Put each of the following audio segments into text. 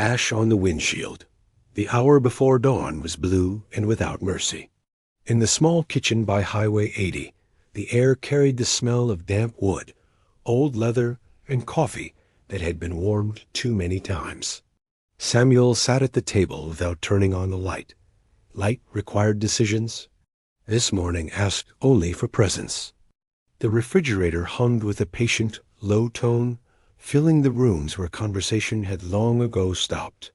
Ash on the windshield. The hour before dawn was blue and without mercy. In the small kitchen by Highway 80, the air carried the smell of damp wood, old leather, and coffee that had been warmed too many times. Samuel sat at the table without turning on the light. Light required decisions. This morning asked only for presence. The refrigerator hummed with a patient, low tone, filling the rooms where conversation had long ago stopped.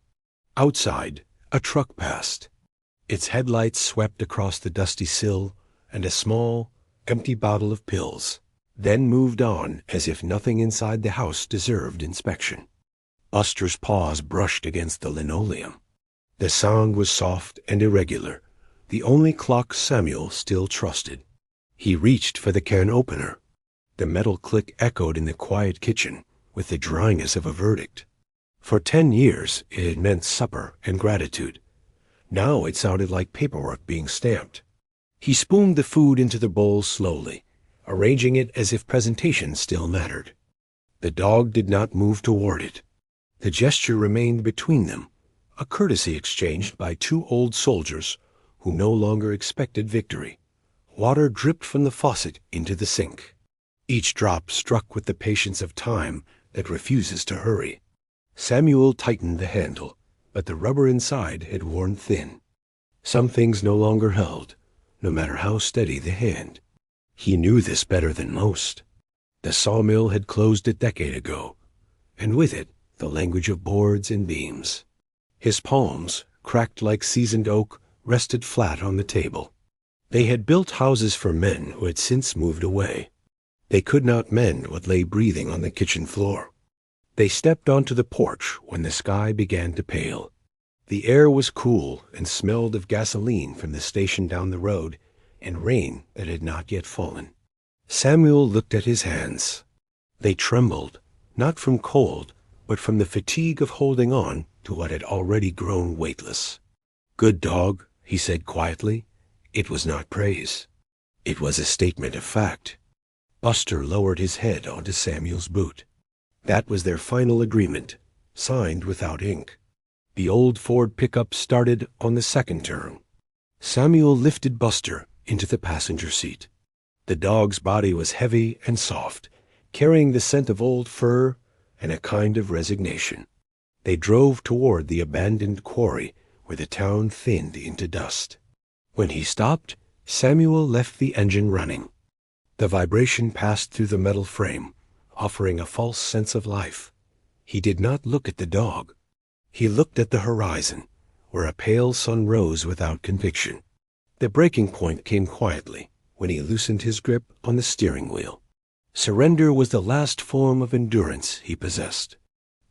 Outside, a truck passed. Its headlights swept across the dusty sill and a small, empty bottle of pills, then moved on as if nothing inside the house deserved inspection. Buster's paws brushed against the linoleum. The sound was soft and irregular, the only clock Samuel still trusted. He reached for the can opener. The metal click echoed in the quiet kitchen with the dryness of a verdict. For 10 years it had meant supper and gratitude. Now it sounded like paperwork being stamped. He spooned the food into the bowl slowly, arranging it as if presentation still mattered. The dog did not move toward it. The gesture remained between them, a courtesy exchanged by two old soldiers who no longer expected victory. Water dripped from the faucet into the sink. Each drop struck with the patience of time that refuses to hurry. Samuel tightened the handle, but the rubber inside had worn thin. Some things no longer held, no matter how steady the hand. He knew this better than most. The sawmill had closed a decade ago, and with it the language of boards and beams. His palms, cracked like seasoned oak, rested flat on the table. They had built houses for men who had since moved away. They could not mend what lay breathing on the kitchen floor. They stepped onto the porch when the sky began to pale. The air was cool and smelled of gasoline from the station down the road and rain that had not yet fallen. Samuel looked at his hands. They trembled, not from cold, but from the fatigue of holding on to what had already grown weightless. "Good dog," he said quietly. It was not praise. It was a statement of fact. Buster lowered his head onto Samuel's boot. That was their final agreement, signed without ink. The old Ford pickup started on the second turn. Samuel lifted Buster into the passenger seat. The dog's body was heavy and soft, carrying the scent of old fur and a kind of resignation. They drove toward the abandoned quarry where the town thinned into dust. When he stopped, Samuel left the engine running. The vibration passed through the metal frame, offering a false sense of life. He did not look at the dog. He looked at the horizon, where a pale sun rose without conviction. The breaking point came quietly when he loosened his grip on the steering wheel. Surrender was the last form of endurance he possessed.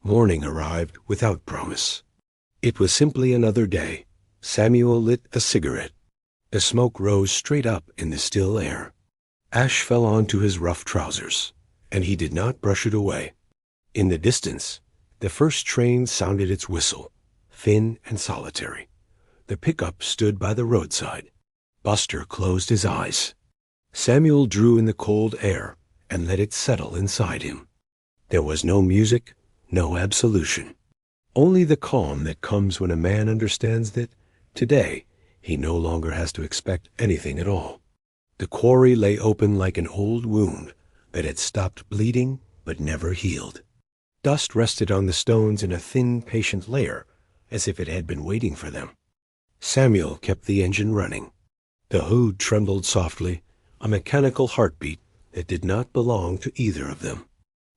Morning arrived without promise. It was simply another day. Samuel lit a cigarette. The smoke rose straight up in the still air. Ash fell onto his rough trousers, and he did not brush it away. In the distance, the first train sounded its whistle, thin and solitary. The pickup stood by the roadside. Buster closed his eyes. Samuel drew in the cold air and let it settle inside him. There was no music, no absolution. Only the calm that comes when a man understands that, today, he no longer has to expect anything at all. The quarry lay open like an old wound that had stopped bleeding but never healed. Dust rested on the stones in a thin, patient layer, as if it had been waiting for them. Samuel kept the engine running. The hood trembled softly, a mechanical heartbeat that did not belong to either of them.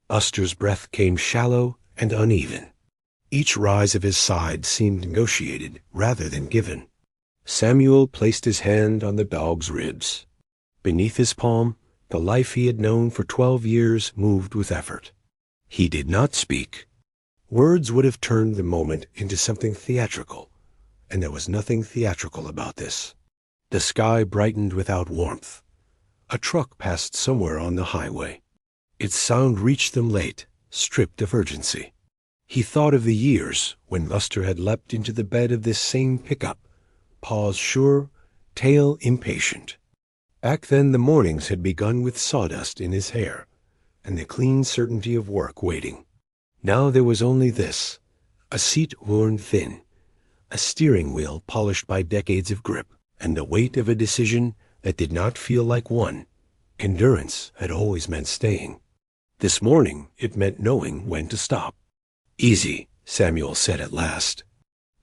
Buster's breath came shallow and uneven. Each rise of his side seemed negotiated rather than given. Samuel placed his hand on the dog's ribs. Beneath his palm, the life he had known for 12 years moved with effort. He did not speak. Words would have turned the moment into something theatrical, and there was nothing theatrical about this. The sky brightened without warmth. A truck passed somewhere on the highway. Its sound reached them late, stripped of urgency. He thought of the years when Buster had leapt into the bed of this same pickup, paws sure, tail impatient. Back then the mornings had begun with sawdust in his hair, and the clean certainty of work waiting. Now there was only this, A seat worn thin, a steering wheel polished by decades of grip, and the weight of a decision that did not feel like one. Endurance had always meant staying. This morning it meant knowing when to stop. "Easy," Samuel said at last.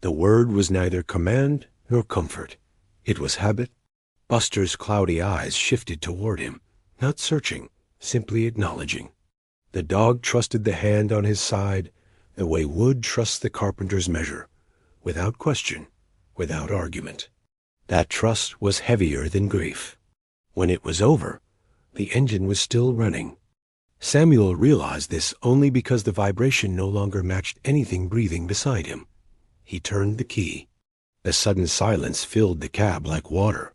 The word was neither command nor comfort. It was habit. Buster's cloudy eyes shifted toward him, not searching, simply acknowledging. The dog trusted the hand on his side the way wood trusts the carpenter's measure, without question, without argument. That trust was heavier than grief. When it was over, the engine was still running. Samuel realized this only because the vibration no longer matched anything breathing beside him. He turned the key. The sudden silence filled the cab like water.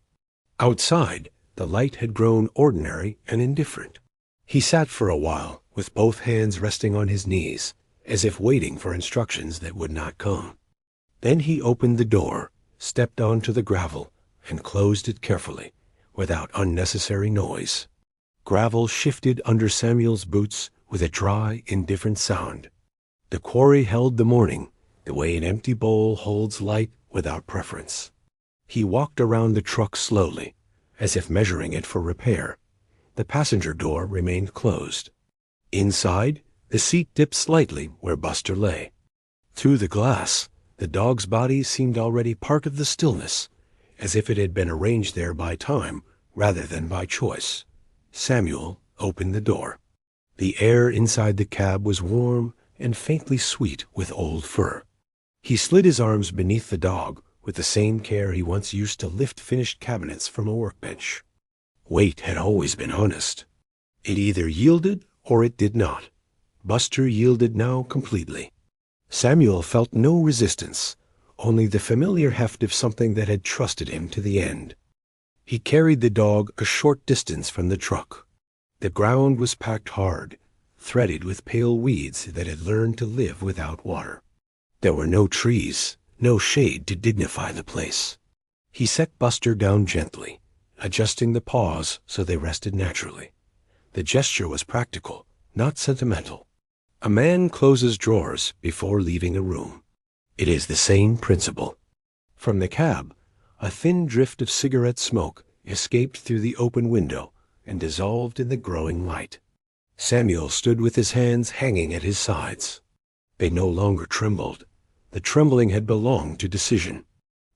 Outside, the light had grown ordinary and indifferent. He sat for a while, with both hands resting on his knees, as if waiting for instructions that would not come. Then he opened the door, stepped onto the gravel, and closed it carefully, without unnecessary noise. Gravel shifted under Samuel's boots with a dry, indifferent sound. The quarry held the morning, the way an empty bowl holds light without preference. He walked around the truck slowly, as if measuring it for repair. The passenger door remained closed. Inside, the seat dipped slightly where Buster lay. Through the glass, the dog's body seemed already part of the stillness, as if it had been arranged there by time rather than by choice. Samuel opened the door. The air inside the cab was warm and faintly sweet with old fur. He slid his arms beneath the dog with the same care he once used to lift finished cabinets from a workbench. Weight had always been honest. It either yielded or it did not. Buster yielded now completely. Samuel felt no resistance, only the familiar heft of something that had trusted him to the end. He carried the dog a short distance from the truck. The ground was packed hard, threaded with pale weeds that had learned to live without water. There were no trees, no shade to dignify the place. He set Buster down gently, adjusting the paws so they rested naturally. The gesture was practical, not sentimental. A man closes drawers before leaving a room. It is the same principle. From the cab, a thin drift of cigarette smoke escaped through the open window and dissolved in the growing light. Samuel stood with his hands hanging at his sides. They no longer trembled. The trembling had belonged to decision.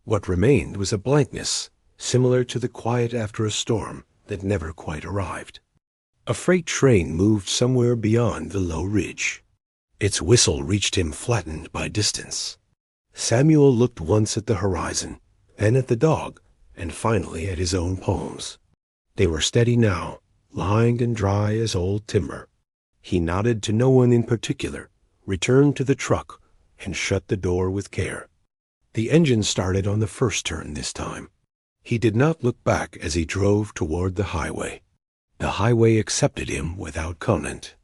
What remained was a blankness, similar to the quiet after a storm that never quite arrived. A freight train moved somewhere beyond the low ridge. Its whistle reached him flattened by distance. Samuel looked once at the horizon, then at the dog, and finally at his own palms. They were steady now, lined and dry as old timber. He nodded to no one in particular, returned to the truck, and shut the door with care. The engine started on the first turn this time. He did not look back as he drove toward the highway. The highway accepted him without comment.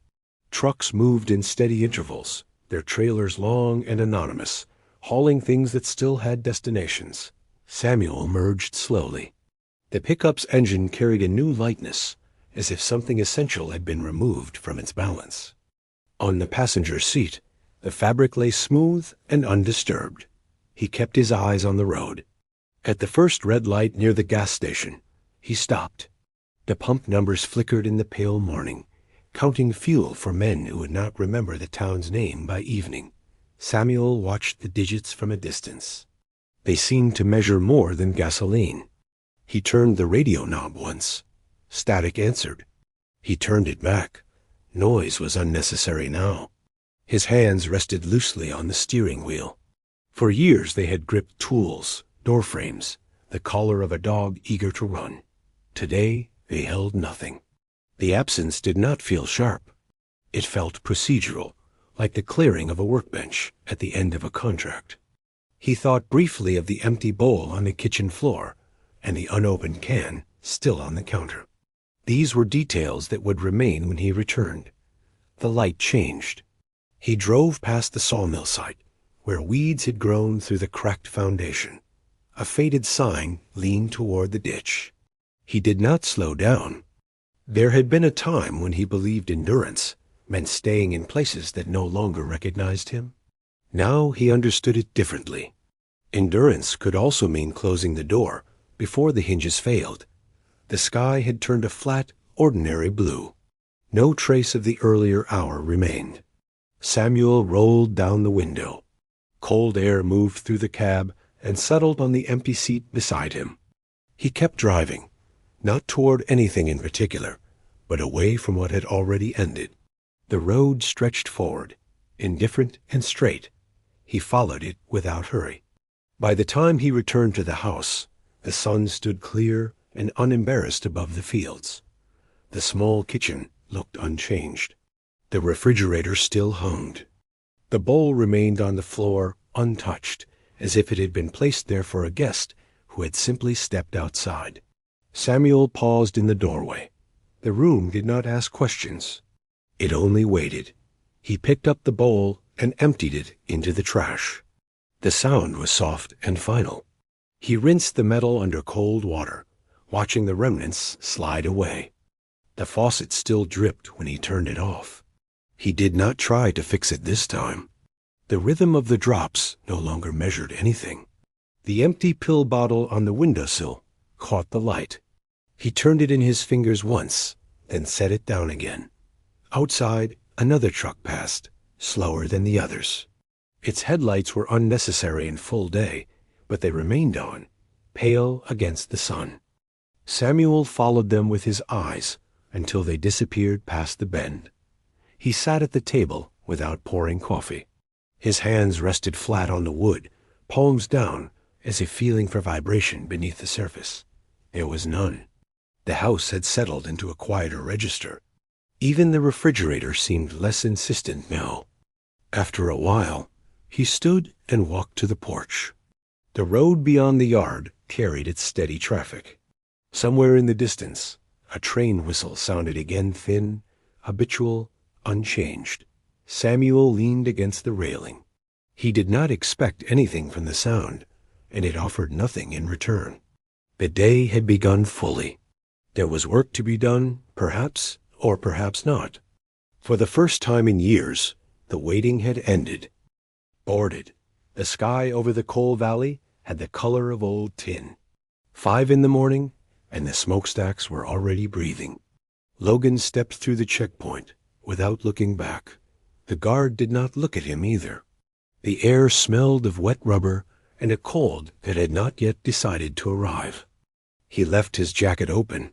Trucks moved in steady intervals, their trailers long and anonymous, hauling things that still had destinations. Samuel merged slowly. The pickup's engine carried a new lightness, as if something essential had been removed from its balance. On the passenger seat, the fabric lay smooth and undisturbed. He kept his eyes on the road. At the first red light near the gas station, he stopped. The pump numbers flickered in the pale morning, counting fuel for men who would not remember the town's name by evening. Samuel watched the digits from a distance. They seemed to measure more than gasoline. He turned the radio knob once. Static answered. He turned it back. Noise was unnecessary now. His hands rested loosely on the steering wheel. For years they had gripped tools, door frames, the collar of a dog eager to run. Today they held nothing. The absence did not feel sharp. It felt procedural, like the clearing of a workbench at the end of a contract. He thought briefly of the empty bowl on the kitchen floor and the unopened can still on the counter. These were details that would remain when he returned. The light changed. He drove past the sawmill site, where weeds had grown through the cracked foundation. A faded sign leaned toward the ditch. He did not slow down. There had been a time when he believed endurance meant staying in places that no longer recognized him. Now he understood it differently. Endurance could also mean closing the door before the hinges failed. The sky had turned a flat, ordinary blue. No trace of the earlier hour remained. Samuel rolled down the window. Cold air moved through the cab and settled on the empty seat beside him. He kept driving, not toward anything in particular, but away from what had already ended. The road stretched forward, indifferent and straight. He followed it without hurry. By the time he returned to the house, the sun stood clear and unembarrassed above the fields. The small kitchen looked unchanged. The refrigerator still hummed. The bowl remained on the floor untouched, as if it had been placed there for a guest who had simply stepped outside. Samuel paused in the doorway. The room did not ask questions. It only waited. He picked up the bowl and emptied it into the trash. The sound was soft and final. He rinsed the metal under cold water, watching the remnants slide away. The faucet still dripped when he turned it off. He did not try to fix it this time. The rhythm of the drops no longer measured anything. The empty pill bottle on the windowsill caught the light. He turned it in his fingers once, then set it down again. Outside, another truck passed, slower than the others. Its headlights were unnecessary in full day, but they remained on, pale against the sun. Samuel followed them with his eyes until they disappeared past the bend. He sat at the table without pouring coffee. His hands rested flat on the wood, palms down, as if feeling for vibration beneath the surface. There was none. The house had settled into a quieter register. Even the refrigerator seemed less insistent now. After a while, he stood and walked to the porch. The road beyond the yard carried its steady traffic. Somewhere in the distance, a train whistle sounded again, thin, habitual, unchanged. Samuel leaned against the railing. He did not expect anything from the sound, and it offered nothing in return. The day had begun fully. There was work to be done, perhaps, or perhaps not. For the first time in years, the waiting had ended. Boarded, the sky over the coal valley had the color of old tin. 5 in the morning, and the smokestacks were already breathing. Logan stepped through the checkpoint without looking back. The guard did not look at him either. The air smelled of wet rubber and a cold that had not yet decided to arrive. He left his jacket open.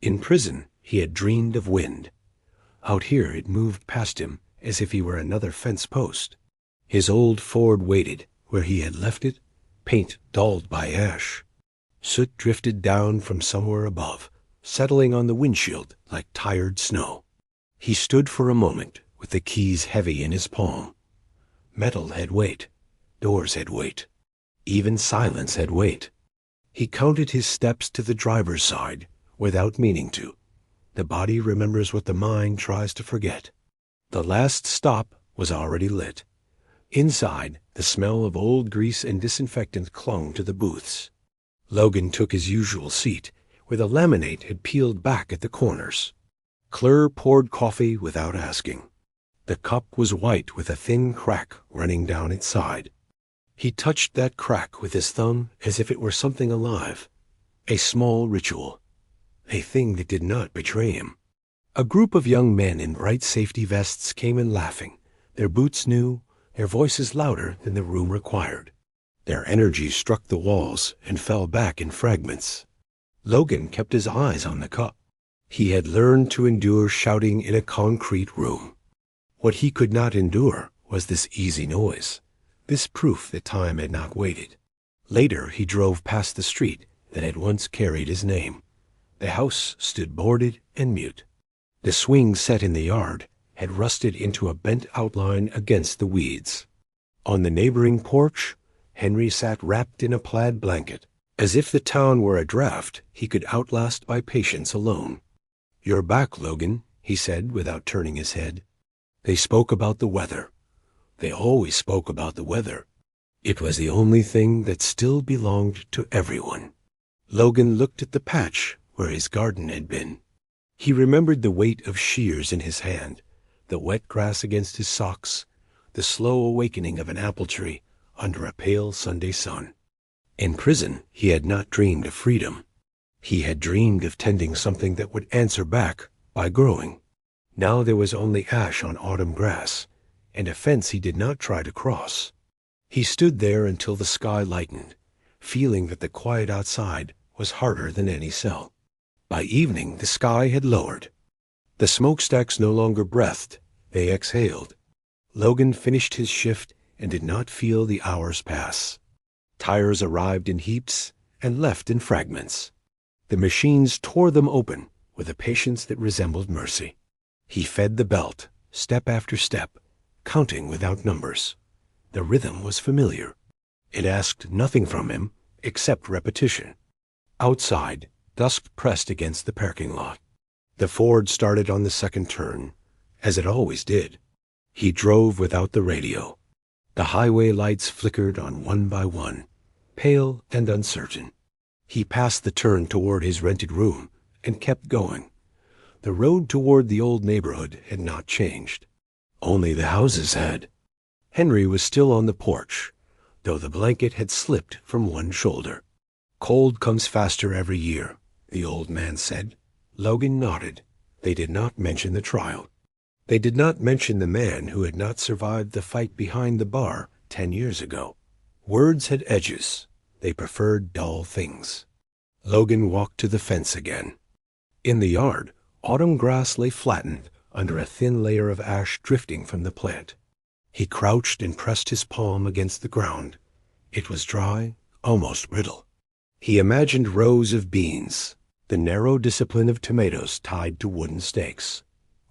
In prison, he had dreamed of wind. Out here it moved past him as if he were another fence post. His old Ford waited where he had left it, paint dulled by ash. Soot drifted down from somewhere above, settling on the windshield like tired snow. He stood for a moment with the keys heavy in his palm. Metal had weight. Doors had weight. Even silence had weight. He counted his steps to the driver's side without meaning to. The body remembers what the mind tries to forget. The last stop was already lit. Inside, the smell of old grease and disinfectant clung to the booths. Logan took his usual seat, where the laminate had peeled back at the corners. Clur poured coffee without asking. The cup was white with a thin crack running down its side. He touched that crack with his thumb as if it were something alive. A small ritual. A thing that did not betray him. A group of young men in bright safety vests came in laughing, their boots new, their voices louder than the room required. Their energy struck the walls and fell back in fragments. Logan kept his eyes on the cup. He had learned to endure shouting in a concrete room. What he could not endure was this easy noise, this proof that time had not waited. Later he drove past the street that had once carried his name. The house stood boarded and mute. The swing set in the yard had rusted into a bent outline against the weeds. On the neighboring porch, Henry sat wrapped in a plaid blanket. As if the town were a draft he could outlast by patience alone. "You're back, Logan," he said without turning his head. They spoke about the weather. They always spoke about the weather. It was the only thing that still belonged to everyone. Logan looked at the patch where his garden had been. He remembered the weight of shears in his hand, the wet grass against his socks, the slow awakening of an apple tree under a pale Sunday sun. In prison, he had not dreamed of freedom. He had dreamed of tending something that would answer back by growing. Now there was only ash on autumn grass, and a fence he did not try to cross. He stood there until the sky lightened, feeling that the quiet outside was harder than any cell. By evening, the sky had lowered. The smokestacks no longer breathed, they exhaled. Logan finished his shift and did not feel the hours pass. Tires arrived in heaps and left in fragments. The machines tore them open with a patience that resembled mercy. He fed the belt, step after step, counting without numbers. The rhythm was familiar. It asked nothing from him except repetition. Outside, dusk pressed against the parking lot. The Ford started on the second turn, as it always did. He drove without the radio. The highway lights flickered on one by one, pale and uncertain. He passed the turn toward his rented room and kept going. The road toward the old neighborhood had not changed. Only the houses had. Henry was still on the porch, though the blanket had slipped from one shoulder. "Cold comes faster every year," the old man said. Logan nodded. They did not mention the trial. They did not mention the man who had not survived the fight behind the bar 10 years ago. Words had edges. They preferred dull things. Logan walked to the fence again. In the yard, autumn grass lay flattened under a thin layer of ash drifting from the plant. He crouched and pressed his palm against the ground. It was dry, almost brittle. He imagined rows of beans, the narrow discipline of tomatoes tied to wooden stakes.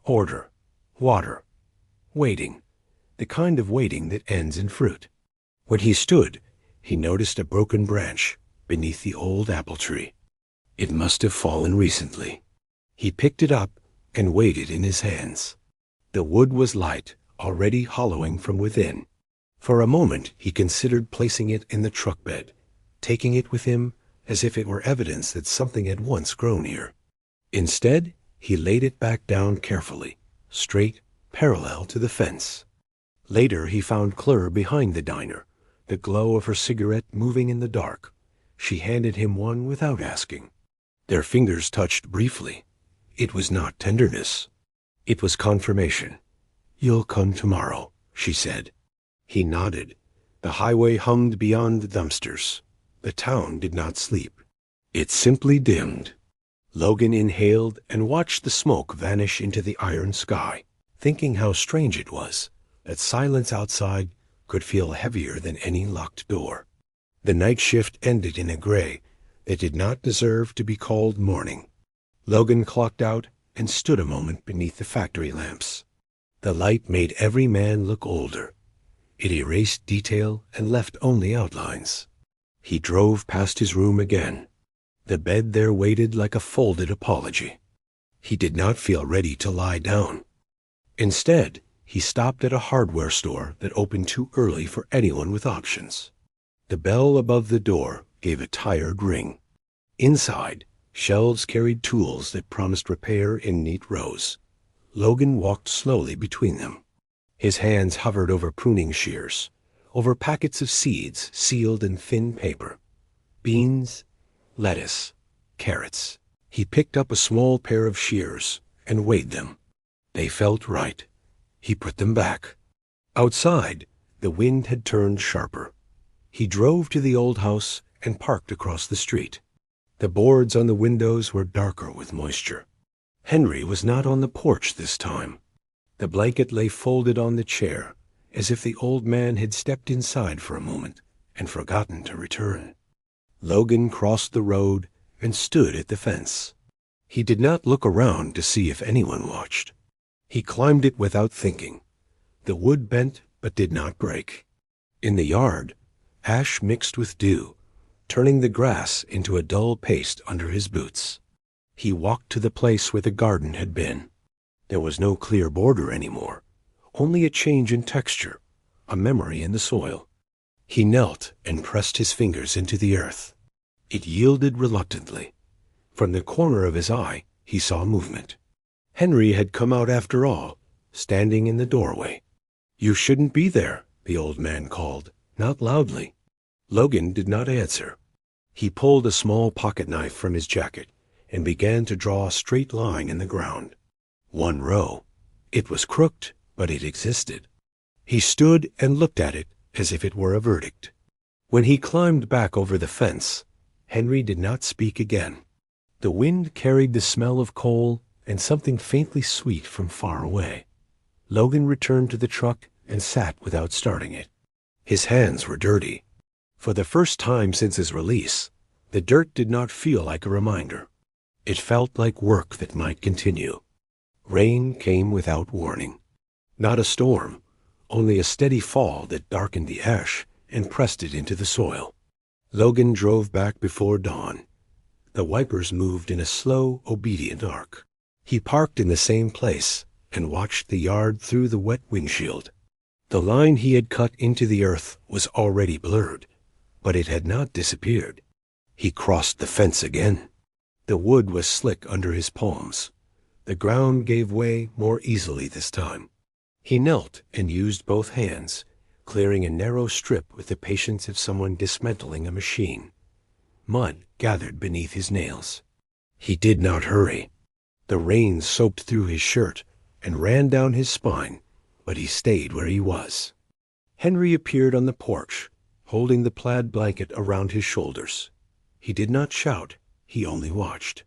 Order, water, waiting, the kind of waiting that ends in fruit. When he stood, he noticed a broken branch beneath the old apple tree. It must have fallen recently. He picked it up and weighed it in his hands. The wood was light, already hollowing from within. For a moment he considered placing it in the truck bed, taking it with him as if it were evidence that something had once grown here. Instead, he laid it back down carefully, straight, parallel to the fence. Later he found Claire behind the diner, the glow of her cigarette moving in the dark. She handed him one without asking. Their fingers touched briefly. It was not tenderness. It was confirmation. "You'll come tomorrow," she said. He nodded. The highway hummed beyond the dumpsters. The town did not sleep. It simply dimmed. Logan inhaled and watched the smoke vanish into the iron sky, thinking how strange it was that silence outside could feel heavier than any locked door. The night shift ended in a gray that did not deserve to be called morning. Logan clocked out and stood a moment beneath the factory lamps. The light made every man look older. It erased detail and left only outlines. He drove past his room again. The bed there waited like a folded apology. He did not feel ready to lie down. Instead, he stopped at a hardware store that opened too early for anyone with options. The bell above the door gave a tired ring. Inside, shelves carried tools that promised repair in neat rows. Logan walked slowly between them. His hands hovered over pruning shears, over packets of seeds sealed in thin paper. Beans, lettuce, carrots. He picked up a small pair of shears and weighed them. They felt right. He put them back. Outside, the wind had turned sharper. He drove to the old house and parked across the street. The boards on the windows were darker with moisture. Henry was not on the porch this time. The blanket lay folded on the chair, as if the old man had stepped inside for a moment and forgotten to return. Logan crossed the road and stood at the fence. He did not look around to see if anyone watched. He climbed it without thinking. The wood bent but did not break. In the yard, ash mixed with dew, turning the grass into a dull paste under his boots. He walked to the place where the garden had been. There was no clear border anymore, only a change in texture, a memory in the soil. He knelt and pressed his fingers into the earth. It yielded reluctantly. From the corner of his eye, he saw movement. Henry had come out after all, standing in the doorway. "You shouldn't be there," the old man called, not loudly. Logan did not answer. He pulled a small pocket knife from his jacket and began to draw a straight line in the ground. 1 row. It was crooked, but it existed. He stood and looked at it as if it were a verdict. When he climbed back over the fence, Henry did not speak again. The wind carried the smell of coal and something faintly sweet from far away. Logan returned to the truck and sat without starting it. His hands were dirty. For the first time since his release, the dirt did not feel like a reminder. It felt like work that might continue. Rain came without warning. Not a storm, only a steady fall that darkened the ash and pressed it into the soil. Logan drove back before dawn. The wipers moved in a slow, obedient arc. He parked in the same place and watched the yard through the wet windshield. The line he had cut into the earth was already blurred, but it had not disappeared. He crossed the fence again. The wood was slick under his palms. The ground gave way more easily this time. He knelt and used both hands, clearing a narrow strip with the patience of someone dismantling a machine. Mud gathered beneath his nails. He did not hurry. The rain soaked through his shirt and ran down his spine, but he stayed where he was. Henry appeared on the porch, holding the plaid blanket around his shoulders. He did not shout, he only watched.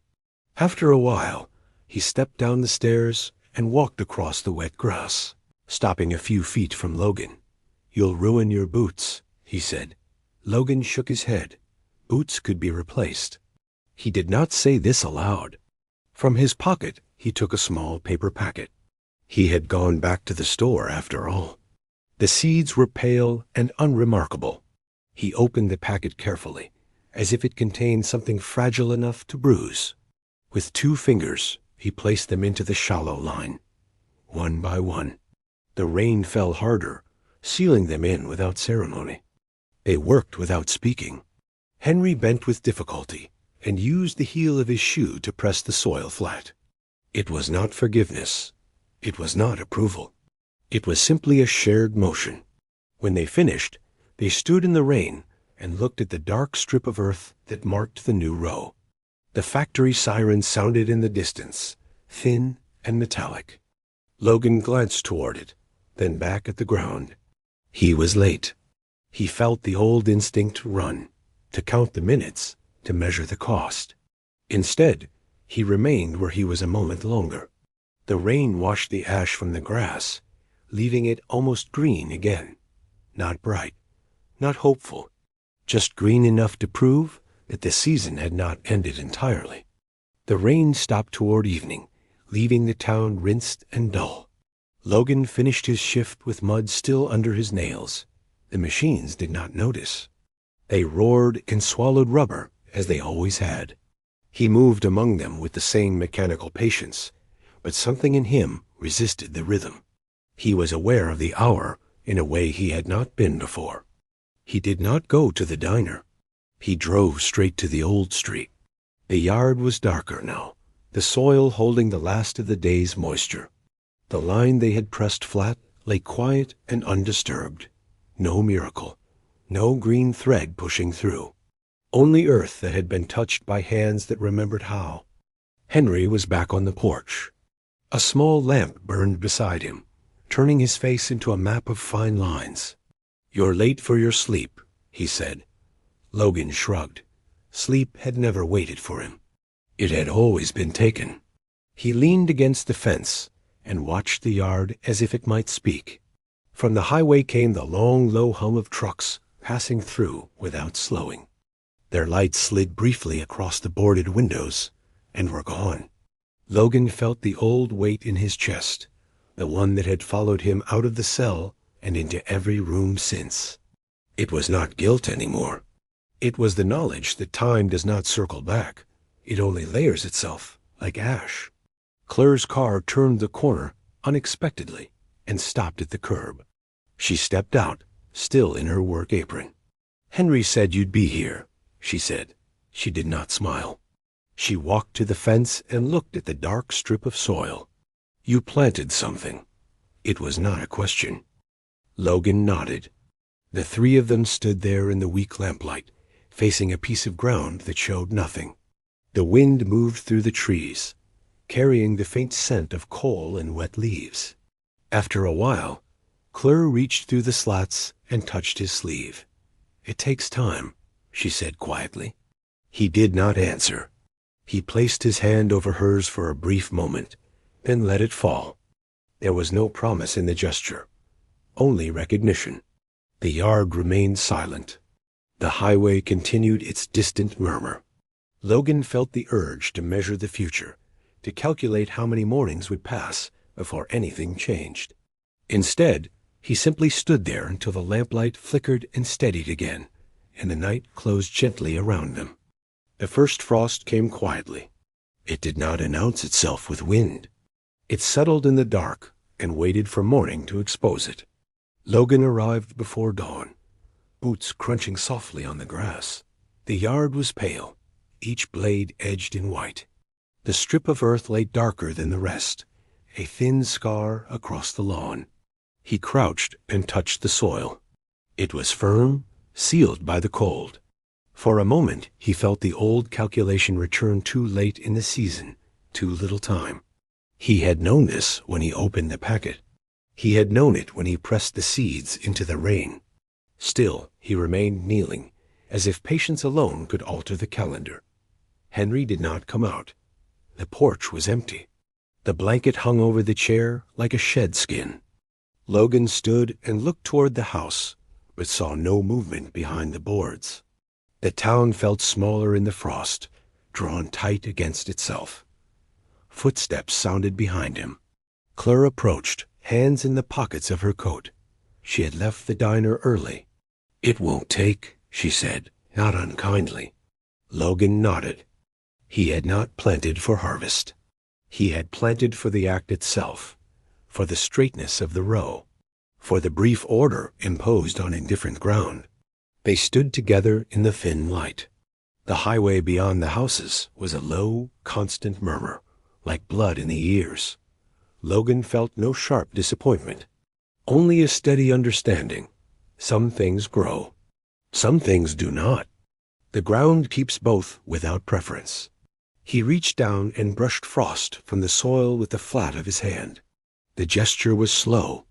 After a while, he stepped down the stairs and walked across the wet grass, stopping a few feet from Logan. "You'll ruin your boots," he said. Logan shook his head. Boots could be replaced. He did not say this aloud. From his pocket, he took a small paper packet. He had gone back to the store after all. The seeds were pale and unremarkable. He opened the packet carefully, as if it contained something fragile enough to bruise. With 2 fingers, he placed them into the shallow line. One by one. The rain fell harder, sealing them in without ceremony. They worked without speaking. Henry bent with difficulty and used the heel of his shoe to press the soil flat. It was not forgiveness. It was not approval. It was simply a shared motion. When they finished, they stood in the rain and looked at the dark strip of earth that marked the new row. The factory siren sounded in the distance, thin and metallic. Logan glanced toward it, then back at the ground. He was late. He felt the old instinct to run, to count the minutes, to measure the cost. Instead, he remained where he was a moment longer. The rain washed the ash from the grass, leaving it almost green again. Not bright, not hopeful, just green enough to prove that the season had not ended entirely. The rain stopped toward evening, leaving the town rinsed and dull. Logan finished his shift with mud still under his nails. The machines did not notice. They roared and swallowed rubber, as they always had. He moved among them with the same mechanical patience, but something in him resisted the rhythm. He was aware of the hour in a way he had not been before. He did not go to the diner. He drove straight to the old street. The yard was darker now, the soil holding the last of the day's moisture. The line they had pressed flat lay quiet and undisturbed. No miracle, no green thread pushing through. Only earth that had been touched by hands that remembered how. Henry was back on the porch. A small lamp burned beside him, turning his face into a map of fine lines. "You're late for your sleep," he said. Logan shrugged. Sleep had never waited for him. It had always been taken. He leaned against the fence and watched the yard as if it might speak. From the highway came the long, low hum of trucks passing through without slowing. Their lights slid briefly across the boarded windows and were gone. Logan felt the old weight in his chest, the one that had followed him out of the cell and into every room since. It was not guilt anymore. It was the knowledge that time does not circle back. It only layers itself, like ash. Claire's car turned the corner unexpectedly and stopped at the curb. She stepped out, still in her work apron. "Henry said you'd be here," she said. She did not smile. She walked to the fence and looked at the dark strip of soil. "You planted something." It was not a question. Logan nodded. The three of them stood there in the weak lamplight, facing a piece of ground that showed nothing. The wind moved through the trees, carrying the faint scent of coal and wet leaves. After a while, Claire reached through the slats and touched his sleeve. "It takes time," she said quietly. He did not answer. He placed his hand over hers for a brief moment, then let it fall. There was no promise in the gesture, only recognition. The yard remained silent. The highway continued its distant murmur. Logan felt the urge to measure the future, to calculate how many mornings would pass before anything changed. Instead, he simply stood there until the lamplight flickered and steadied again, and the night closed gently around them. The first frost came quietly. It did not announce itself with wind. It settled in the dark and waited for morning to expose it. Logan arrived before dawn, boots crunching softly on the grass. The yard was pale, each blade edged in white. The strip of earth lay darker than the rest, a thin scar across the lawn. He crouched and touched the soil. It was firm, sealed by the cold. For a moment he felt the old calculation return too late in the season, too little time. He had known this when he opened the packet. He had known it when he pressed the seeds into the rain. Still, he remained kneeling, as if patience alone could alter the calendar. Henry did not come out. The porch was empty. The blanket hung over the chair like a shed skin. Logan stood and looked toward the house, but saw no movement behind the boards. The town felt smaller in the frost, drawn tight against itself. Footsteps sounded behind him. Claire approached, hands in the pockets of her coat. She had left the diner early. "It won't take," she said, not unkindly. Logan nodded. He had not planted for harvest. He had planted for the act itself, for the straightness of the row, for the brief order imposed on indifferent ground. They stood together in the thin light. The highway beyond the houses was a low, constant murmur, like blood in the ears. Logan felt no sharp disappointment, only a steady understanding. Some things grow. Some things do not. The ground keeps both without preference. He reached down and brushed frost from the soil with the flat of his hand. The gesture was slow,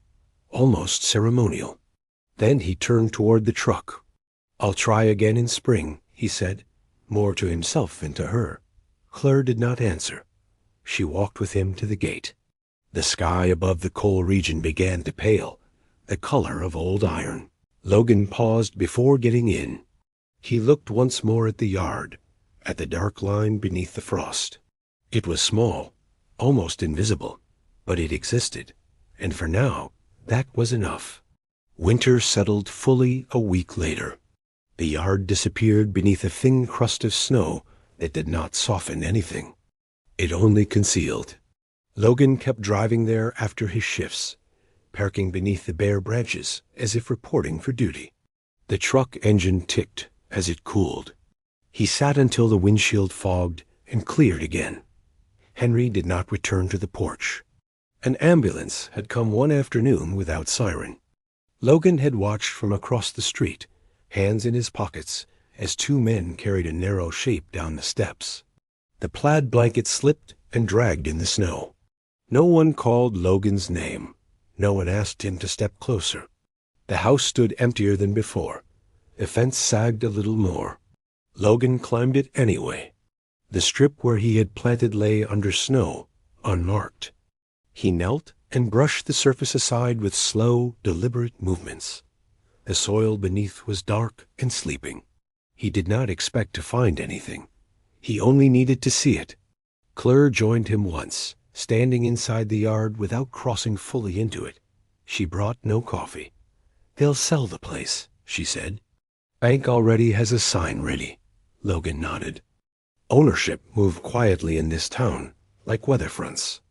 almost ceremonial. Then he turned toward the truck. "I'll try again in spring," he said, more to himself than to her. Claire did not answer. She walked with him to the gate. The sky above the coal region began to pale, the color of old iron. Logan paused before getting in. He looked once more at the yard, at the dark line beneath the frost. It was small, almost invisible, but it existed, and for now, that was enough. Winter settled fully a week later. The yard disappeared beneath a thin crust of snow that did not soften anything. It only concealed. Logan kept driving there after his shifts, parking beneath the bare branches as if reporting for duty. The truck engine ticked as it cooled. He sat until the windshield fogged and cleared again. Henry did not return to the porch. An ambulance had come one afternoon without siren. Logan had watched from across the street, hands in his pockets, as two men carried a narrow shape down the steps. The plaid blanket slipped and dragged in the snow. No one called Logan's name. No one asked him to step closer. The house stood emptier than before. The fence sagged a little more. Logan climbed it anyway. The strip where he had planted lay under snow, unmarked. He knelt and brushed the surface aside with slow, deliberate movements. The soil beneath was dark and sleeping. He did not expect to find anything. He only needed to see it. Claire joined him once, standing inside the yard without crossing fully into it. She brought no coffee. "They'll sell the place," she said. "Bank already has a sign ready." Logan nodded. Ownership moved quietly in this town, like weather fronts.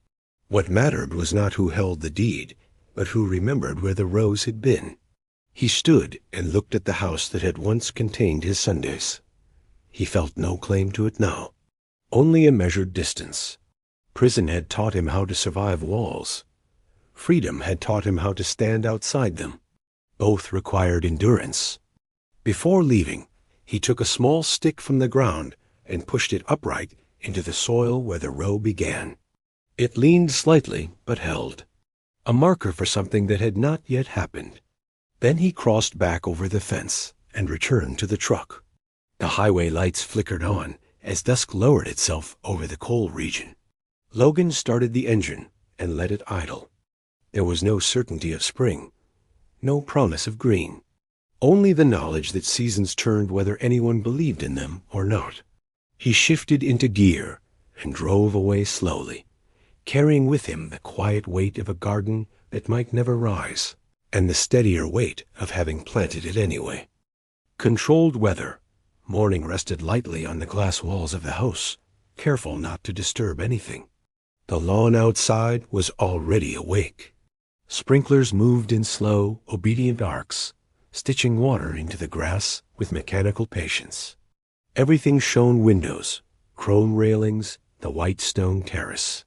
What mattered was not who held the deed, but who remembered where the rose had been. He stood and looked at the house that had once contained his Sundays. He felt no claim to it now, only a measured distance. Prison had taught him how to survive walls. Freedom had taught him how to stand outside them. Both required endurance. Before leaving, he took a small stick from the ground and pushed it upright into the soil where the row began. It leaned slightly, but held, a marker for something that had not yet happened. Then he crossed back over the fence and returned to the truck. The highway lights flickered on as dusk lowered itself over the coal region. Logan started the engine and let it idle. There was no certainty of spring, no promise of green, only the knowledge that seasons turned whether anyone believed in them or not. He shifted into gear and drove away slowly, carrying with him the quiet weight of a garden that might never rise, and the steadier weight of having planted it anyway. Controlled weather. Morning rested lightly on the glass walls of the house, careful not to disturb anything. The lawn outside was already awake. Sprinklers moved in slow, obedient arcs, stitching water into the grass with mechanical patience. Everything shone: windows, chrome railings, the white stone terrace.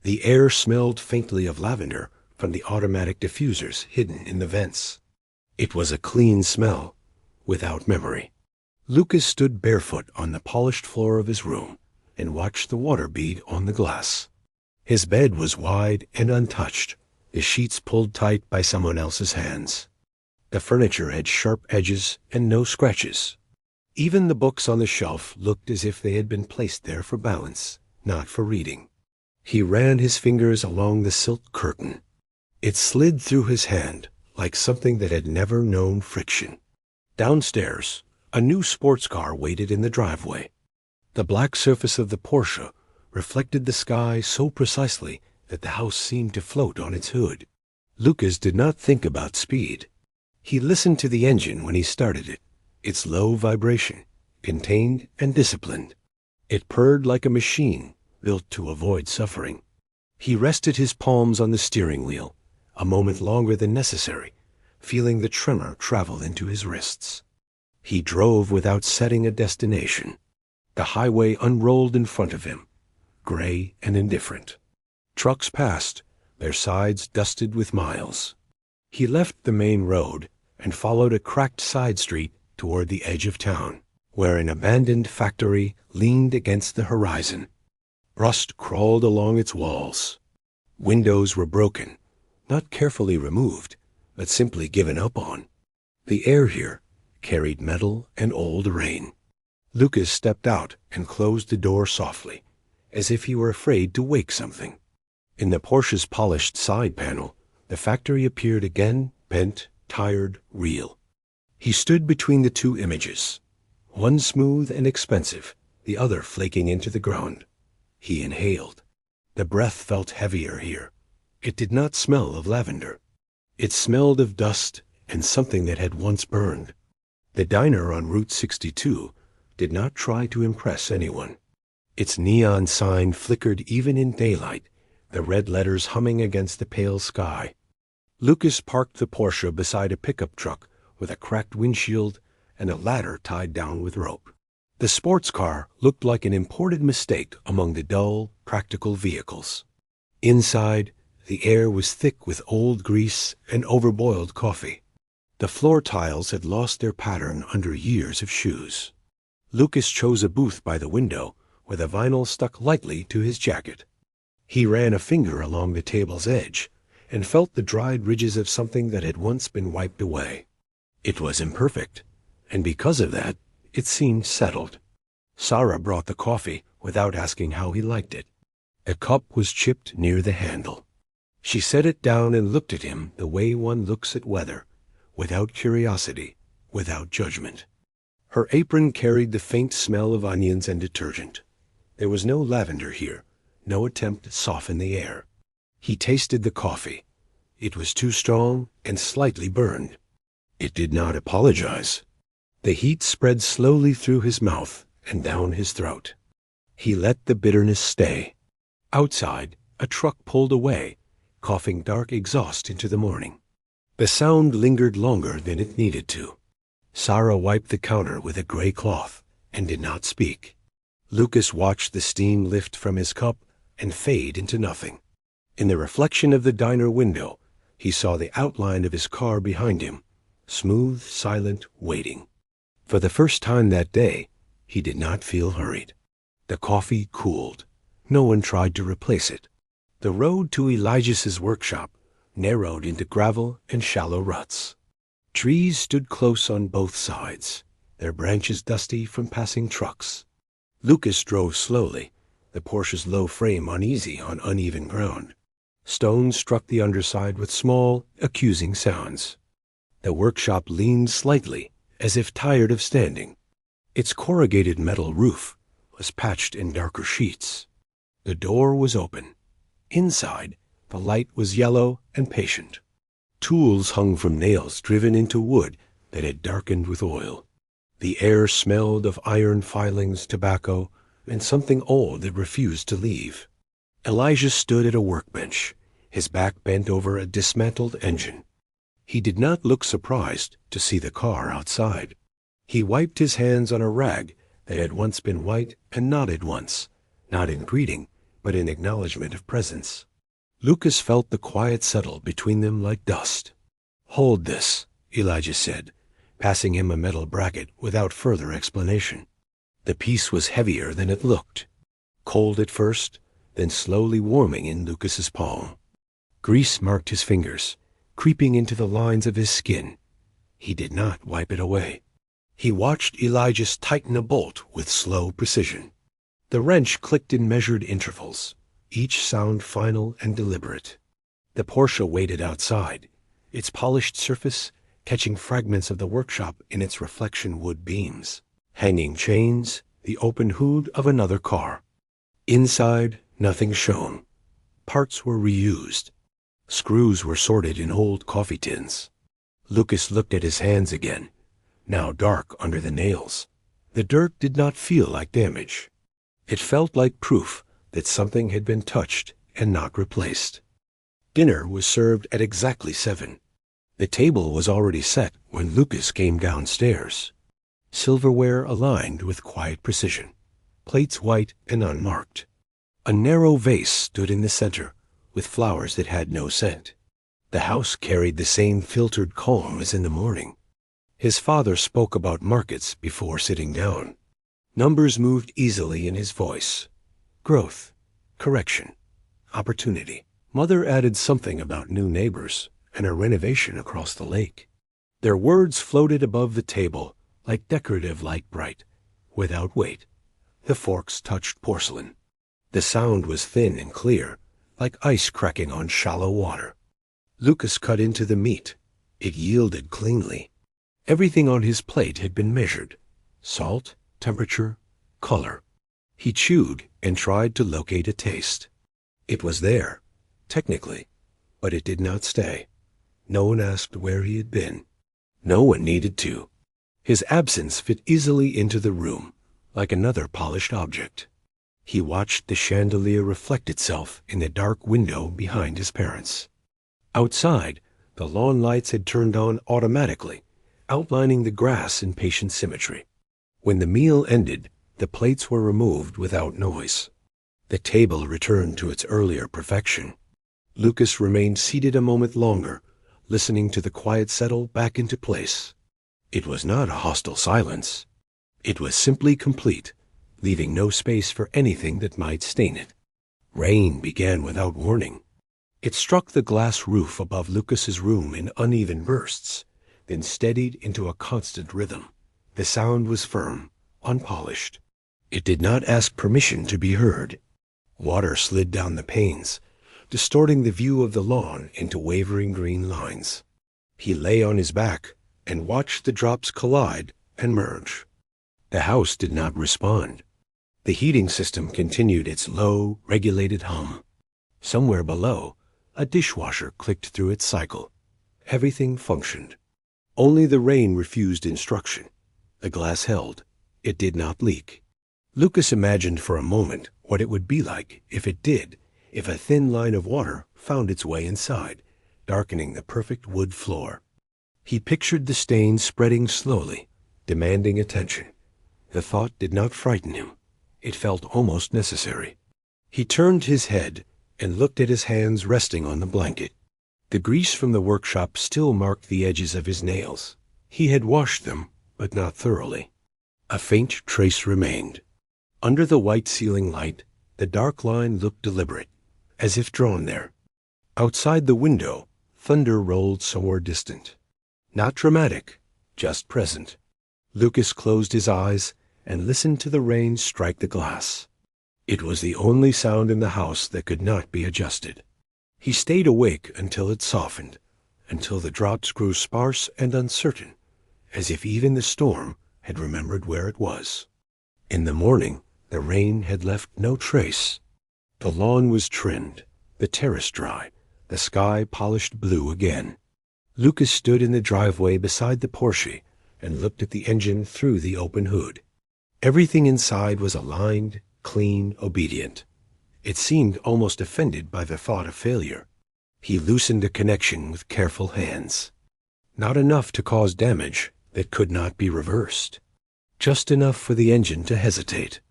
The air smelled faintly of lavender from the automatic diffusers hidden in the vents. It was a clean smell, without memory. Lucas stood barefoot on the polished floor of his room and watched the water bead on the glass. His bed was wide and untouched, the sheets pulled tight by someone else's hands. The furniture had sharp edges and no scratches. Even the books on the shelf looked as if they had been placed there for balance, not for reading. He ran his fingers along the silk curtain. It slid through his hand like something that had never known friction. Downstairs, a new sports car waited in the driveway. The black surface of the Porsche reflected the sky so precisely that the house seemed to float on its hood. Lucas did not think about speed. He listened to the engine when he started it, its low vibration, contained and disciplined. It purred like a machine built to avoid suffering. He rested his palms on the steering wheel, a moment longer than necessary, feeling the tremor travel into his wrists. He drove without setting a destination. The highway unrolled in front of him, gray and indifferent. Trucks passed, their sides dusted with miles. He left the main road and followed a cracked side street toward the edge of town, where an abandoned factory leaned against the horizon. Rust crawled along its walls. Windows were broken, not carefully removed, but simply given up on. The air here carried metal and old rain. Lucas stepped out and closed the door softly, as if he were afraid to wake something. In the Porsche's polished side panel, the factory appeared again, bent, tired, real. He stood between the two images, one smooth and expensive, the other flaking into the ground. He inhaled. The breath felt heavier here. It did not smell of lavender. It smelled of dust and something that had once burned. The diner on Route 62 did not try to impress anyone. Its neon sign flickered even in daylight, the red letters humming against the pale sky. Lucas parked the Porsche beside a pickup truck with a cracked windshield and a ladder tied down with rope. The sports car looked like an imported mistake among the dull, practical vehicles. Inside, the air was thick with old grease and overboiled coffee. The floor tiles had lost their pattern under years of shoes. Lucas chose a booth by the window where the vinyl stuck lightly to his jacket. He ran a finger along the table's edge and felt the dried ridges of something that had once been wiped away. It was imperfect, and because of that, it seemed settled. Sarah brought the coffee without asking how he liked it. A cup was chipped near the handle. She set it down and looked at him the way one looks at weather, without curiosity, without judgment. Her apron carried the faint smell of onions and detergent. There was no lavender here, no attempt to soften the air. He tasted the coffee. It was too strong and slightly burned. It did not apologize. The heat spread slowly through his mouth and down his throat. He let the bitterness stay. Outside, a truck pulled away, coughing dark exhaust into the morning. The sound lingered longer than it needed to. Sarah wiped the counter with a gray cloth and did not speak. Lucas watched the steam lift from his cup and fade into nothing. In the reflection of the diner window, he saw the outline of his car behind him, smooth, silent, waiting. For the first time that day, he did not feel hurried. The coffee cooled. No one tried to replace it. The road to Elijah's workshop narrowed into gravel and shallow ruts. Trees stood close on both sides, their branches dusty from passing trucks. Lucas drove slowly, the Porsche's low frame uneasy on uneven ground. Stones struck the underside with small, accusing sounds. The workshop leaned slightly, as if tired of standing. Its corrugated metal roof was patched in darker sheets. The door was open. Inside, the light was yellow and patient. Tools hung from nails driven into wood that had darkened with oil. The air smelled of iron filings, tobacco, and something old that refused to leave. Elijah stood at a workbench, his back bent over a dismantled engine. He did not look surprised to see the car outside. He wiped his hands on a rag that had once been white and nodded once, not in greeting, but in acknowledgement of presence. Lucas felt the quiet settle between them like dust. "Hold this," Elijah said, passing him a metal bracket without further explanation. The piece was heavier than it looked. Cold at first, then slowly warming in Lucas's palm. Grease marked his fingers, creeping into the lines of his skin. He did not wipe it away. He watched Elijah tighten a bolt with slow precision. The wrench clicked in measured intervals, each sound final and deliberate. The Porsche waited outside, its polished surface catching fragments of the workshop in its reflection wood beams. Hanging chains, the open hood of another car. Inside, nothing shone. Parts were reused. Screws were sorted in old coffee tins. Lucas looked at his hands again, now dark under the nails. The dirt did not feel like damage. It felt like proof that something had been touched and not replaced. Dinner was served at exactly 7. The table was already set when Lucas came downstairs. Silverware aligned with quiet precision, plates white and unmarked. A narrow vase stood in the center, with flowers that had no scent. The house carried the same filtered calm as in the morning. His father spoke about markets before sitting down. Numbers moved easily in his voice. Growth, correction, opportunity. Mother added something about new neighbors and a renovation across the lake. Their words floated above the table like decorative light bright, without weight. The forks touched porcelain. The sound was thin and clear, like ice cracking on shallow water. Lucas cut into the meat. It yielded cleanly. Everything on his plate had been measured. Salt, temperature, color. He chewed and tried to locate a taste. It was there, technically, but it did not stay. No one asked where he had been. No one needed to. His absence fit easily into the room, like another polished object. He watched the chandelier reflect itself in the dark window behind his parents. Outside, the lawn lights had turned on automatically, outlining the grass in patient symmetry. When the meal ended, the plates were removed without noise. The table returned to its earlier perfection. Lucas remained seated a moment longer, listening to the quiet settle back into place. It was not a hostile silence. It was simply complete, leaving no space for anything that might stain it. Rain began without warning. It struck the glass roof above Lucas's room in uneven bursts, then steadied into a constant rhythm. The sound was firm, unpolished. It did not ask permission to be heard. Water slid down the panes, distorting the view of the lawn into wavering green lines. He lay on his back and watched the drops collide and merge. The house did not respond. The heating system continued its low, regulated hum. Somewhere below, a dishwasher clicked through its cycle. Everything functioned. Only the rain refused instruction. The glass held. It did not leak. Lucas imagined for a moment what it would be like if it did, if a thin line of water found its way inside, darkening the perfect wood floor. He pictured the stain spreading slowly, demanding attention. The thought did not frighten him. It felt almost necessary. He turned his head and looked at his hands resting on the blanket. The grease from the workshop still marked the edges of his nails. He had washed them, but not thoroughly. A faint trace remained. Under the white ceiling light, the dark line looked deliberate, as if drawn there. Outside the window, thunder rolled somewhere distant. Not dramatic, just present. Lucas closed his eyes and listened to the rain strike the glass. It was the only sound in the house that could not be adjusted. He stayed awake until it softened, until the drops grew sparse and uncertain, as if even the storm had remembered where it was. In the morning, the rain had left no trace. The lawn was trimmed, the terrace dry, the sky polished blue again. Lucas stood in the driveway beside the Porsche and looked at the engine through the open hood. Everything inside was aligned, clean, obedient. It seemed almost offended by the thought of failure. He loosened the connection with careful hands. Not enough to cause damage that could not be reversed. Just enough for the engine to hesitate.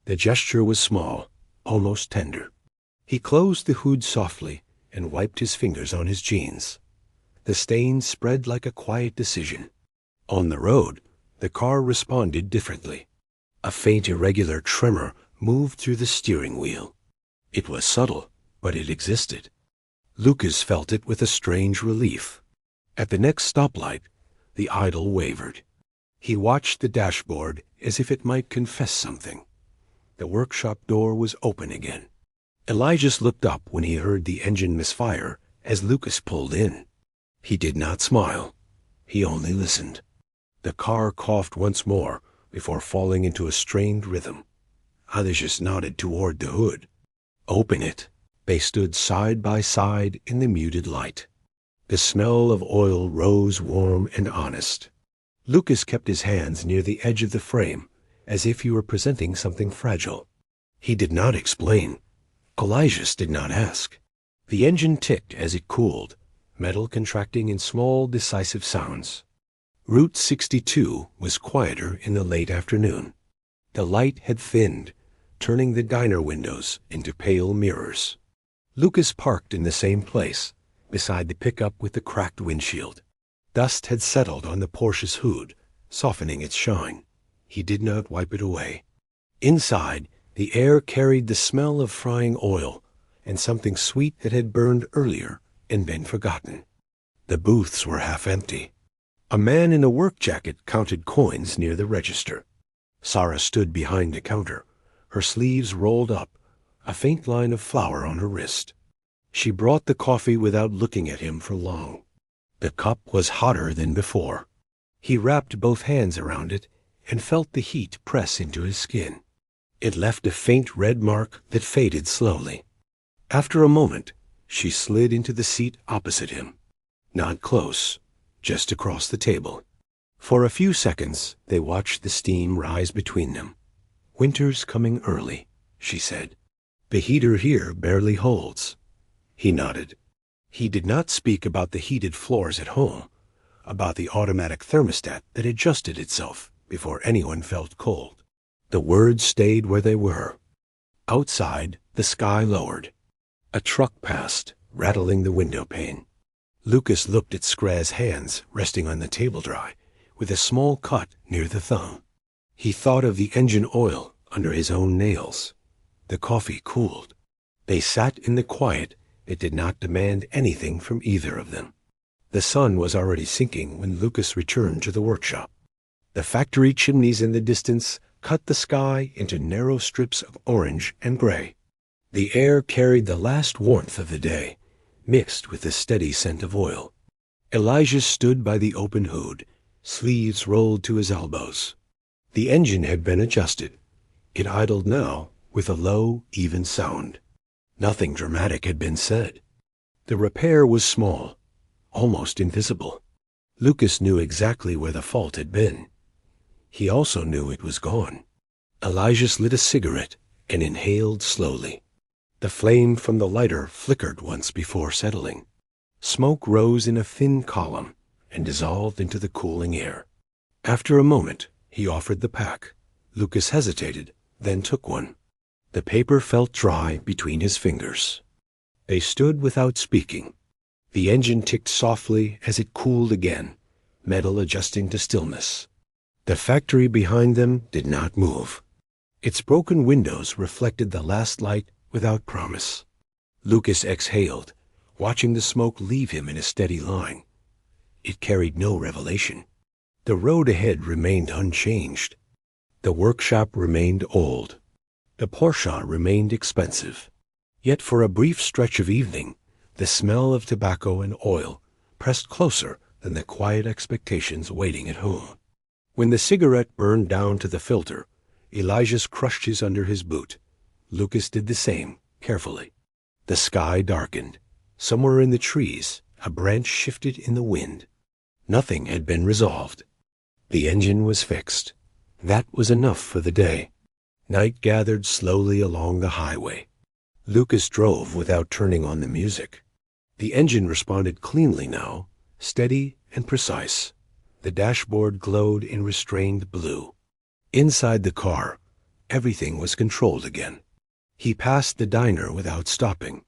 The gesture was small, almost tender. He closed the hood softly and wiped his fingers on his jeans. The stain spread like a quiet decision. On the road, the car responded differently. A faint irregular tremor moved through the steering wheel. It was subtle, but it existed. Lucas felt it with a strange relief. At the next stoplight, the idol wavered. He watched the dashboard as if it might confess something. The workshop door was open again. Elijah looked up when he heard the engine misfire as Lucas pulled in. He did not smile. He only listened. The car coughed once more before falling into a strained rhythm. Elijah nodded toward the hood. Open it. They stood side by side in the muted light. The smell of oil rose warm and honest. Lucas kept his hands near the edge of the frame, as if he were presenting something fragile. He did not explain. Elijah did not ask. The engine ticked as it cooled, metal contracting in small, decisive sounds. Route 62 was quieter in the late afternoon. The light had thinned, turning the diner windows into pale mirrors. Lucas parked in the same place, beside the pickup with the cracked windshield. Dust had settled on the Porsche's hood, softening its shine. He did not wipe it away. Inside, the air carried the smell of frying oil and something sweet that had burned earlier and been forgotten. The booths were half empty. A man in a work jacket counted coins near the register. Sarah stood behind the counter, her sleeves rolled up, a faint line of flour on her wrist. She brought the coffee without looking at him for long. The cup was hotter than before. He wrapped both hands around it and felt the heat press into his skin. It left a faint red mark that faded slowly. After a moment, she slid into the seat opposite him. Not close, just across the table. For a few seconds, they watched the steam rise between them. "Winter's coming early," she said. "The heater here barely holds." He nodded. He did not speak about the heated floors at home, about the automatic thermostat that adjusted itself before anyone felt cold. The words stayed where they were. Outside, the sky lowered. A truck passed, rattling the window pane. Lucas looked at Scra's hands resting on the table dry, with a small cut near the thumb. He thought of the engine oil under his own nails. The coffee cooled. They sat in the quiet that did not demand anything from either of them. The sun was already sinking when Lucas returned to the workshop. The factory chimneys in the distance cut the sky into narrow strips of orange and gray. The air carried the last warmth of the day, mixed with the steady scent of oil. Elijah stood by the open hood, sleeves rolled to his elbows. The engine had been adjusted. It idled now with a low, even sound. Nothing dramatic had been said. The repair was small, almost invisible. Lucas knew exactly where the fault had been. He also knew it was gone. Elijah lit a cigarette and inhaled slowly. The flame from the lighter flickered once before settling. Smoke rose in a thin column and dissolved into the cooling air. After a moment, he offered the pack. Lucas hesitated, then took one. The paper felt dry between his fingers. They stood without speaking. The engine ticked softly as it cooled again, metal adjusting to stillness. The factory behind them did not move. Its broken windows reflected the last light without promise. Lucas exhaled, watching the smoke leave him in a steady line. It carried no revelation. The road ahead remained unchanged. The workshop remained old. The Porsche remained expensive. Yet for a brief stretch of evening, the smell of tobacco and oil pressed closer than the quiet expectations waiting at home. When the cigarette burned down to the filter, Elijah's crushed his under his boot. Lucas did the same, carefully. The sky darkened. Somewhere in the trees, a branch shifted in the wind. Nothing had been resolved. The engine was fixed. That was enough for the day. Night gathered slowly along the highway. Lucas drove without turning on the music. The engine responded cleanly now, steady and precise. The dashboard glowed in restrained blue. Inside the car, everything was controlled again. He passed the diner without stopping.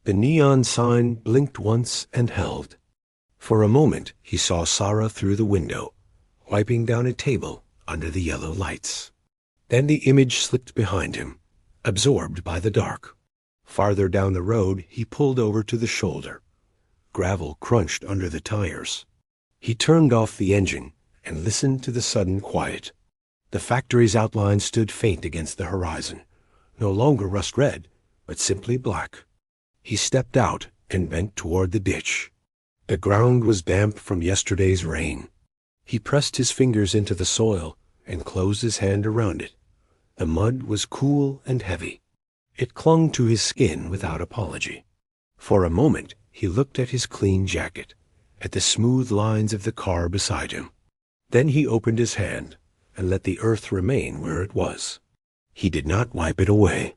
The neon sign blinked once and held. For a moment, he saw Sarah through the window, wiping down a table under the yellow lights. Then the image slipped behind him, absorbed by the dark. Farther down the road, he pulled over to the shoulder. Gravel crunched under the tires. He turned off the engine and listened to the sudden quiet. The factory's outline stood faint against the horizon, no longer rust red, but simply black. He stepped out and bent toward the ditch. The ground was damp from yesterday's rain. He pressed his fingers into the soil and closed his hand around it. The mud was cool and heavy. It clung to his skin without apology. For a moment, he looked at his clean jacket, at the smooth lines of the car beside him. Then he opened his hand and let the earth remain where it was. He did not wipe it away.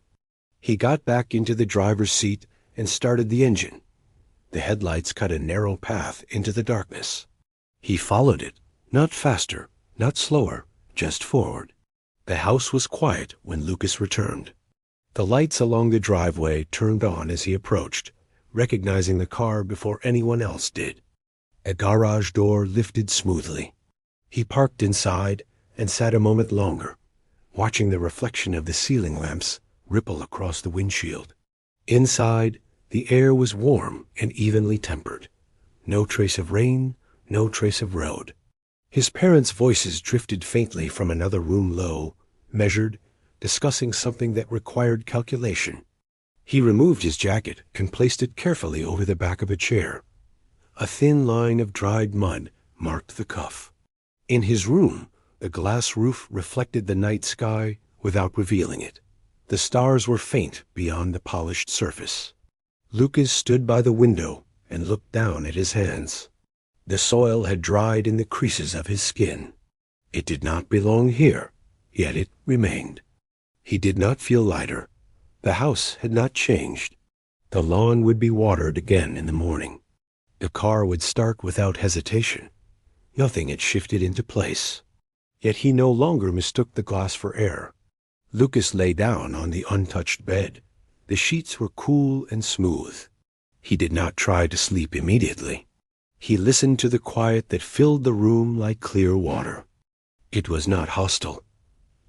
He got back into the driver's seat and started the engine. The headlights cut a narrow path into the darkness. He followed it, not faster, not slower, just forward. The house was quiet when Lucas returned. The lights along the driveway turned on as he approached, recognizing the car before anyone else did. A garage door lifted smoothly. He parked inside and sat a moment longer, watching the reflection of the ceiling lamps ripple across the windshield. Inside, the air was warm and evenly tempered. No trace of rain, no trace of road. His parents' voices drifted faintly from another room low, measured, discussing something that required calculation. He removed his jacket and placed it carefully over the back of a chair. A thin line of dried mud marked the cuff. In his room, the glass roof reflected the night sky without revealing it. The stars were faint beyond the polished surface. Lucas stood by the window and looked down at his hands. The soil had dried in the creases of his skin. It did not belong here, yet it remained. He did not feel lighter. The house had not changed. The lawn would be watered again in the morning. The car would start without hesitation. Nothing had shifted into place. Yet he no longer mistook the glass for air. Lucas lay down on the untouched bed. The sheets were cool and smooth. He did not try to sleep immediately. He listened to the quiet that filled the room like clear water. It was not hostile.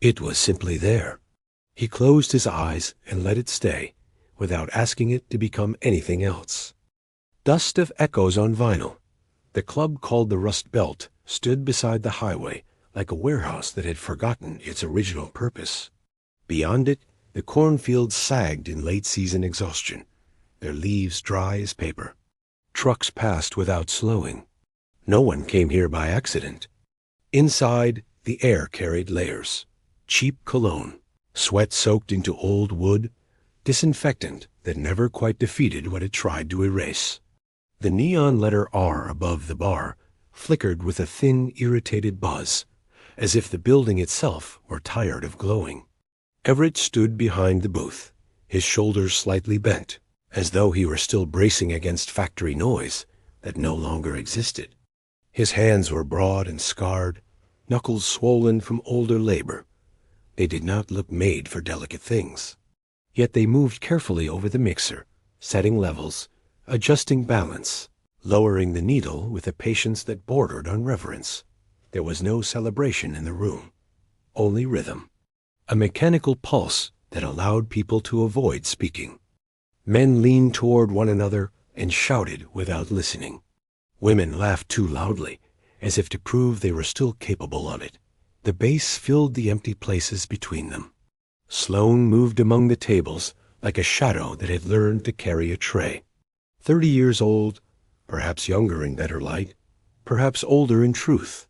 It was simply there. He closed his eyes and let it stay, without asking it to become anything else. Dust of echoes on vinyl. The club called the Rust Belt stood beside the highway like a warehouse that had forgotten its original purpose. Beyond it, the cornfields sagged in late-season exhaustion, their leaves dry as paper. Trucks passed without slowing. No one came here by accident. Inside, the air carried layers. Cheap cologne, sweat soaked into old wood, disinfectant that never quite defeated what it tried to erase. The neon letter R above the bar flickered with a thin, irritated buzz, as if the building itself were tired of glowing. Everett stood behind the booth, his shoulders slightly bent, as though he were still bracing against factory noise that no longer existed. His hands were broad and scarred, knuckles swollen from older labor. They did not look made for delicate things. Yet they moved carefully over the mixer, setting levels, adjusting balance, lowering the needle with a patience that bordered on reverence. There was no celebration in the room, only rhythm, a mechanical pulse that allowed people to avoid speaking. Men leaned toward one another and shouted without listening. Women laughed too loudly, as if to prove they were still capable of it. The bass filled the empty places between them. Sloane moved among the tables like a shadow that had learned to carry a tray. 30 years old, perhaps younger in better light, perhaps older in truth.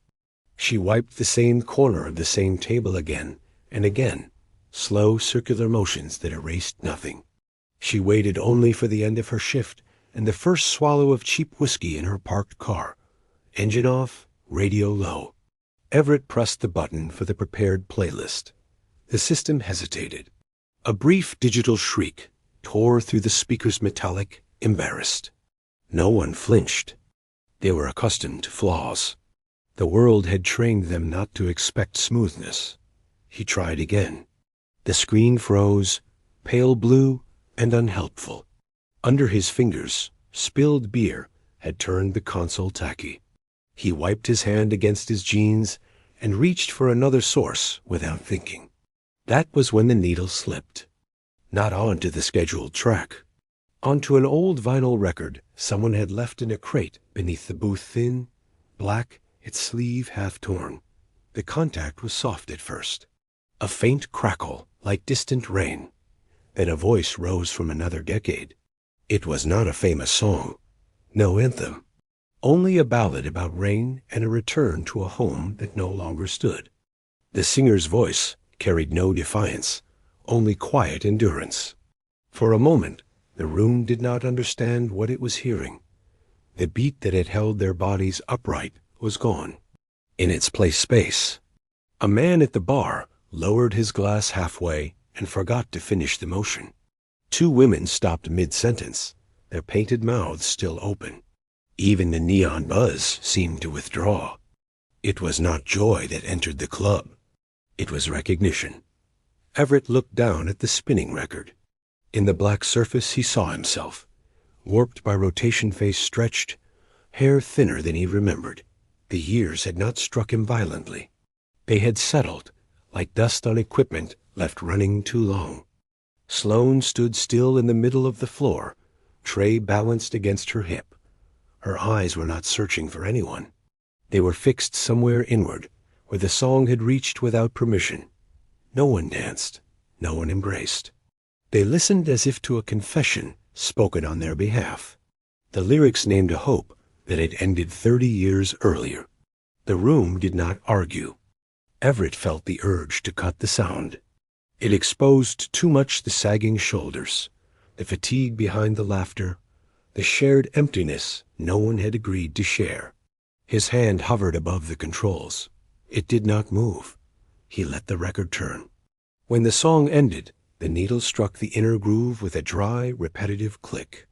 She wiped the same corner of the same table again and again, slow circular motions that erased nothing. She waited only for the end of her shift and the first swallow of cheap whiskey in her parked car. Engine off, radio low. Everett pressed the button for the prepared playlist. The system hesitated. A brief digital shriek tore through the speaker's metallic, embarrassed. No one flinched. They were accustomed to flaws. The world had trained them not to expect smoothness. He tried again. The screen froze, pale blue and unhelpful. Under his fingers, spilled beer had turned the console tacky. He wiped his hand against his jeans and reached for another source without thinking. That was when the needle slipped. Not onto the scheduled track. Onto an old vinyl record someone had left in a crate beneath the booth, thin, black, its sleeve half torn. The contact was soft at first. A faint crackle, like distant rain. Then a voice rose from another decade. It was not a famous song. No anthem. Only a ballad about rain and a return to a home that no longer stood. The singer's voice carried no defiance, only quiet endurance. For a moment, the room did not understand what it was hearing. The beat that had held their bodies upright was gone. In its place space, a man at the bar lowered his glass halfway and forgot to finish the motion. 2 women stopped mid-sentence, their painted mouths still open. Even the neon buzz seemed to withdraw. It was not joy that entered the club. It was recognition. Everett looked down at the spinning record. In the black surface he saw himself, warped by rotation, face stretched, hair thinner than he remembered. The years had not struck him violently. They had settled, like dust on equipment left running too long. Sloane stood still in the middle of the floor, tray balanced against her hip. Her eyes were not searching for anyone. They were fixed somewhere inward, where the song had reached without permission. No one danced, no one embraced. They listened as if to a confession spoken on their behalf. The lyrics named a hope that had ended 30 years earlier. The room did not argue. Everett felt the urge to cut the sound. It exposed too much the sagging shoulders, the fatigue behind the laughter, the shared emptiness no one had agreed to share. His hand hovered above the controls. It did not move. He let the record turn. When the song ended, the needle struck the inner groove with a dry, repetitive click.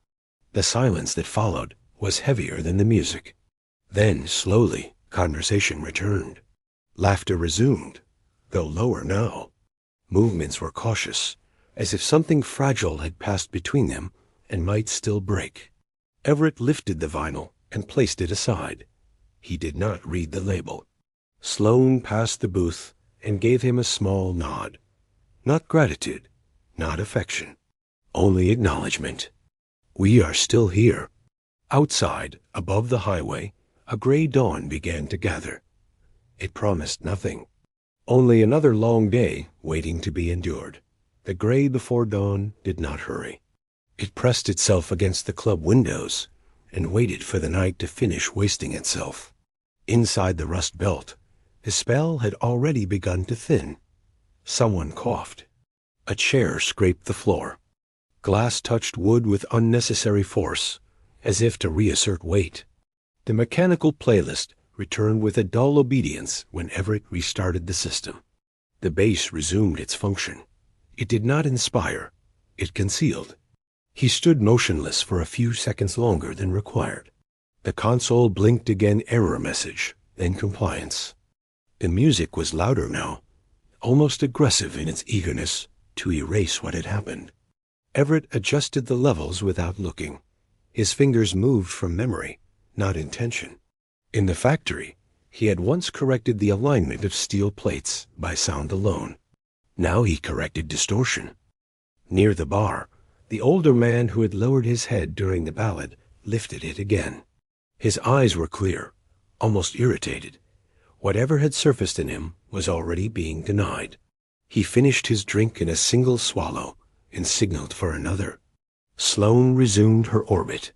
The silence that followed was heavier than the music. Then, slowly, conversation returned. Laughter resumed, though lower now. Movements were cautious, as if something fragile had passed between them and might still break. Everett lifted the vinyl and placed it aside. He did not read the label. Sloane passed the booth and gave him a small nod. Not gratitude, not affection, only acknowledgement. We are still here. Outside, above the highway, a gray dawn began to gather. It promised nothing. Only another long day waiting to be endured. The gray before dawn did not hurry. It pressed itself against the club windows and waited for the night to finish wasting itself. Inside the Rust Belt, the spell had already begun to thin. Someone coughed. A chair scraped the floor. Glass touched wood with unnecessary force, as if to reassert weight. The mechanical playlist returned with a dull obedience when Everett restarted the system. The bass resumed its function. It did not inspire. It concealed. He stood motionless for a few seconds longer than required. The console blinked again, error message, then compliance. The music was louder now, almost aggressive in its eagerness to erase what had happened. Everett adjusted the levels without looking. His fingers moved from memory, not intention. In the factory, he had once corrected the alignment of steel plates by sound alone. Now he corrected distortion. Near the bar, the older man who had lowered his head during the ballad lifted it again. His eyes were clear, almost irritated. Whatever had surfaced in him was already being denied. He finished his drink in a single swallow and signaled for another. Sloane resumed her orbit.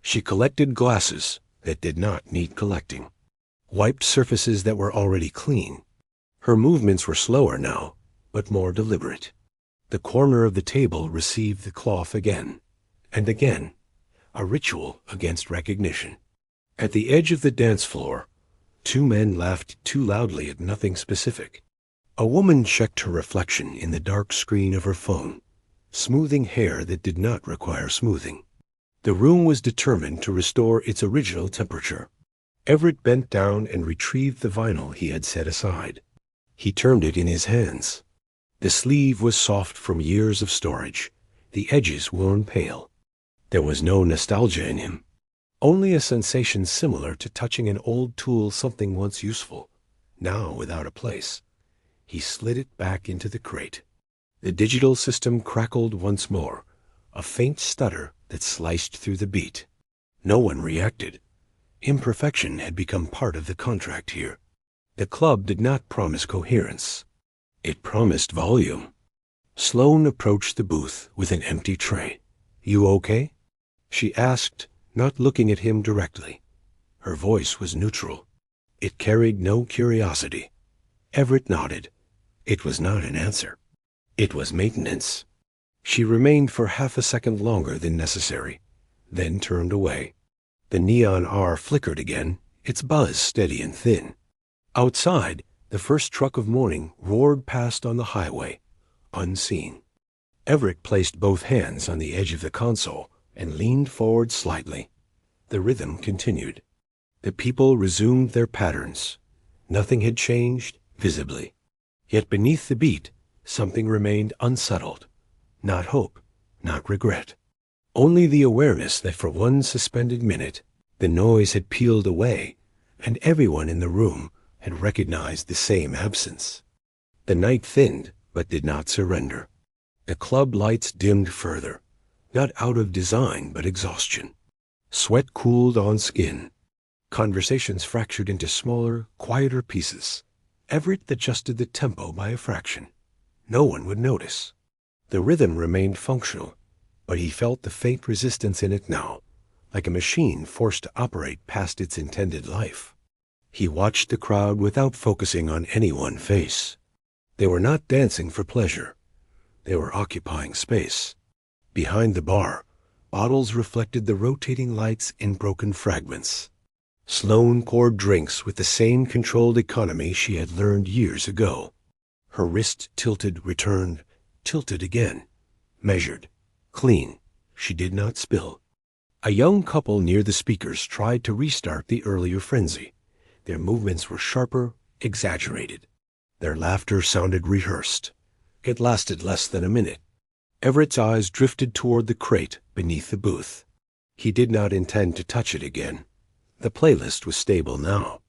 She collected glasses that did not need collecting, wiped surfaces that were already clean. Her movements were slower now, but more deliberate. The corner of the table received the cloth again, and again, a ritual against recognition. At the edge of the dance floor, two men laughed too loudly at nothing specific. A woman checked her reflection in the dark screen of her phone, smoothing hair that did not require smoothing. The room was determined to restore its original temperature. Everett bent down and retrieved the vinyl he had set aside. He turned it in his hands. The sleeve was soft from years of storage, the edges worn pale. There was no nostalgia in him, only a sensation similar to touching an old tool, something once useful, now without a place. He slid it back into the crate. The digital system crackled once more, a faint stutter that sliced through the beat. No one reacted. Imperfection had become part of the contract here. The club did not promise coherence. It promised volume. Sloane approached the booth with an empty tray. "You okay?" she asked, not looking at him directly. Her voice was neutral. It carried no curiosity. Everett nodded. It was not an answer. It was maintenance. She remained for half a second longer than necessary, then turned away. The neon R flickered again, its buzz steady and thin. Outside, the first truck of morning roared past on the highway, unseen. Everett placed both hands on the edge of the console and leaned forward slightly. The rhythm continued. The people resumed their patterns. Nothing had changed, visibly. Yet beneath the beat, something remained unsettled. Not hope, not regret. Only the awareness that for one suspended minute, the noise had peeled away, and everyone in the room had recognized the same absence. The night thinned, but did not surrender. The club lights dimmed further, not out of design, but exhaustion. Sweat cooled on skin. Conversations fractured into smaller, quieter pieces. Everett adjusted the tempo by a fraction. No one would notice. The rhythm remained functional, but he felt the faint resistance in it now, like a machine forced to operate past its intended life. He watched the crowd without focusing on any one face. They were not dancing for pleasure. They were occupying space. Behind the bar, bottles reflected the rotating lights in broken fragments. Sloane poured drinks with the same controlled economy she had learned years ago. Her wrist tilted, returned, tilted again. Measured, clean. She did not spill. A young couple near the speakers tried to restart the earlier frenzy. Their movements were sharper, exaggerated. Their laughter sounded rehearsed. It lasted less than a minute. Everett's eyes drifted toward the crate beneath the booth. He did not intend to touch it again. The playlist was stable now.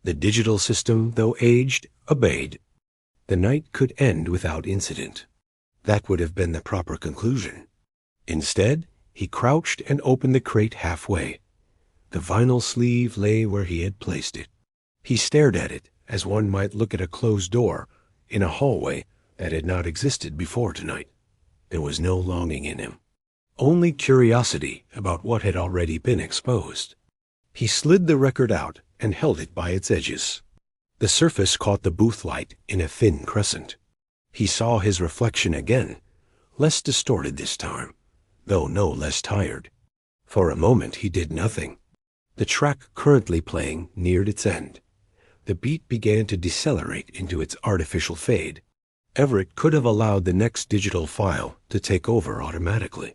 The digital system, though aged, obeyed. The night could end without incident. That would have been the proper conclusion. Instead, he crouched and opened the crate halfway. The vinyl sleeve lay where he had placed it. He stared at it as one might look at a closed door in a hallway that had not existed before tonight. There was no longing in him, only curiosity about what had already been exposed. He slid the record out and held it by its edges. The surface caught the booth light in a thin crescent. He saw his reflection again, less distorted this time, though no less tired. For a moment he did nothing. The track currently playing neared its end. The beat began to decelerate into its artificial fade. Everett could have allowed the next digital file to take over automatically.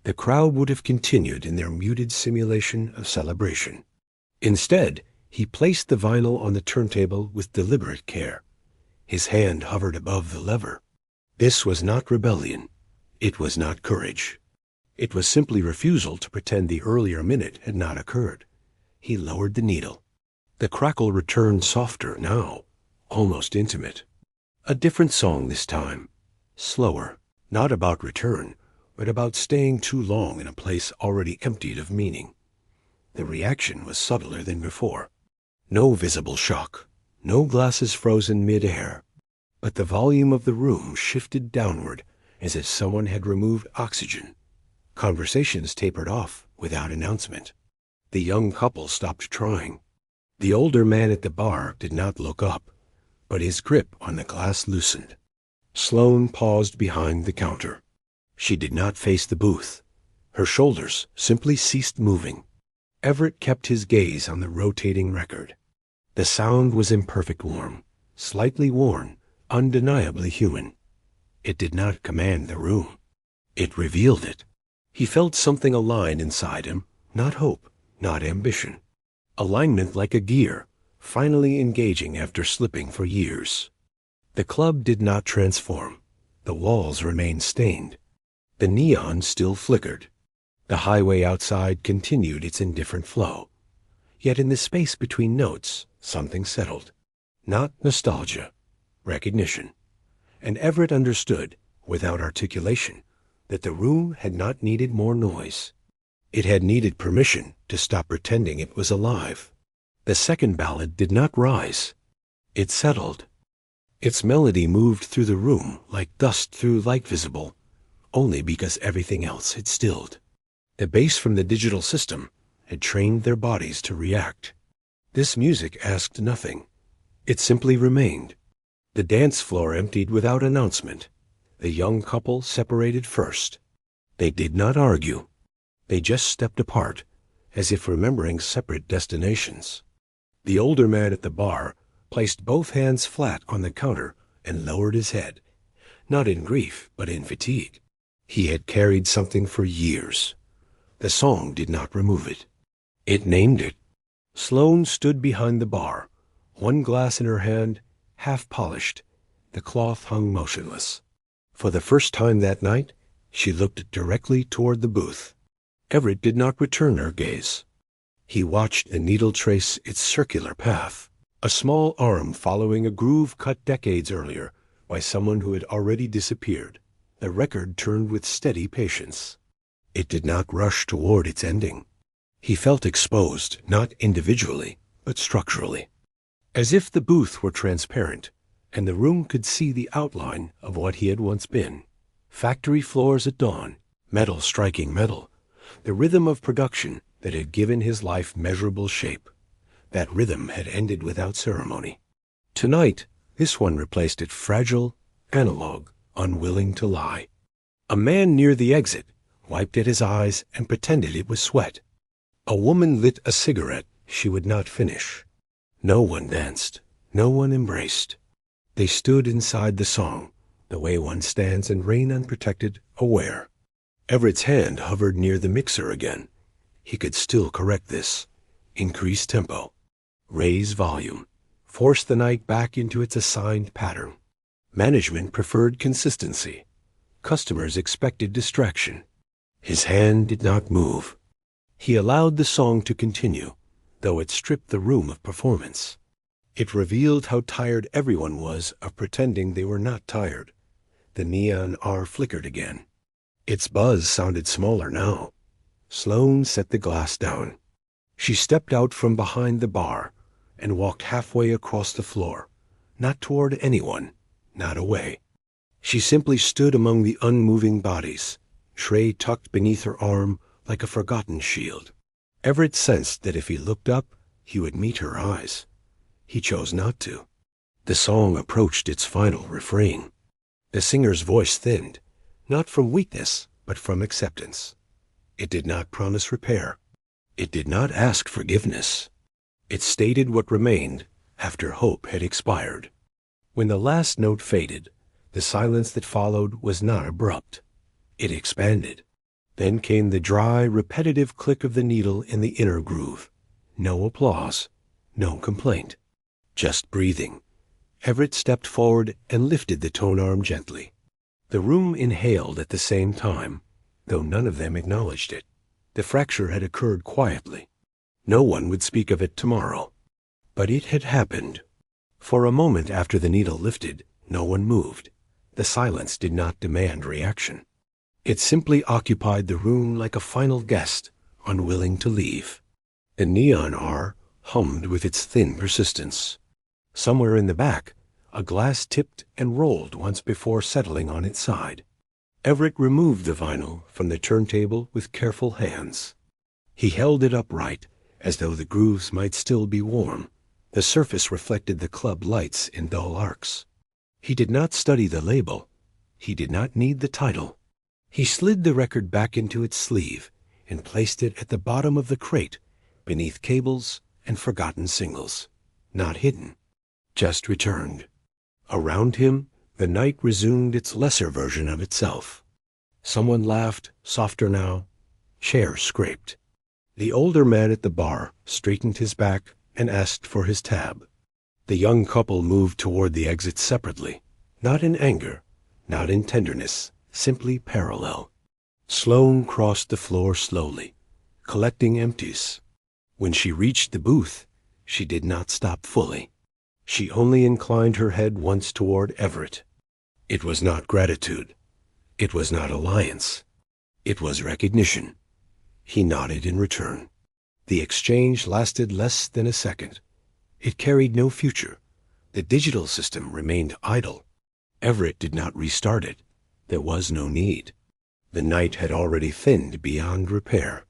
The crowd would have continued in their muted simulation of celebration. Instead, he placed the vinyl on the turntable with deliberate care. His hand hovered above the lever. This was not rebellion. It was not courage. It was simply refusal to pretend the earlier minute had not occurred. He lowered the needle. The crackle returned softer now, almost intimate. A different song this time, slower, not about return, but about staying too long in a place already emptied of meaning. The reaction was subtler than before. No visible shock, no glasses frozen mid-air, but the volume of the room shifted downward as if someone had removed oxygen. Conversations tapered off without announcement. The young couple stopped trying. The older man at the bar did not look up, but his grip on the glass loosened. Sloane paused behind the counter. She did not face the booth. Her shoulders simply ceased moving. Everett kept his gaze on the rotating record. The sound was imperfect warm, slightly worn, undeniably human. It did not command the room. It revealed it. He felt something align inside him, not hope, not ambition. Alignment like a gear, finally engaging after slipping for years. The club did not transform. The walls remained stained. The neon still flickered. The highway outside continued its indifferent flow. Yet in the space between notes, something settled. Not nostalgia, recognition. And Everett understood, without articulation, that the room had not needed more noise. It had needed permission to stop pretending it was alive. The second ballad did not rise. It settled. Its melody moved through the room like dust through light visible, only because everything else had stilled. The bass from the digital system had trained their bodies to react. This music asked nothing. It simply remained. The dance floor emptied without announcement. The young couple separated first. They did not argue. They just stepped apart, as if remembering separate destinations. The older man at the bar placed both hands flat on the counter and lowered his head, not in grief, but in fatigue. He had carried something for years. The song did not remove it. It named it. Sloane stood behind the bar, one glass in her hand, half polished. The cloth hung motionless. For the first time that night, she looked directly toward the booth. Everett did not return her gaze. He watched the needle trace its circular path, a small arm following a groove cut decades earlier by someone who had already disappeared. The record turned with steady patience. It did not rush toward its ending. He felt exposed, not individually, but structurally. As if the booth were transparent, and the room could see the outline of what he had once been. Factory floors at dawn, metal striking metal, the rhythm of production that had given his life measurable shape. That rhythm had ended without ceremony. Tonight, this one replaced it, fragile, analog, unwilling to lie. A man near the exit wiped at his eyes and pretended it was sweat. A woman lit a cigarette she would not finish. No one danced. No one embraced. They stood inside the song, the way one stands in rain unprotected, aware. Everett's hand hovered near the mixer again. He could still correct this. Increase tempo. Raise volume. Force the night back into its assigned pattern. Management preferred consistency. Customers expected distraction. His hand did not move. He allowed the song to continue, though it stripped the room of performance. It revealed how tired everyone was of pretending they were not tired. The neon R flickered again. Its buzz sounded smaller now. Sloane set the glass down. She stepped out from behind the bar and walked halfway across the floor, not toward anyone, not away. She simply stood among the unmoving bodies, tray tucked beneath her arm like a forgotten shield. Everett sensed that if he looked up, he would meet her eyes. He chose not to. The song approached its final refrain. The singer's voice thinned, not from weakness, but from acceptance. It did not promise repair. It did not ask forgiveness. It stated what remained after hope had expired. When the last note faded, the silence that followed was not abrupt. It expanded. Then came the dry, repetitive click of the needle in the inner groove. No applause, no complaint, just breathing. Everett stepped forward and lifted the tone arm gently. The room inhaled at the same time, though none of them acknowledged it. The fracture had occurred quietly. No one would speak of it tomorrow. But it had happened. For a moment after the needle lifted, no one moved. The silence did not demand reaction. It simply occupied the room like a final guest, unwilling to leave. The neon R hummed with its thin persistence. Somewhere in the back, a glass tipped and rolled once before settling on its side. Everett removed the vinyl from the turntable with careful hands. He held it upright, as though the grooves might still be warm. The surface reflected the club lights in dull arcs. He did not study the label. He did not need the title. He slid the record back into its sleeve and placed it at the bottom of the crate, beneath cables and forgotten singles. Not hidden, just returned. Around him, the night resumed its lesser version of itself. Someone laughed, softer now. Chairs scraped. The older man at the bar straightened his back and asked for his tab. The young couple moved toward the exit separately, not in anger, not in tenderness, simply parallel. Sloane crossed the floor slowly, collecting empties. When she reached the booth, she did not stop fully. She only inclined her head once toward Everett. It was not gratitude. It was not alliance. It was recognition. He nodded in return. The exchange lasted less than a second. It carried no future. The digital system remained idle. Everett did not restart it. There was no need. The night had already thinned beyond repair.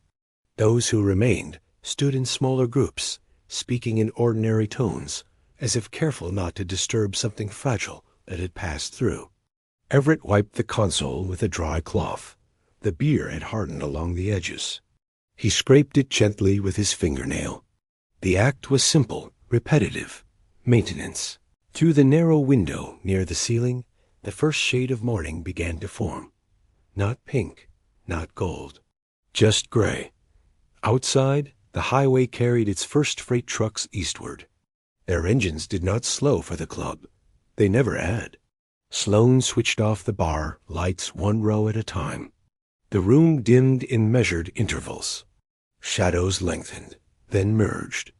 Those who remained stood in smaller groups, speaking in ordinary tones, as if careful not to disturb something fragile that had passed through. Everett wiped the console with a dry cloth. The beer had hardened along the edges. He scraped it gently with his fingernail. The act was simple, repetitive, maintenance. Through the narrow window near the ceiling, the first shade of morning began to form. Not pink, not gold, just gray. Outside, the highway carried its first freight trucks eastward. Their engines did not slow for the club. They never had. Sloane switched off the bar lights one row at a time. The room dimmed in measured intervals. Shadows lengthened, then merged.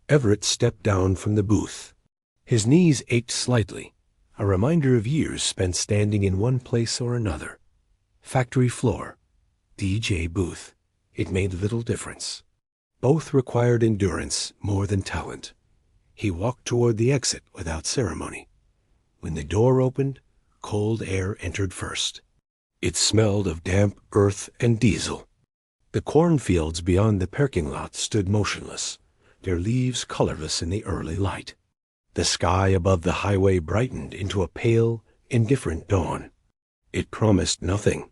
Everett stepped down from the booth. His knees ached slightly, a reminder of years spent standing in one place or another. Factory floor, DJ booth. It made little difference. Both required endurance more than talent. He walked toward the exit without ceremony. When the door opened, cold air entered first. It smelled of damp earth and diesel. The cornfields beyond the parking lot stood motionless, their leaves colorless in the early light. The sky above the highway brightened into a pale, indifferent dawn. It promised nothing.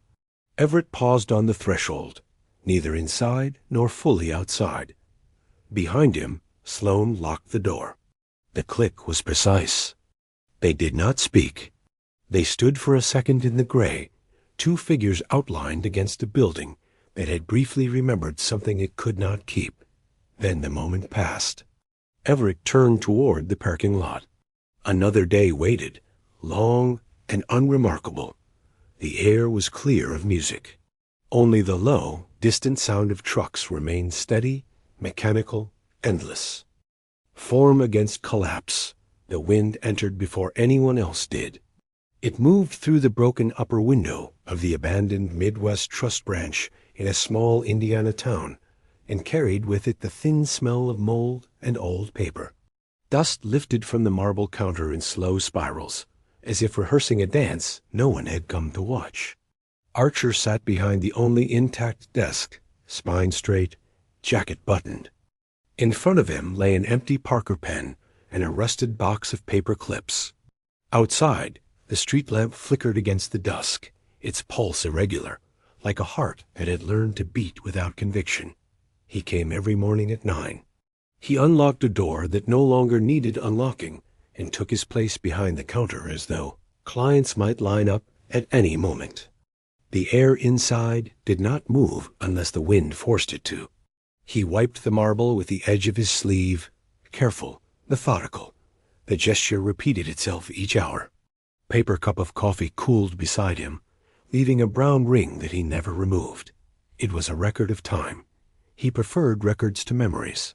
Everett paused on the threshold, neither inside nor fully outside. Behind him, Sloane locked the door. The click was precise. They did not speak. They stood for a second in the gray, two figures outlined against a building that had briefly remembered something it could not keep. Then the moment passed. Everett turned toward the parking lot. Another day waited, long and unremarkable. The air was clear of music. Only the low, distant sound of trucks remained steady, mechanical, endless. Form against collapse, the wind entered before anyone else did. It moved through the broken upper window of the abandoned Midwest Trust Branch in a small Indiana town, and carried with it the thin smell of mold and old paper. Dust lifted from the marble counter in slow spirals, as if rehearsing a dance no one had come to watch. Archer sat behind the only intact desk, spine straight, jacket buttoned. In front of him lay an empty Parker pen and a rusted box of paper clips. Outside, the street lamp flickered against the dusk, its pulse irregular, like a heart that had learned to beat without conviction. He came every morning at 9. He unlocked a door that no longer needed unlocking and took his place behind the counter as though clients might line up at any moment. The air inside did not move unless the wind forced it to. He wiped the marble with the edge of his sleeve, careful, methodical. The gesture repeated itself each hour. Paper cup of coffee cooled beside him, leaving a brown ring that he never removed. It was a record of time. He preferred records to memories.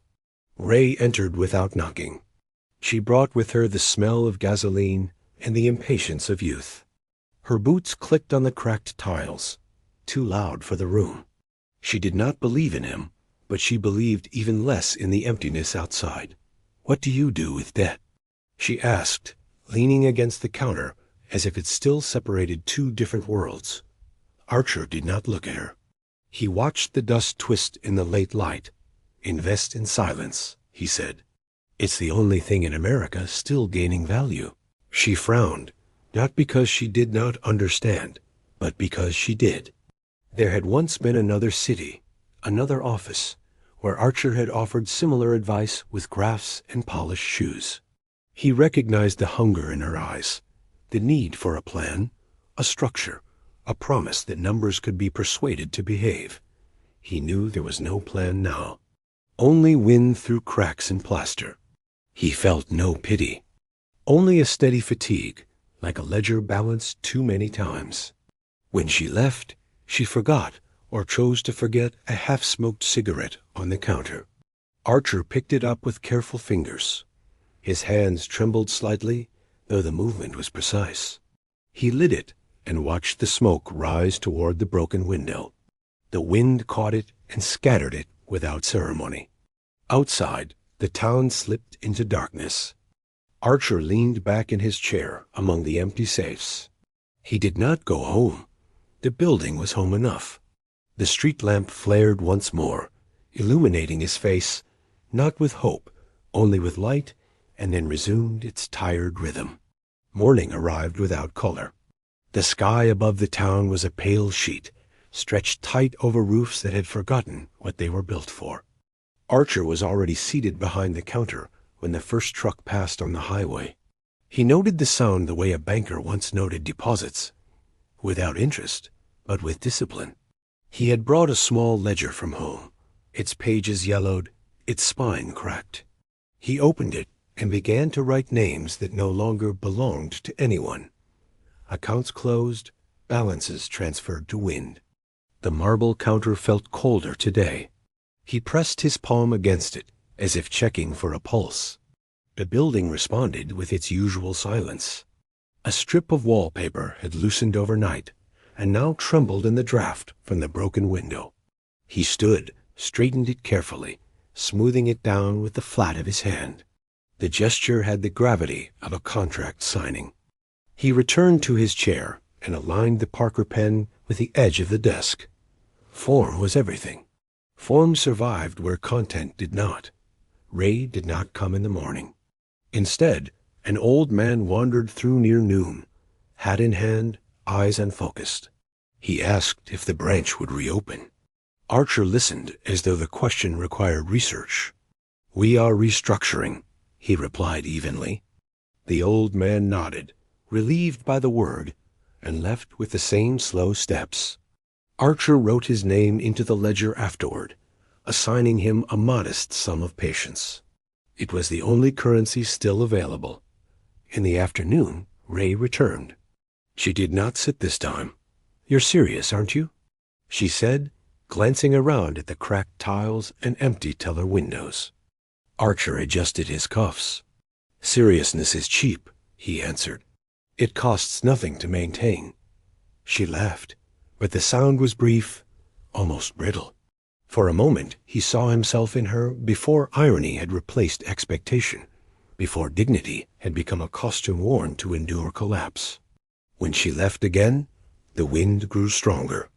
Ray entered without knocking. She brought with her the smell of gasoline and the impatience of youth. Her boots clicked on the cracked tiles, too loud for the room. She did not believe in him, but she believed even less in the emptiness outside. "What do you do with debt?" she asked, leaning against the counter as if it still separated two different worlds. Archer did not look at her. He watched the dust twist in the late light. "Invest in silence," he said. "It's the only thing in America still gaining value." She frowned, not because she did not understand, but because she did. There had once been another city, another office, where Archer had offered similar advice with graphs and polished shoes. He recognized the hunger in her eyes, the need for a plan, a structure, a promise that numbers could be persuaded to behave. He knew there was no plan now. Only wind through cracks in plaster. He felt no pity. Only a steady fatigue, like a ledger balanced too many times. When she left, she forgot or chose to forget a half-smoked cigarette on the counter. Archer picked it up with careful fingers. His hands trembled slightly, though the movement was precise. He lit it and watched the smoke rise toward the broken window. The wind caught it and scattered it without ceremony. Outside, the town slipped into darkness. Archer leaned back in his chair among the empty safes. He did not go home. The building was home enough. The street lamp flared once more, illuminating his face, not with hope, only with light, and then resumed its tired rhythm. Morning arrived without color. The sky above the town was a pale sheet, stretched tight over roofs that had forgotten what they were built for. Archer was already seated behind the counter when the first truck passed on the highway. He noted the sound the way a banker once noted deposits, without interest, but with discipline. He had brought a small ledger from home, its pages yellowed, its spine cracked. He opened it and began to write names that no longer belonged to anyone. Accounts closed, balances transferred to wind. The marble counter felt colder today. He pressed his palm against it, as if checking for a pulse. The building responded with its usual silence. A strip of wallpaper had loosened overnight, and now trembled in the draft from the broken window. He stood, straightened it carefully, smoothing it down with the flat of his hand. The gesture had the gravity of a contract signing. He returned to his chair and aligned the Parker pen with the edge of the desk. Form was everything. Form survived where content did not. Ray did not come in the morning. Instead, an old man wandered through near noon, hat in hand, eyes unfocused. He asked if the branch would reopen. Archer listened as though the question required research. "We are restructuring," he replied evenly. The old man nodded, relieved by the word, and left with the same slow steps. Archer wrote his name into the ledger afterward, assigning him a modest sum of patience. It was the only currency still available. In the afternoon, Ray returned. She did not sit this time. "You're serious, aren't you?" she said, glancing around at the cracked tiles and empty teller windows. Archer adjusted his cuffs. "Seriousness is cheap," he answered. "It costs nothing to maintain." She laughed, but the sound was brief, almost brittle. For a moment he saw himself in her before irony had replaced expectation, before dignity had become a costume worn to endure collapse. When she left again, the wind grew stronger.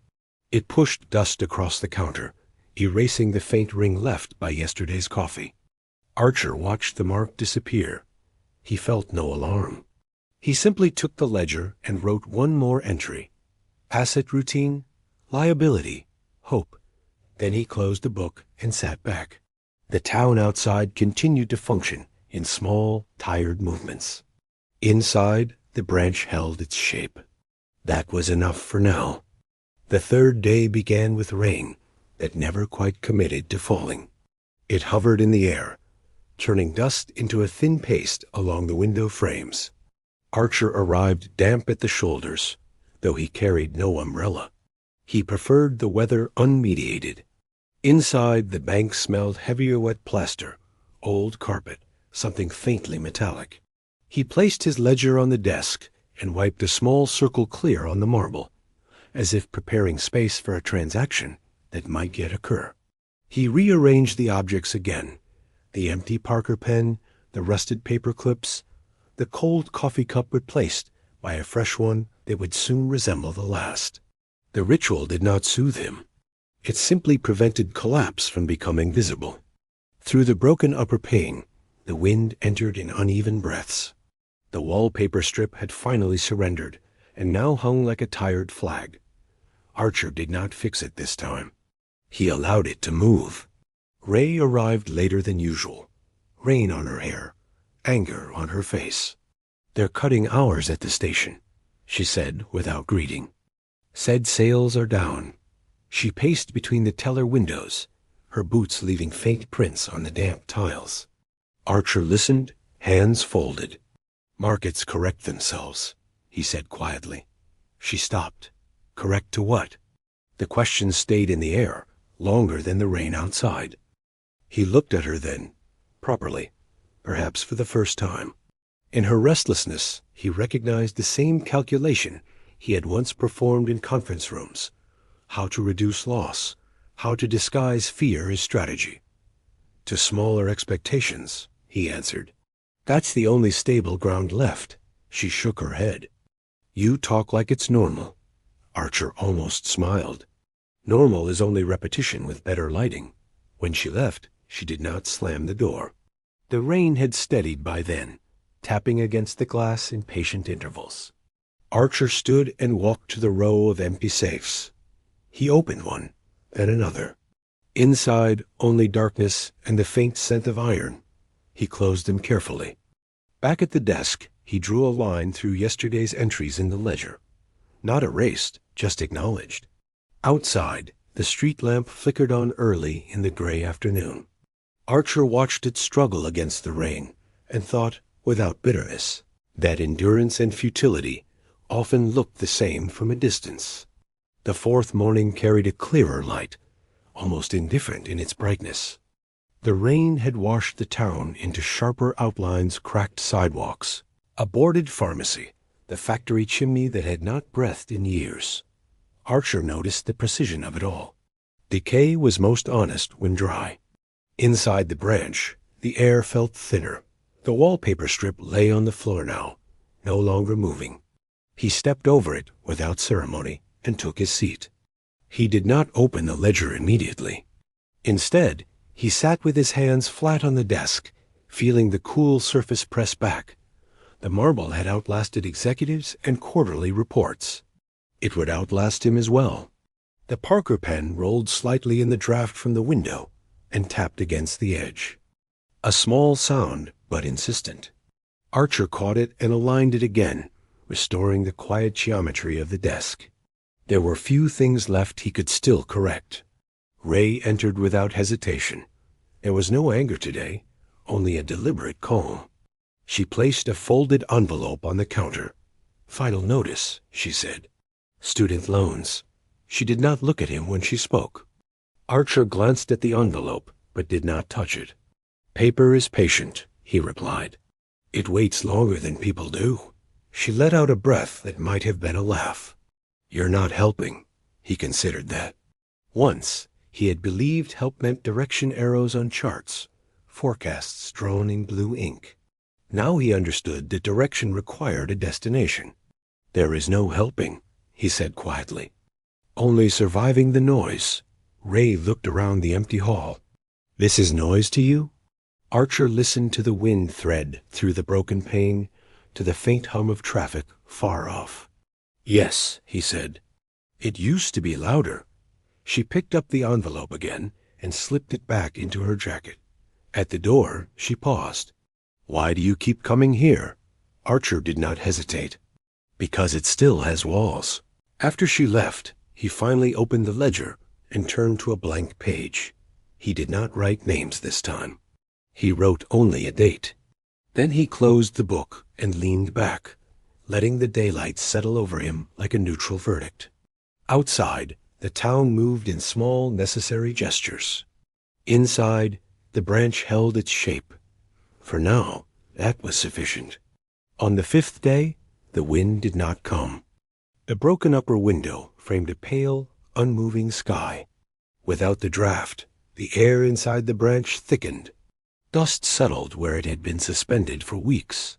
It pushed dust across the counter, erasing the faint ring left by yesterday's coffee. Archer watched the mark disappear. He felt no alarm. He simply took the ledger and wrote one more entry. Asset routine, liability, hope. Then he closed the book and sat back. The town outside continued to function in small, tired movements. Inside, the branch held its shape. That was enough for now. The third day began with rain that never quite committed to falling. It hovered in the air, turning dust into a thin paste along the window frames. Archer arrived damp at the shoulders, though he carried no umbrella. He preferred the weather unmediated. Inside, the bank smelled heavier wet plaster, old carpet, something faintly metallic. He placed his ledger on the desk and wiped a small circle clear on the marble, as if preparing space for a transaction that might yet occur. He rearranged the objects again, the empty Parker pen, the rusted paper clips, the cold coffee cup replaced by a fresh one that would soon resemble the last. The ritual did not soothe him. It simply prevented collapse from becoming visible. Through the broken upper pane, the wind entered in uneven breaths. The wallpaper strip had finally surrendered and now hung like a tired flag. Archer did not fix it this time. He allowed it to move. Ray arrived later than usual. Rain on her hair, anger on her face. "They're cutting hours at the station," she said without greeting. "Said sales are down." She paced between the teller windows, her boots leaving faint prints on the damp tiles. Archer listened, hands folded. "Markets correct themselves," he said quietly. She stopped. Correct to what? The question stayed in the air, longer than the rain outside. He looked at her then, properly, perhaps for the first time. In her restlessness, he recognized the same calculation he had once performed in conference rooms. How to reduce loss, how to disguise fear as strategy. "To smaller expectations," he answered. "That's the only stable ground left." She shook her head. "You talk like it's normal." Archer almost smiled. Normal is only repetition with better lighting. When she left, she did not slam the door. The rain had steadied by then, tapping against the glass in patient intervals. Archer stood and walked to the row of empty safes. He opened one, then another. Inside, only darkness and the faint scent of iron. He closed them carefully. Back at the desk, he drew a line through yesterday's entries in the ledger. Not erased, just acknowledged. Outside, the street lamp flickered on early in the gray afternoon. Archer watched it struggle against the rain and thought, without bitterness, that endurance and futility often looked the same from a distance. The fourth morning carried a clearer light, almost indifferent in its brightness. The rain had washed the town into sharper outlines, cracked sidewalks, a boarded pharmacy, the factory chimney that had not breathed in years. Archer noticed the precision of it all. Decay was most honest when dry. Inside the branch, the air felt thinner. The wallpaper strip lay on the floor now, no longer moving. He stepped over it without ceremony and took his seat. He did not open the ledger immediately. Instead, he sat with his hands flat on the desk, feeling the cool surface press back. The marble had outlasted executives and quarterly reports. It would outlast him as well. The Parker pen rolled slightly in the draft from the window and tapped against the edge. A small sound, but insistent. Archer caught it and aligned it again, restoring the quiet geometry of the desk. There were few things left he could still correct. Ray entered without hesitation. There was no anger today, only a deliberate calm. She placed a folded envelope on the counter. "Final notice," she said. "Student loans." She did not look at him when she spoke. Archer glanced at the envelope, but did not touch it. "Paper is patient," he replied. "It waits longer than people do." She let out a breath that might have been a laugh. "You're not helping." He considered that. Once, he had believed help meant direction arrows on charts, forecasts drawn in blue ink. Now he understood that direction required a destination. "There is no helping," he said quietly. "Only surviving the noise." Ray looked around the empty hall. "This is noise to you?" Archer listened to the wind thread through the broken pane, to the faint hum of traffic far off. "Yes," he said. "It used to be louder." She picked up the envelope again and slipped it back into her jacket. At the door, she paused. "Why do you keep coming here?" Archer did not hesitate. "Because it still has walls." After she left, he finally opened the ledger and turned to a blank page. He did not write names this time. He wrote only a date. Then he closed the book and leaned back, letting the daylight settle over him like a neutral verdict. Outside, The town moved in small, necessary gestures. Inside, the branch held its shape. For now, that was sufficient. On the 5th day, the wind did not come. The broken upper window framed a pale, unmoving sky. Without the draft, the air inside the branch thickened. Dust settled where it had been suspended for weeks.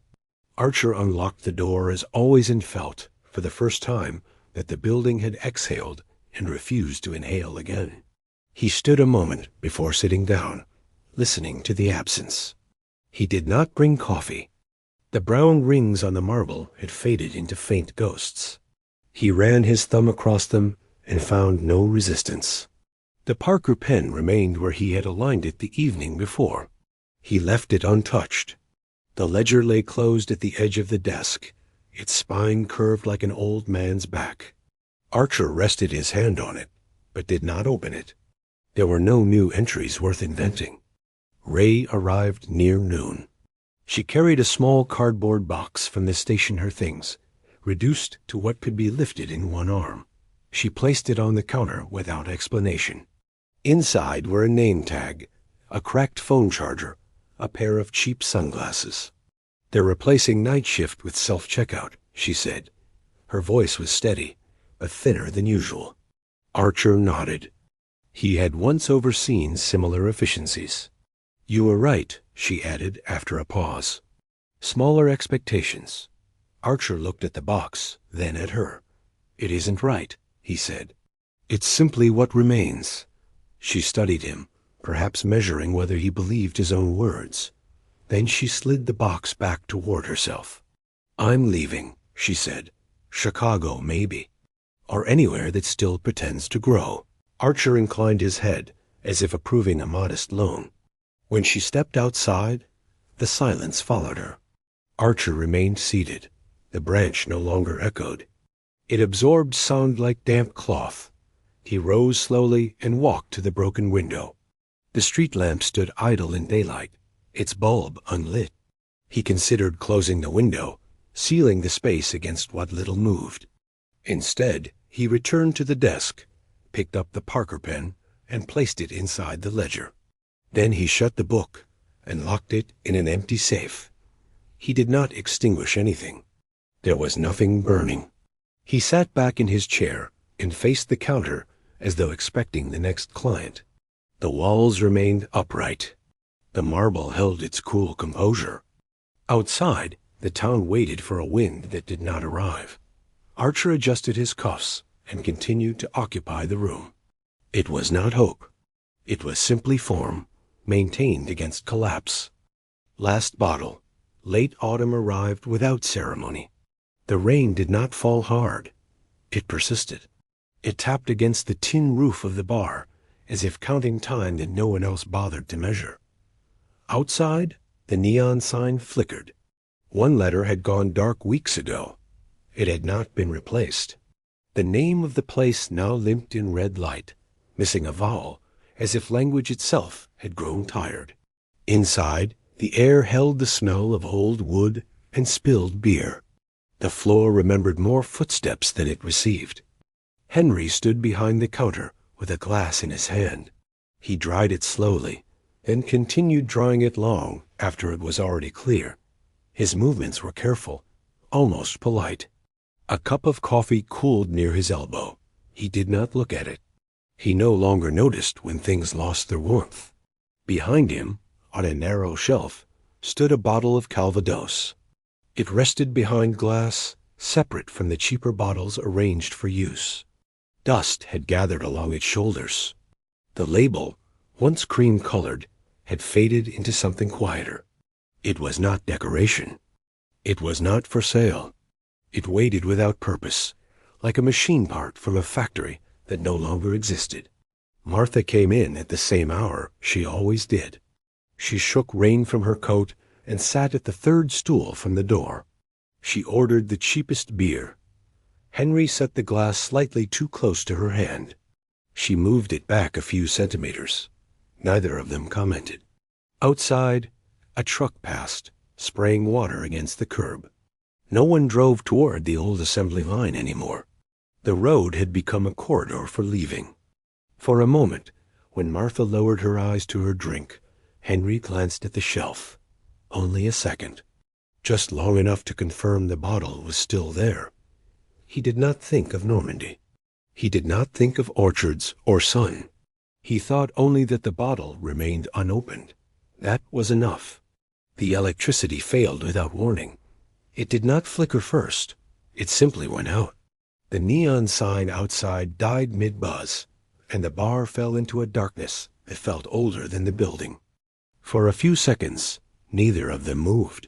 Archer unlocked the door as always and felt, for the first time, that the building had exhaled and refused to inhale again. He stood a moment before sitting down, listening to the absence. He did not bring coffee. The brown rings on the marble had faded into faint ghosts. He ran his thumb across them and found no resistance. The Parker pen remained where he had aligned it the evening before. He left it untouched. The ledger lay closed at the edge of the desk, its spine curved like an old man's back. Archer rested his hand on it, but did not open it. There were no new entries worth inventing. Ray arrived near noon. She carried a small cardboard box from the station her things, reduced to what could be lifted in one arm. She placed it on the counter without explanation. Inside were a name tag, a cracked phone charger, a pair of cheap sunglasses. "They're replacing night shift with self-checkout," she said. Her voice was steady, but thinner than usual. Archer nodded. He had once overseen similar efficiencies. "You were right," she added after a pause. "Smaller expectations." Archer looked at the box, then at her. "It isn't right," he said. "It's simply what remains." She studied him, perhaps measuring whether he believed his own words. Then she slid the box back toward herself. "I'm leaving," she said. "Chicago, maybe. Or anywhere that still pretends to grow." Archer inclined his head, as if approving a modest loan. When she stepped outside, the silence followed her. Archer remained seated. The branch no longer echoed. It absorbed sound like damp cloth. He rose slowly and walked to the broken window. The street lamp stood idle in daylight, its bulb unlit. He considered closing the window, sealing the space against what little moved. Instead, he returned to the desk, picked up the Parker pen, and placed it inside the ledger. Then he shut the book and locked it in an empty safe. He did not extinguish anything. There was nothing burning. He sat back in his chair and faced the counter as though expecting the next client. The walls remained upright. The marble held its cool composure. Outside, the town waited for a wind that did not arrive. Archer adjusted his cuffs and continued to occupy the room. It was not hope. It was simply form, maintained against collapse. Last bottle. Late autumn arrived without ceremony. The rain did not fall hard. It persisted. It tapped against the tin roof of the bar, as if counting time that no one else bothered to measure. Outside, the neon sign flickered. One letter had gone dark weeks ago. It had not been replaced. The name of the place now limped in red light, missing a vowel, as if language itself had grown tired. Inside, the air held the smell of old wood and spilled beer. The floor remembered more footsteps than it received. Henry stood behind the counter with a glass in his hand. He dried it slowly, then continued drying it long after it was already clear. His movements were careful, almost polite. A cup of coffee cooled near his elbow. He did not look at it. He no longer noticed when things lost their warmth. Behind him, on a narrow shelf, stood a bottle of Calvados. It rested behind glass, separate from the cheaper bottles arranged for use. Dust had gathered along its shoulders. The label, once cream-colored, had faded into something quieter. It was not decoration. It was not for sale. It waited without purpose, like a machine part from a factory that no longer existed. Martha came in at the same hour she always did. She shook rain from her coat and sat at the third stool from the door. She ordered the cheapest beer. Henry set the glass slightly too close to her hand. She moved it back a few centimeters. Neither of them commented. Outside, a truck passed, spraying water against the curb. No one drove toward the old assembly line anymore. The road had become a corridor for leaving. For a moment, when Martha lowered her eyes to her drink, Henry glanced at the shelf. Only a second. Just long enough to confirm the bottle was still there. He did not think of Normandy. He did not think of orchards or sun. He thought only that the bottle remained unopened. That was enough. The electricity failed without warning. It did not flicker first. It simply went out. The neon sign outside died mid-buzz, and the bar fell into a darkness that felt older than the building. For a few seconds, neither of them moved.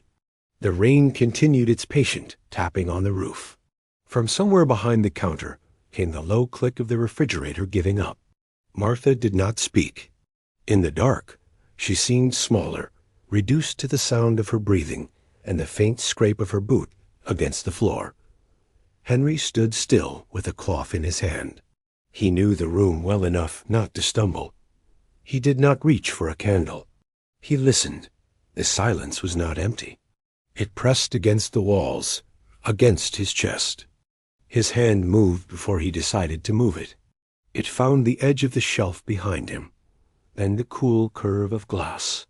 The rain continued its patient tapping on the roof. From somewhere behind the counter came the low click of the refrigerator giving up. Martha did not speak. In the dark, she seemed smaller, reduced to the sound of her breathing and the faint scrape of her boot against the floor. Henry stood still with a cloth in his hand. He knew the room well enough not to stumble. He did not reach for a candle. He listened. The silence was not empty. It pressed against the walls, against his chest. His hand moved before he decided to move it. It found the edge of the shelf behind him, then the cool curve of glass.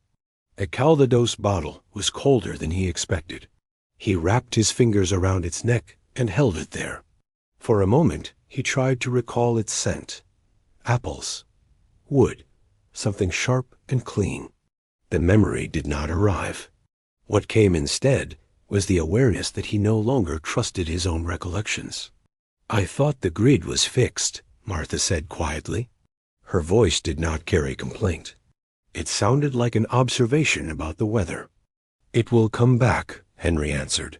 The Calvados bottle was colder than he expected. He wrapped his fingers around its neck and held it there. For a moment, he tried to recall its scent. Apples. Wood. Something sharp and clean. The memory did not arrive. What came instead was the awareness that he no longer trusted his own recollections. "I thought the grid was fixed," Martha said quietly. Her voice did not carry complaint. It sounded like an observation about the weather. "It will come back," Henry answered.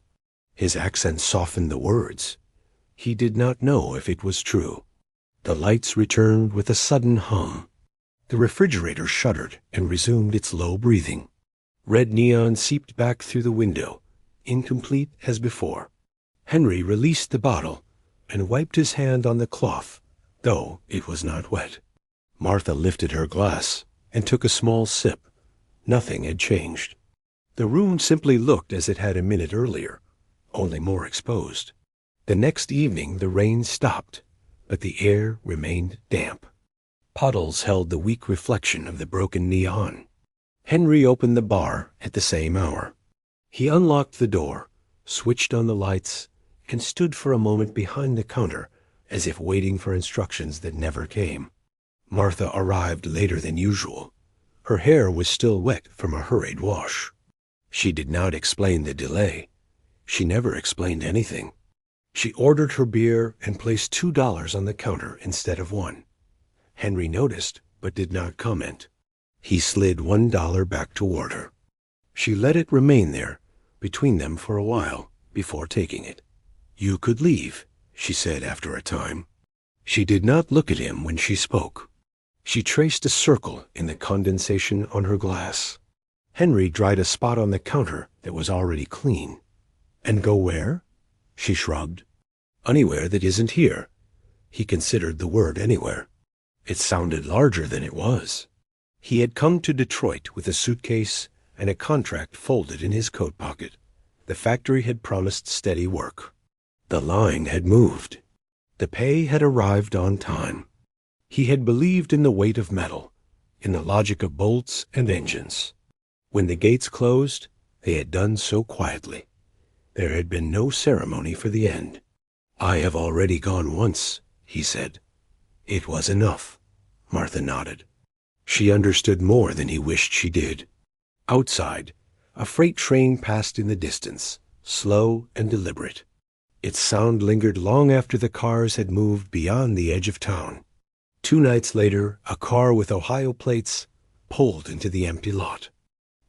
His accent softened the words. He did not know if it was true. The lights returned with a sudden hum. The refrigerator shuddered and resumed its low breathing. Red neon seeped back through the window, incomplete as before. Henry released the bottle and wiped his hand on the cloth, though it was not wet. Martha lifted her glass and took a small sip. Nothing had changed. The room simply looked as it had a minute earlier, only more exposed. The next evening the rain stopped, but the air remained damp. Puddles held the weak reflection of the broken neon. Henry opened the bar at the same hour. He unlocked the door, switched on the lights, and stood for a moment behind the counter as if waiting for instructions that never came. Martha arrived later than usual. Her hair was still wet from a hurried wash. She did not explain the delay. She never explained anything. She ordered her beer and placed $2 on the counter instead of $1. Henry noticed, but did not comment. He slid $1 back toward her. She let it remain there, between them for a while, before taking it. "You could leave," she said after a time. She did not look at him when she spoke. She traced a circle in the condensation on her glass. Henry dried a spot on the counter that was already clean. "And go where?" She shrugged. "Anywhere that isn't here." He considered the word anywhere. It sounded larger than it was. He had come to Detroit with a suitcase and a contract folded in his coat pocket. The factory had promised steady work. The line had moved. The pay had arrived on time. He had believed in the weight of metal, in the logic of bolts and engines. When the gates closed, they had done so quietly. There had been no ceremony for the end. "I have already gone once," he said. "It was enough." Martha nodded. She understood more than he wished she did. Outside, a freight train passed in the distance, slow and deliberate. Its sound lingered long after the cars had moved beyond the edge of town. 2 nights later, a car with Ohio plates pulled into the empty lot.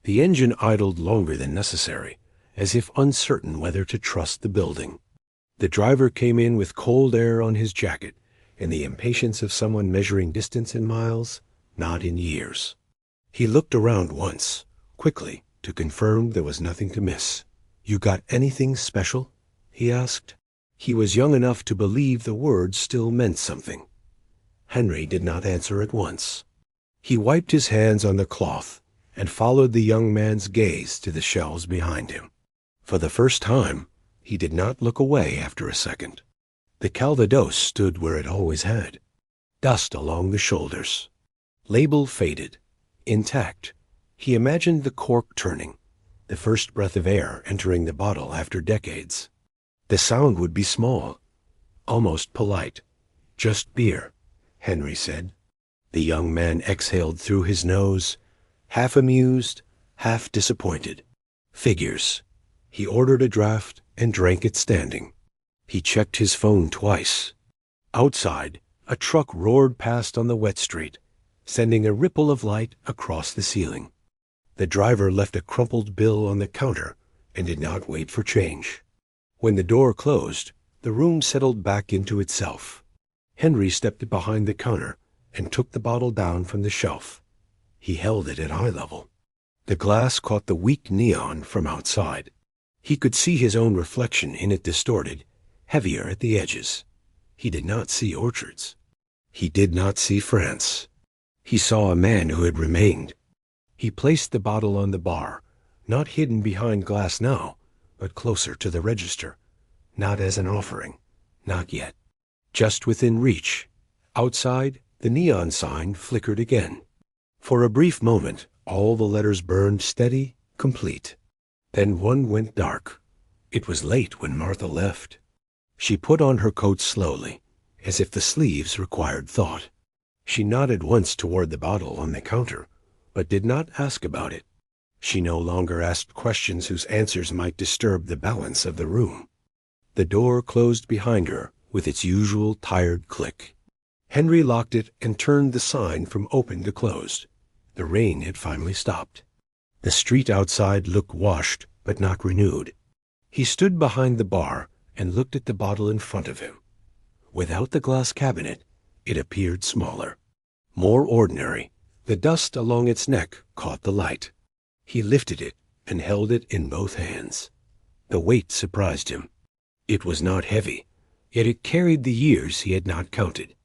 The engine idled longer than necessary, as if uncertain whether to trust the building. The driver came in with cold air on his jacket and the impatience of someone measuring distance in miles, not in years. He looked around once, quickly, to confirm there was nothing to miss. "You got anything special?" he asked. He was young enough to believe the words still meant something. Henry did not answer at once. He wiped his hands on the cloth and followed the young man's gaze to the shelves behind him. For the first time, he did not look away after a second. The Calvados stood where it always had. Dust along the shoulders. Label faded. Intact. He imagined the cork turning, the first breath of air entering the bottle after decades. The sound would be small, almost polite. Just beer, Henry said. The young man exhaled through his nose, half amused, half disappointed. Figures. He ordered a draft and drank it standing. He checked his phone twice. Outside, a truck roared past on the wet street, sending a ripple of light across the ceiling. The driver left a crumpled bill on the counter and did not wait for change. When the door closed, the room settled back into itself. Henry stepped behind the counter and took the bottle down from the shelf. He held it at eye level. The glass caught the weak neon from outside. He could see his own reflection in it distorted, heavier at the edges. He did not see orchards. He did not see France. He saw a man who had remained. He placed the bottle on the bar, not hidden behind glass now, but closer to the register, not as an offering, not yet. Just within reach. Outside, the neon sign flickered again. For a brief moment, all the letters burned steady, complete. Then one went dark. It was late when Martha left. She put on her coat slowly, as if the sleeves required thought. She nodded once toward the bottle on the counter, but did not ask about it. She no longer asked questions whose answers might disturb the balance of the room. The door closed behind her with its usual tired click. Henry locked it and turned the sign from open to closed. The rain had finally stopped. The street outside looked washed but not renewed. He stood behind the bar and looked at the bottle in front of him. Without the glass cabinet, it appeared smaller, more ordinary. The dust along its neck caught the light. He lifted it and held it in both hands. The weight surprised him. It was not heavy, yet it carried the years he had not counted.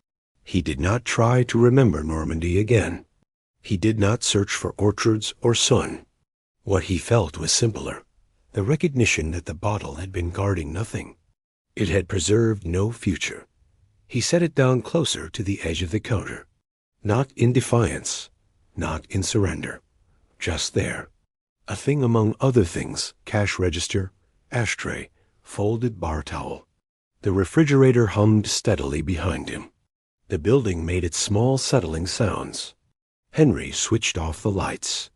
He did not try to remember Normandy again. He did not search for orchards or sun. What he felt was simpler, the recognition that the bottle had been guarding nothing. It had preserved no future. He set it down closer to the edge of the counter. Not in defiance, not in surrender. Just there. A thing among other things, cash register, ashtray, folded bar towel. The refrigerator hummed steadily behind him. The building made its small settling sounds. Henry switched off the lights.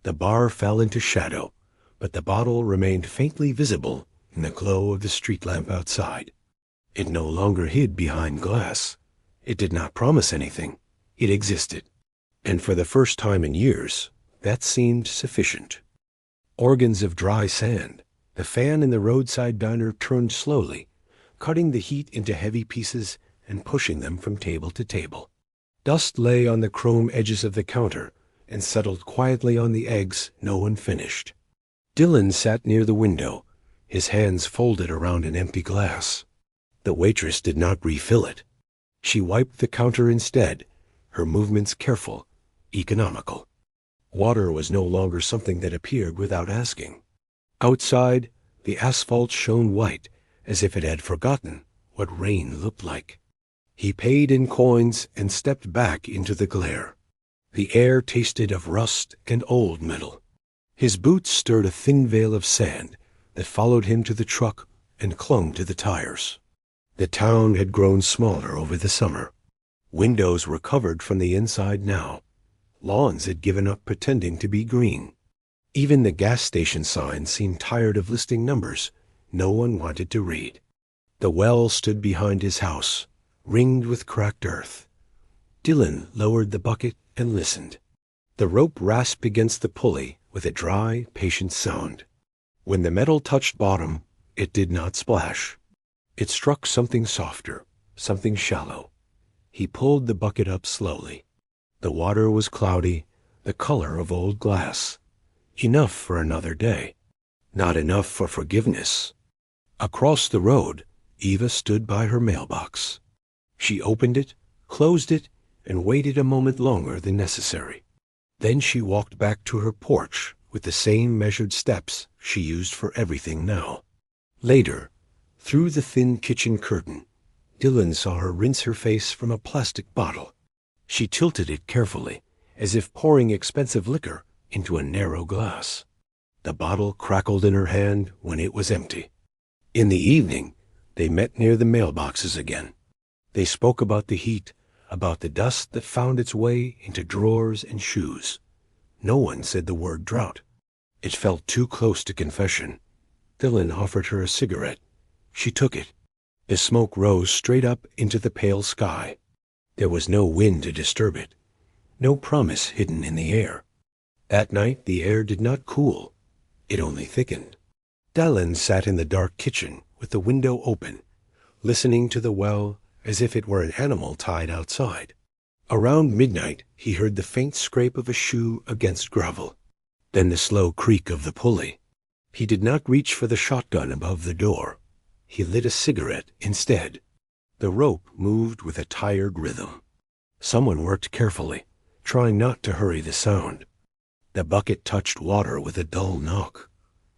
The bar fell into shadow, but the bottle remained faintly visible in the glow of the street lamp outside. It no longer hid behind glass. It did not promise anything. It existed. And for the first time in years, that seemed sufficient. Organs of dry sand. The fan in the roadside diner turned slowly, cutting the heat into heavy pieces and pushing them from table to table. Dust lay on the chrome edges of the counter and settled quietly on the eggs no one finished. Dylan sat near the window, his hands folded around an empty glass. The waitress did not refill it. She wiped the counter instead, her movements careful, economical. Water was no longer something that appeared without asking. Outside, the asphalt shone white, as if it had forgotten what rain looked like. He paid in coins and stepped back into the glare. The air tasted of rust and old metal. His boots stirred a thin veil of sand that followed him to the truck and clung to the tires. The town had grown smaller over the summer. Windows were covered from the inside now. Lawns had given up pretending to be green. Even the gas station sign seemed tired of listing numbers no one wanted to read. The well stood behind his house, ringed with cracked earth. Dylan lowered the bucket and listened. The rope rasped against the pulley with a dry, patient sound. When the metal touched bottom, it did not splash. It struck something softer, something shallow. He pulled the bucket up slowly. The water was cloudy, the color of old glass. Enough for another day. Not enough for forgiveness. Across the road, Eva stood by her mailbox. She opened it, closed it, and waited a moment longer than necessary. Then she walked back to her porch with the same measured steps she used for everything now. Later, through the thin kitchen curtain, Dylan saw her rinse her face from a plastic bottle. She tilted it carefully, as if pouring expensive liquor into a narrow glass. The bottle crackled in her hand when it was empty. In the evening, they met near the mailboxes again. They spoke about the heat, about the dust that found its way into drawers and shoes. No one said the word drought. It felt too close to confession. Dylan offered her a cigarette. She took it. The smoke rose straight up into the pale sky. There was no wind to disturb it, no promise hidden in the air. At night the air did not cool. It only thickened. Dylan sat in the dark kitchen with the window open, listening to the well as if it were an animal tied outside. Around midnight he heard the faint scrape of a shoe against gravel, then the slow creak of the pulley. He did not reach for the shotgun above the door. He lit a cigarette instead. The rope moved with a tired rhythm. Someone worked carefully, trying not to hurry the sound. The bucket touched water with a dull knock.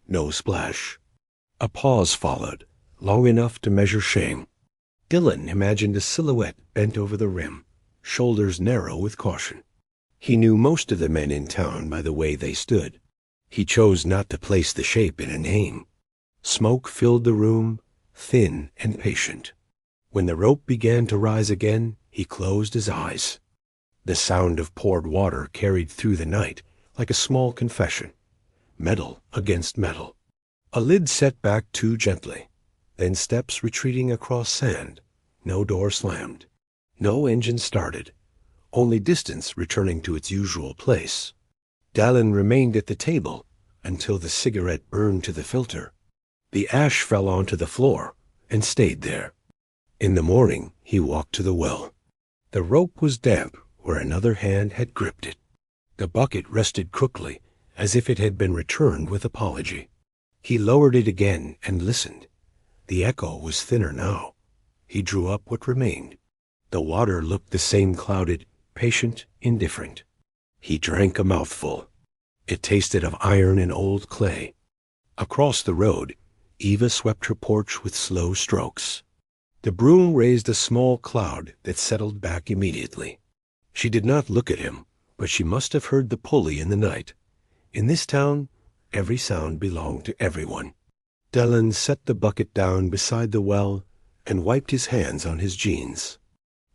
No splash. A pause followed, long enough to measure shame. Dylan imagined a silhouette bent over the rim, shoulders narrow with caution. He knew most of the men in town by the way they stood. He chose not to place the shape in a name. Smoke filled the room, thin and patient. When the rope began to rise again, he closed his eyes. The sound of poured water carried through the night like a small confession, metal against metal. A lid set back too gently, then steps retreating across sand. No door slammed. No engine started. Only distance returning to its usual place. Dylan remained at the table until the cigarette burned to the filter. The ash fell onto the floor and stayed there. In the morning, he walked to the well. The rope was damp where another hand had gripped it. The bucket rested crookily, as if it had been returned with apology. He lowered it again and listened. The echo was thinner now. He drew up what remained. The water looked the same clouded, patient, indifferent. He drank a mouthful. It tasted of iron and old clay. Across the road, Eva swept her porch with slow strokes. The broom raised a small cloud that settled back immediately. She did not look at him, but she must have heard the pulley in the night. In this town, every sound belonged to everyone. Dylan set the bucket down beside the well and wiped his hands on his jeans.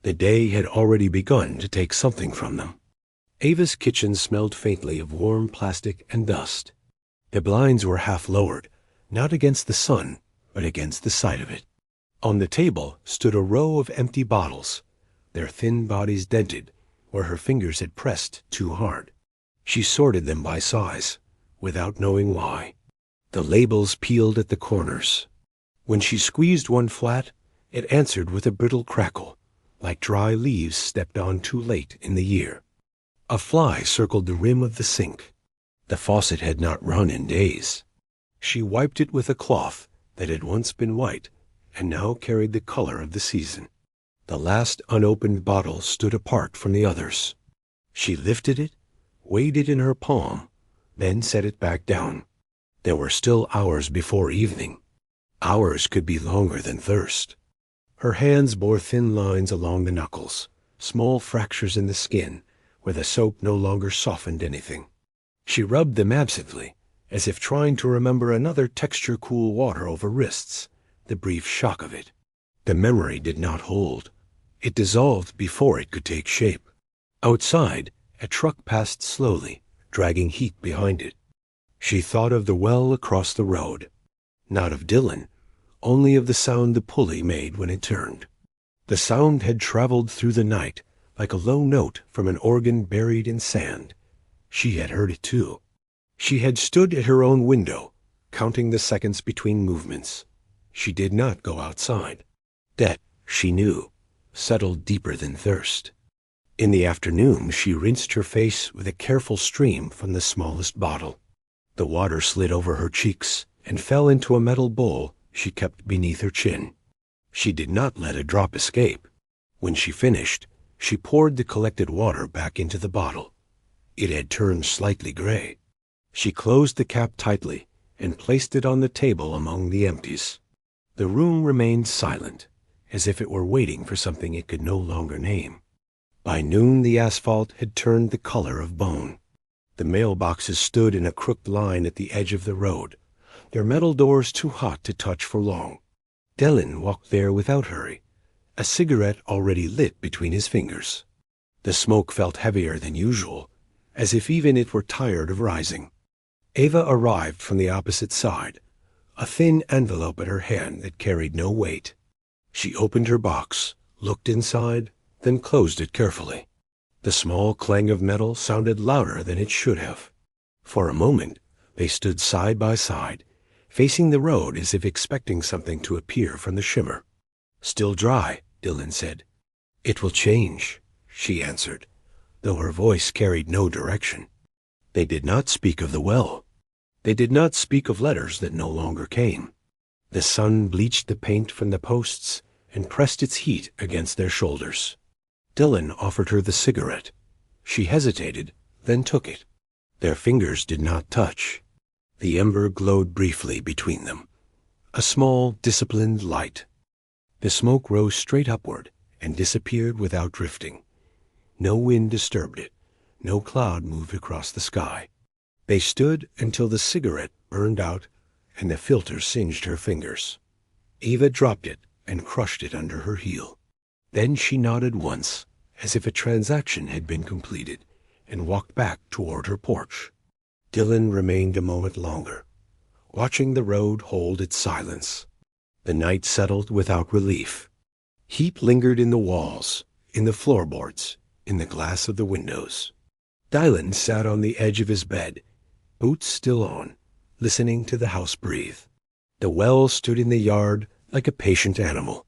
The day had already begun to take something from them. Ava's kitchen smelled faintly of warm plastic and dust. The blinds were half lowered, not against the sun, but against the side of it. On the table stood a row of empty bottles, their thin bodies dented where her fingers had pressed too hard. She sorted them by size, without knowing why. The labels peeled at the corners. When she squeezed one flat, it answered with a brittle crackle, like dry leaves stepped on too late in the year. A fly circled the rim of the sink. The faucet had not run in days. She wiped it with a cloth that had once been white and now carried the color of the season. The last unopened bottle stood apart from the others. She lifted it, weighed it in her palm, then set it back down. There were still hours before evening. Hours could be longer than thirst. Her hands bore thin lines along the knuckles, small fractures in the skin where the soap no longer softened anything. She rubbed them absently, as if trying to remember another texture-cool water over wrists, the brief shock of it. The memory did not hold. It dissolved before it could take shape. Outside, a truck passed slowly, dragging heat behind it. She thought of the well across the road. Not of Dylan, only of the sound the pulley made when it turned. The sound had traveled through the night like a low note from an organ buried in sand. She had heard it too. She had stood at her own window, counting the seconds between movements. She did not go outside. That, she knew, settled deeper than thirst. In the afternoon, she rinsed her face with a careful stream from the smallest bottle. The water slid over her cheeks and fell into a metal bowl she kept beneath her chin. She did not let a drop escape. When she finished, she poured the collected water back into the bottle. It had turned slightly gray. She closed the cap tightly and placed it on the table among the empties. The room remained silent, as if it were waiting for something it could no longer name. By noon the asphalt had turned the color of bone. The mailboxes stood in a crooked line at the edge of the road, their metal doors too hot to touch for long. Dylan walked there without hurry, a cigarette already lit between his fingers. The smoke felt heavier than usual, as if even it were tired of rising. Ava arrived from the opposite side, a thin envelope at her hand that carried no weight. She opened her box, looked inside, then closed it carefully. The small clang of metal sounded louder than it should have. For a moment, they stood side by side, facing the road as if expecting something to appear from the shimmer. "Still dry," Dylan said. "It will change," she answered, though her voice carried no direction. They did not speak of the well. They did not speak of letters that no longer came. The sun bleached the paint from the posts and pressed its heat against their shoulders. Dylan offered her the cigarette. She hesitated, then took it. Their fingers did not touch. The ember glowed briefly between them, a small, disciplined light. The smoke rose straight upward and disappeared without drifting. No wind disturbed it. No cloud moved across the sky. They stood until the cigarette burned out and the filter singed her fingers. Eva dropped it and crushed it under her heel. Then she nodded once, as if a transaction had been completed, and walked back toward her porch. Dylan remained a moment longer, watching the road hold its silence. The night settled without relief. Heat lingered in the walls, in the floorboards, in the glass of the windows. Dylan sat on the edge of his bed, boots still on, listening to the house breathe. The well stood in the yard like a patient animal.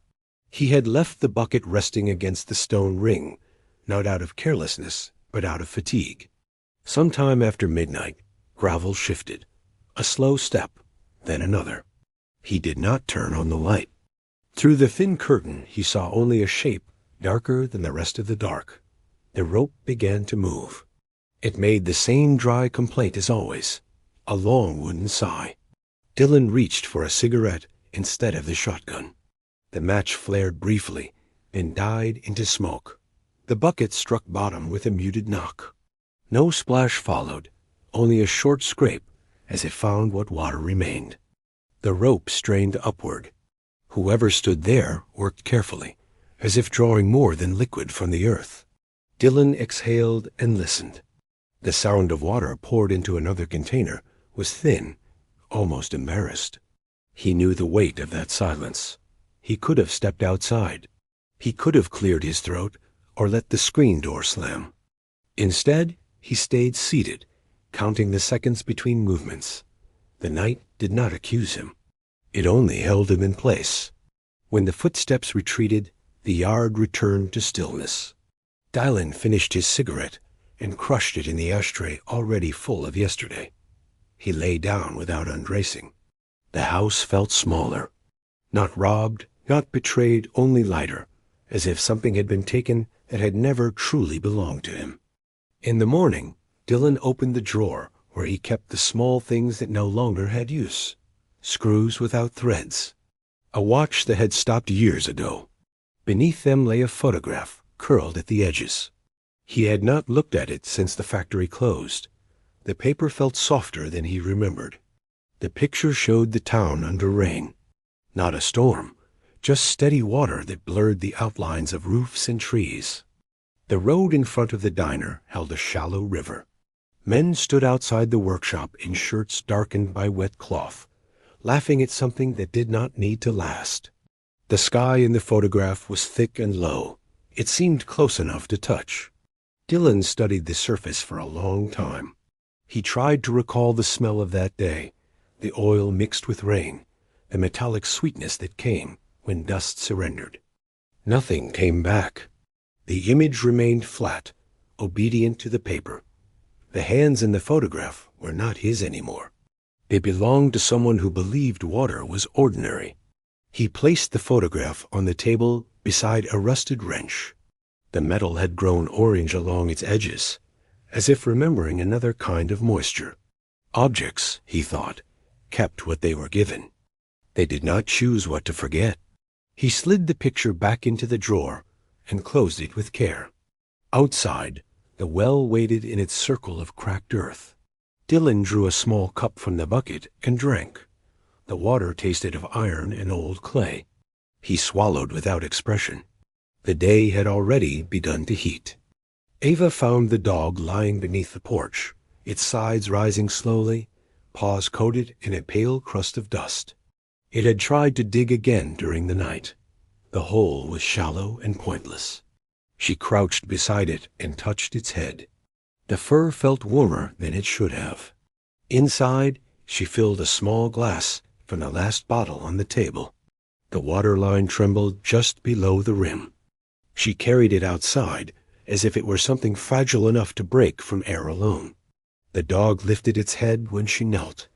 He had left the bucket resting against the stone ring, not out of carelessness, but out of fatigue. Sometime after midnight, gravel shifted. A slow step, then another. He did not turn on the light. Through the thin curtain he saw only a shape darker than the rest of the dark. The rope began to move. It made the same dry complaint as always, a long wooden sigh. Dylan reached for a cigarette instead of the shotgun. The match flared briefly, then died into smoke. The bucket struck bottom with a muted knock. No splash followed, only a short scrape as it found what water remained. The rope strained upward. Whoever stood there worked carefully, as if drawing more than liquid from the earth. Dylan exhaled and listened. The sound of water poured into another container was thin, almost embarrassed. He knew the weight of that silence. He could have stepped outside. He could have cleared his throat or let the screen door slam. Instead, he stayed seated, counting the seconds between movements. The night did not accuse him. It only held him in place. When the footsteps retreated, the yard returned to stillness. Dylan finished his cigarette and crushed it in the ashtray already full of yesterday. He lay down without undressing. The house felt smaller. Not robbed, not betrayed, only lighter, as if something had been taken that had never truly belonged to him. In the morning, Dylan opened the drawer where he kept the small things that no longer had use. Screws without threads. A watch that had stopped years ago. Beneath them lay a photograph, curled at the edges. He had not looked at it since the factory closed. The paper felt softer than he remembered. The picture showed the town under rain. Not a storm, just steady water that blurred the outlines of roofs and trees. The road in front of the diner held a shallow river. Men stood outside the workshop in shirts darkened by wet cloth, laughing at something that did not need to last. The sky in the photograph was thick and low. It seemed close enough to touch. Dylan studied the surface for a long time. He tried to recall the smell of that day, the oil mixed with rain, the metallic sweetness that came when dust surrendered. Nothing came back. The image remained flat, obedient to the paper. The hands in the photograph were not his anymore. They belonged to someone who believed water was ordinary. He placed the photograph on the table beside a rusted wrench. The metal had grown orange along its edges, as if remembering another kind of moisture. Objects, he thought, kept what they were given. They did not choose what to forget. He slid the picture back into the drawer and closed it with care. Outside, the well waited in its circle of cracked earth. Dylan drew a small cup from the bucket and drank. The water tasted of iron and old clay. He swallowed without expression. The day had already begun to heat. Ava found the dog lying beneath the porch, its sides rising slowly, paws coated in a pale crust of dust. It had tried to dig again during the night. The hole was shallow and pointless. She crouched beside it and touched its head. The fur felt warmer than it should have. Inside, she filled a small glass from the last bottle on the table. The water line trembled just below the rim. She carried it outside as if it were something fragile enough to break from air alone. The dog lifted its head when she knelt.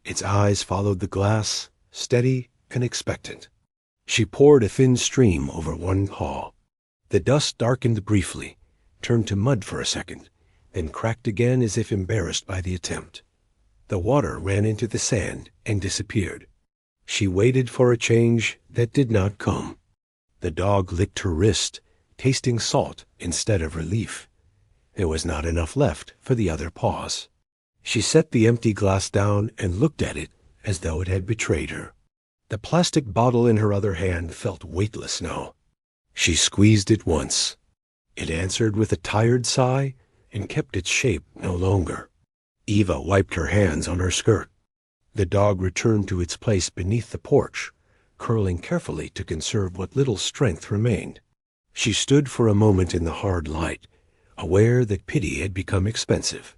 Its eyes followed the glass, steady and expectant. She poured a thin stream over one paw. The dust darkened briefly, turned to mud for a second, then cracked again as if embarrassed by the attempt. The water ran into the sand and disappeared. She waited for a change that did not come. The dog licked her wrist, tasting salt instead of relief. There was not enough left for the other paws. She set the empty glass down and looked at it as though it had betrayed her. The plastic bottle in her other hand felt weightless now. She squeezed it once. It answered with a tired sigh and kept its shape no longer. Eva wiped her hands on her skirt. The dog returned to its place beneath the porch, curling carefully to conserve what little strength remained. She stood for a moment in the hard light, aware that pity had become expensive.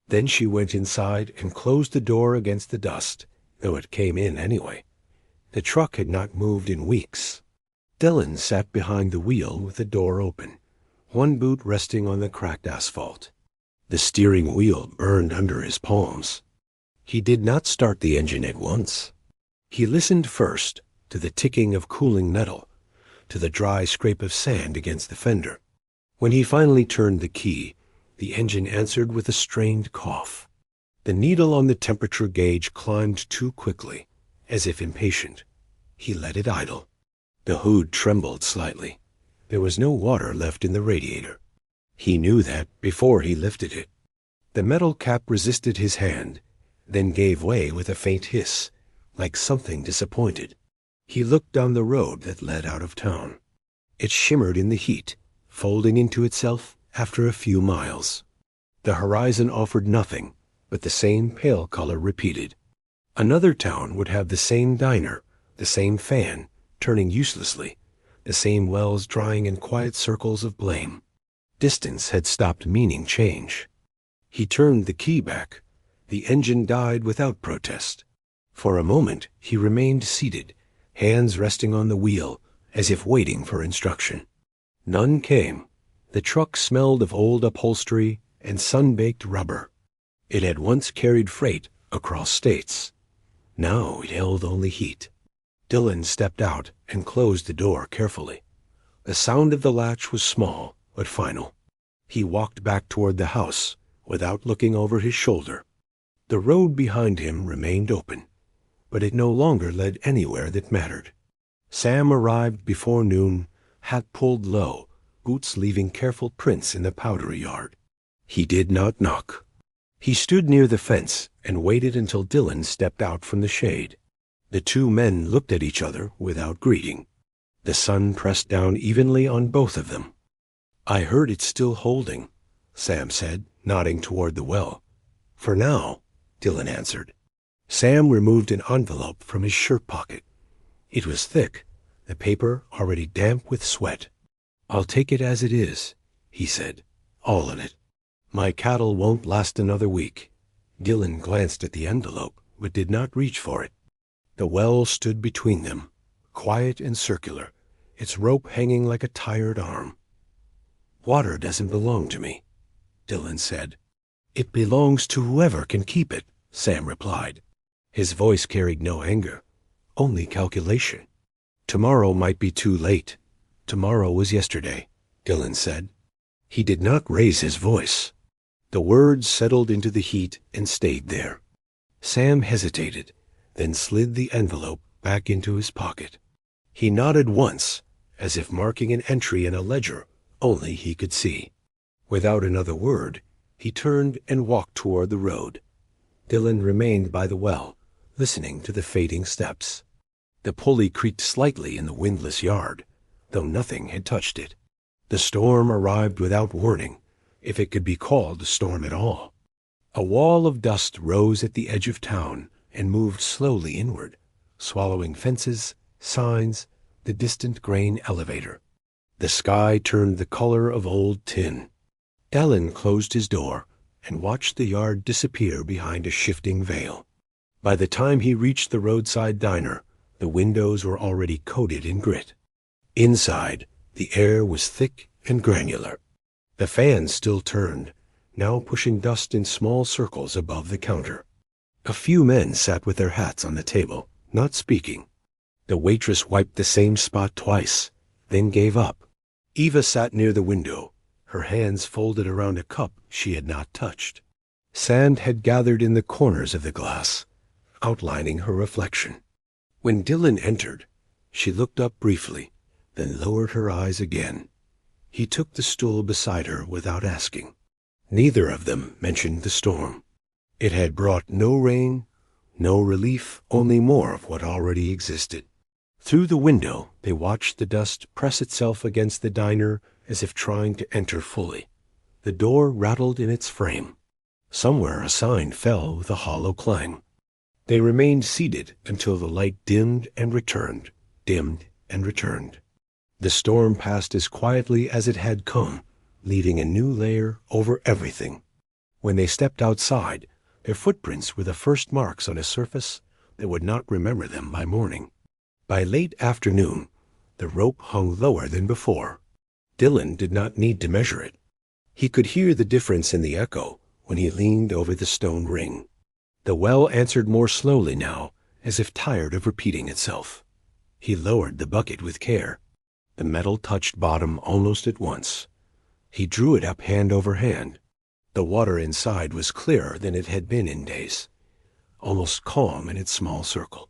Then she went inside and closed the door against the dust, though it came in anyway. The truck had not moved in weeks. Dylan sat behind the wheel with the door open, one boot resting on the cracked asphalt. The steering wheel burned under his palms. He did not start the engine at once. He listened first to the ticking of cooling metal, to the dry scrape of sand against the fender. When he finally turned the key, the engine answered with a strained cough. The needle on the temperature gauge climbed too quickly, as if impatient. He let it idle. The hood trembled slightly. There was no water left in the radiator. He knew that before he lifted it. The metal cap resisted his hand, then gave way with a faint hiss, like something disappointed. He looked down the road that led out of town. It shimmered in the heat, folding into itself after a few miles. The horizon offered nothing but the same pale color repeated. Another town would have the same diner, the same fan, turning uselessly, the same wells drying in quiet circles of blame. Distance had stopped meaning change. He turned the key back. The engine died without protest. For a moment he remained seated, hands resting on the wheel, as if waiting for instruction. None came. The truck smelled of old upholstery and sun-baked rubber. It had once carried freight across states. Now it held only heat. Dylan stepped out and closed the door carefully. The sound of the latch was small, but final. He walked back toward the house, without looking over his shoulder. The road behind him remained open, but it no longer led anywhere that mattered. Sam arrived before noon, hat pulled low, boots leaving careful prints in the powdery yard. He did not knock. He stood near the fence and waited until Dylan stepped out from the shade. The two men looked at each other without greeting. The sun pressed down evenly on both of them. "I heard it's still holding," Sam said, nodding toward the well. "For now," Dylan answered. Sam removed an envelope from his shirt pocket. It was thick, the paper already damp with sweat. "I'll take it as it is," he said, "all of it. My cattle won't last another week." Dylan glanced at the envelope, but did not reach for it. The well stood between them, quiet and circular, its rope hanging like a tired arm. "Water doesn't belong to me," Dylan said. "It belongs to whoever can keep it," Sam replied. His voice carried no anger, only calculation. "Tomorrow might be too late. Tomorrow was yesterday," Dylan said. He did not raise his voice. The words settled into the heat and stayed there. Sam hesitated, then slid the envelope back into his pocket. He nodded once, as if marking an entry in a ledger only he could see. Without another word, he turned and walked toward the road. Dylan remained by the well, listening to the fading steps. The pulley creaked slightly in the windless yard, though nothing had touched it. The storm arrived without warning, if it could be called a storm at all. A wall of dust rose at the edge of town and moved slowly inward, swallowing fences, signs, the distant grain elevator. The sky turned the color of old tin. Dylan closed his door and watched the yard disappear behind a shifting veil. By the time he reached the roadside diner, the windows were already coated in grit. Inside, the air was thick and granular. The fan still turned, now pushing dust in small circles above the counter. A few men sat with their hats on the table, not speaking. The waitress wiped the same spot twice, then gave up. Eva sat near the window, her hands folded around a cup she had not touched. Sand had gathered in the corners of the glass, outlining her reflection. When Dylan entered, she looked up briefly, then lowered her eyes again. He took the stool beside her without asking. Neither of them mentioned the storm. It had brought no rain, no relief, only more of what already existed. Through the window, they watched the dust press itself against the diner as if trying to enter fully. The door rattled in its frame. Somewhere a sign fell with a hollow clang. They remained seated until the light dimmed and returned, dimmed and returned. The storm passed as quietly as it had come, leaving a new layer over everything. When they stepped outside, their footprints were the first marks on a surface that would not remember them by morning. By late afternoon, the rope hung lower than before. Dylan did not need to measure it. He could hear the difference in the echo when he leaned over the stone ring. The well answered more slowly now, as if tired of repeating itself. He lowered the bucket with care. The metal touched bottom almost at once. He drew it up hand over hand. The water inside was clearer than it had been in days, almost calm in its small circle.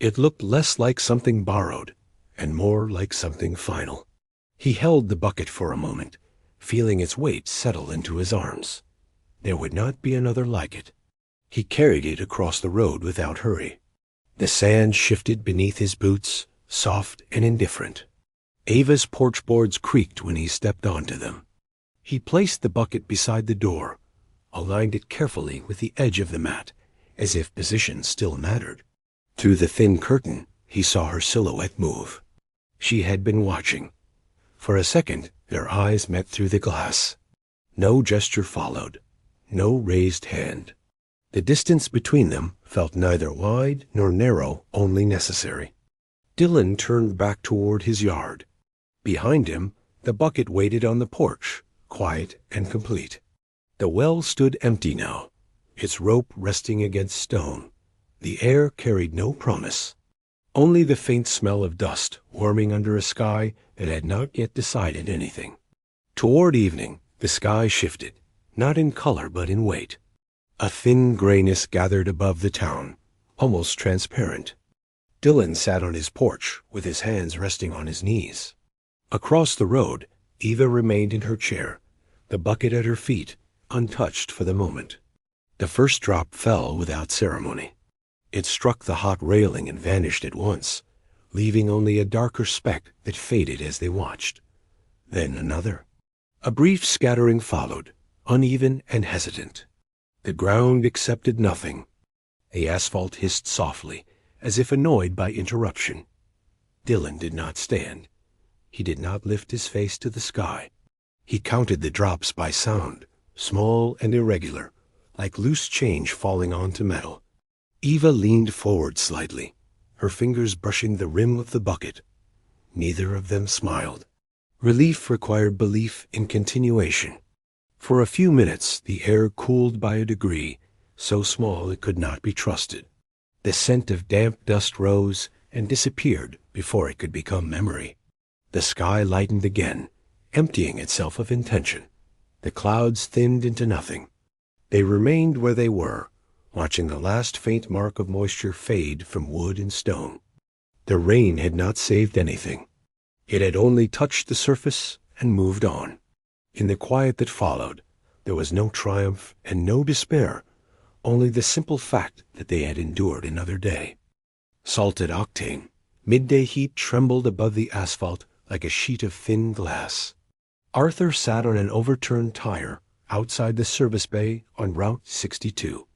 It looked less like something borrowed and more like something final. He held the bucket for a moment, feeling its weight settle into his arms. There would not be another like it. He carried it across the road without hurry. The sand shifted beneath his boots, soft and indifferent. Ava's porch boards creaked when he stepped onto them. He placed the bucket beside the door, aligned it carefully with the edge of the mat, as if position still mattered. Through the thin curtain, he saw her silhouette move. She had been watching. For a second, their eyes met through the glass. No gesture followed, no raised hand. The distance between them felt neither wide nor narrow, only necessary. Dylan turned back toward his yard. Behind him, the bucket waited on the porch, quiet and complete. The well stood empty now, its rope resting against stone. The air carried no promise, only the faint smell of dust warming under a sky that had not yet decided anything. Toward evening, the sky shifted, not in color but in weight. A thin grayness gathered above the town, almost transparent. Dylan sat on his porch with his hands resting on his knees. Across the road, Eva remained in her chair, the bucket at her feet, untouched for the moment. The first drop fell without ceremony. It struck the hot railing and vanished at once, leaving only a darker speck that faded as they watched. Then another. A brief scattering followed, uneven and hesitant. The ground accepted nothing. The asphalt hissed softly, as if annoyed by interruption. Dylan did not stand. He did not lift his face to the sky. He counted the drops by sound, small and irregular, like loose change falling onto metal. Eva leaned forward slightly, her fingers brushing the rim of the bucket. Neither of them smiled. Relief required belief in continuation. For a few minutes the air cooled by a degree, so small it could not be trusted. The scent of damp dust rose and disappeared before it could become memory. The sky lightened again, emptying itself of intention. The clouds thinned into nothing. They remained where they were, watching the last faint mark of moisture fade from wood and stone. The rain had not saved anything. It had only touched the surface and moved on. In the quiet that followed, there was no triumph and no despair, only the simple fact that they had endured another day. Salted octane, midday heat trembled above the asphalt like a sheet of thin glass. Arthur sat on an overturned tire outside the service bay on Route 62.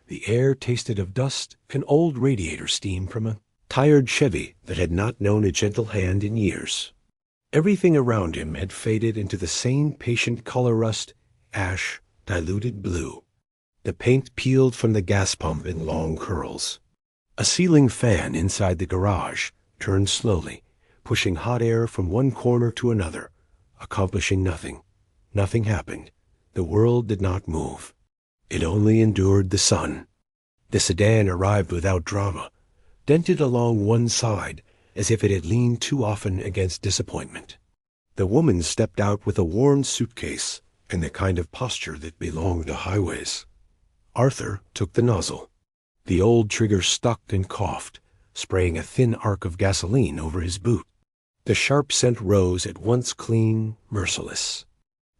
The air tasted of dust and old radiator steam from a tired Chevy that had not known a gentle hand in years. Everything around him had faded into the same patient color rust, ash, diluted blue. The paint peeled from the gas pump in long curls. A ceiling fan inside the garage turned slowly, pushing hot air from one corner to another, accomplishing nothing. Nothing happened. The world did not move. It only endured the sun. The sedan arrived without drama, dented along one side as if it had leaned too often against disappointment. The woman stepped out with a worn suitcase and the kind of posture that belonged to highways. Arthur took the nozzle. The old trigger stuck and coughed, spraying a thin arc of gasoline over his boot. The sharp scent rose at once clean, merciless.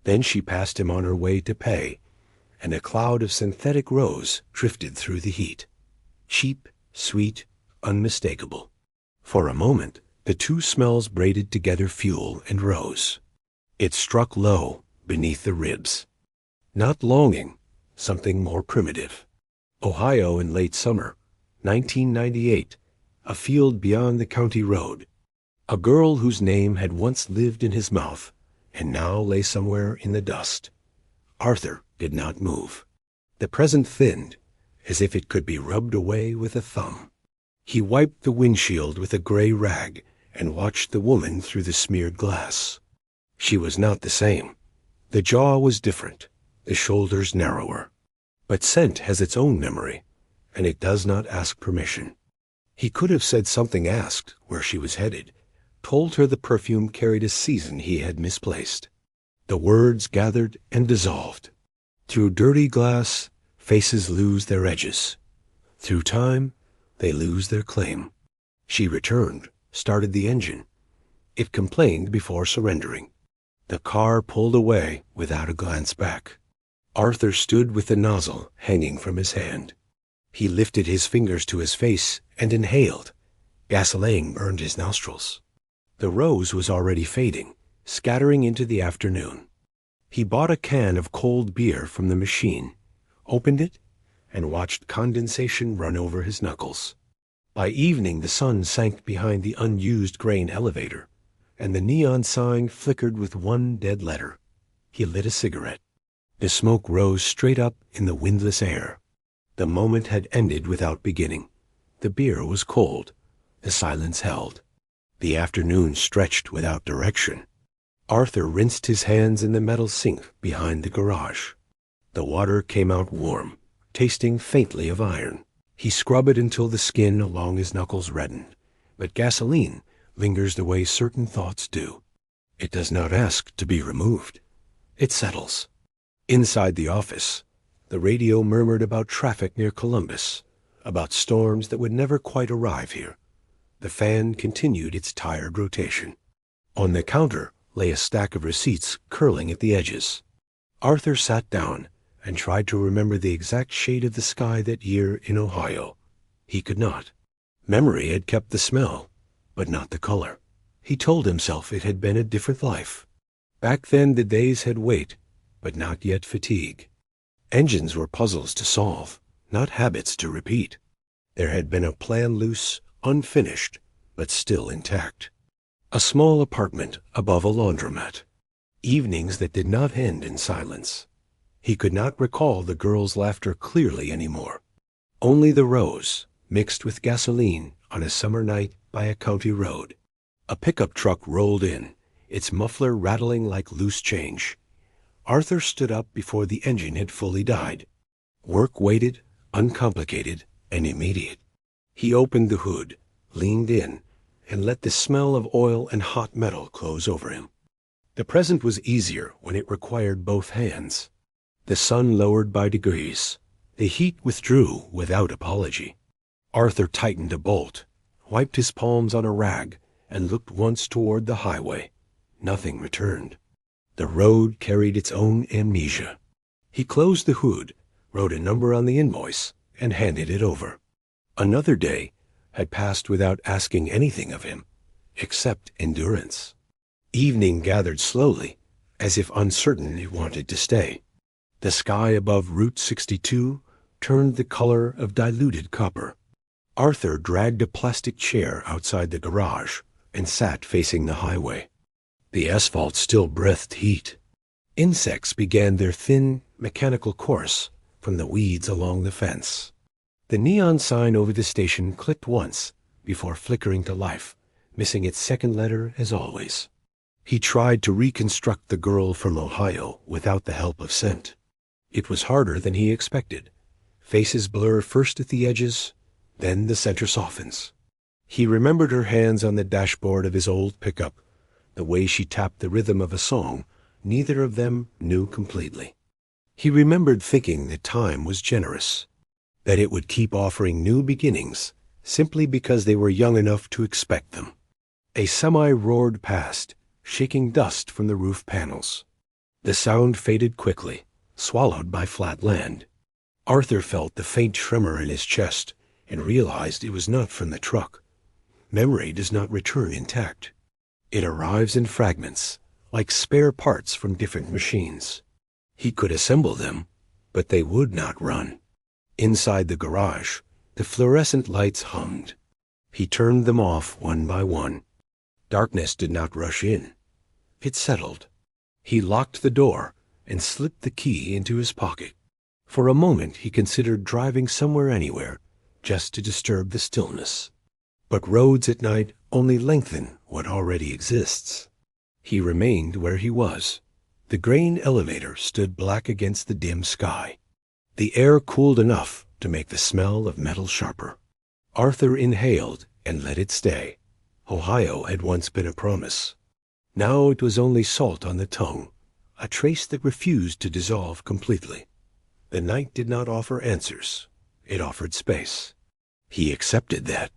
Then she passed him on her way to pay, and a cloud of synthetic rose drifted through the heat. Cheap, sweet, unmistakable. For a moment, the two smells braided together fuel and rose. It struck low beneath the ribs. Not longing, something more primitive. Ohio in late summer, 1998, a field beyond the county road. A girl whose name had once lived in his mouth and now lay somewhere in the dust. Arthur did not move. The present thinned, as if it could be rubbed away with a thumb. He wiped the windshield with a gray rag and watched the woman through the smeared glass. She was not the same. The jaw was different, the shoulders narrower. But scent has its own memory, and it does not ask permission. He could have said something, asked where she was headed, told her the perfume carried a season he had misplaced. The words gathered and dissolved. Through dirty glass, faces lose their edges. Through time, they lose their claim. She returned, started the engine. It complained before surrendering. The car pulled away without a glance back. Arthur stood with the nozzle hanging from his hand. He lifted his fingers to his face and inhaled. Gasoline burned his nostrils. The rose was already fading, scattering into the afternoon. He bought a can of cold beer from the machine, opened it, and watched condensation run over his knuckles. By evening the sun sank behind the unused grain elevator, and the neon sign flickered with one dead letter. He lit a cigarette. The smoke rose straight up in the windless air. The moment had ended without beginning. The beer was cold. The silence held. The afternoon stretched without direction. Arthur rinsed his hands in the metal sink behind the garage. The water came out warm, tasting faintly of iron. He scrubbed it until the skin along his knuckles reddened. But gasoline lingers the way certain thoughts do. It does not ask to be removed. It settles. Inside the office, the radio murmured about traffic near Columbus, about storms that would never quite arrive here. The fan continued its tired rotation. On the counter lay a stack of receipts curling at the edges. Arthur sat down and tried to remember the exact shade of the sky that year in Ohio. He could not. Memory had kept the smell, but not the color. He told himself it had been a different life. Back then the days had weight, but not yet fatigue. Engines were puzzles to solve, not habits to repeat. There had been a plan loose, unfinished, but still intact. A small apartment above a laundromat. Evenings that did not end in silence. He could not recall the girl's laughter clearly anymore. Only the rose, mixed with gasoline on a summer night by a county road. A pickup truck rolled in, its muffler rattling like loose change. Arthur stood up before the engine had fully died. Work waited, uncomplicated, and immediate. He opened the hood, leaned in, and let the smell of oil and hot metal close over him. The present was easier when it required both hands. The sun lowered by degrees. The heat withdrew without apology. Arthur tightened a bolt, wiped his palms on a rag, and looked once toward the highway. Nothing returned. The road carried its own amnesia. He closed the hood, wrote a number on the invoice, and handed it over. Another day had passed without asking anything of him, except endurance. Evening gathered slowly, as if uncertain it wanted to stay. The sky above Route 62 turned the color of diluted copper. Arthur dragged a plastic chair outside the garage and sat facing the highway. The asphalt still breathed heat. Insects began their thin, mechanical course from the weeds along the fence. The neon sign over the station clicked once before flickering to life, missing its second letter as always. He tried to reconstruct the girl from Ohio without the help of scent. It was harder than he expected. Faces blur first at the edges, then the center softens. He remembered her hands on the dashboard of his old pickup, the way she tapped the rhythm of a song neither of them knew completely. He remembered thinking that time was generous, that it would keep offering new beginnings simply because they were young enough to expect them. A semi roared past, shaking dust from the roof panels. The sound faded quickly, swallowed by flat land. Arthur felt the faint tremor in his chest and realized it was not from the truck. Memory does not return intact. It arrives in fragments, like spare parts from different machines. He could assemble them, but they would not run. Inside the garage, the fluorescent lights hummed. He turned them off one by one. Darkness did not rush in. It settled. He locked the door and slipped the key into his pocket. For a moment he considered driving somewhere anywhere, just to disturb the stillness. But roads at night only lengthen what already exists. He remained where he was. The grain elevator stood black against the dim sky. The air cooled enough to make the smell of metal sharper. Arthur inhaled and let it stay. Ohio had once been a promise. Now it was only salt on the tongue, a trace that refused to dissolve completely. The night did not offer answers. It offered space. He accepted that.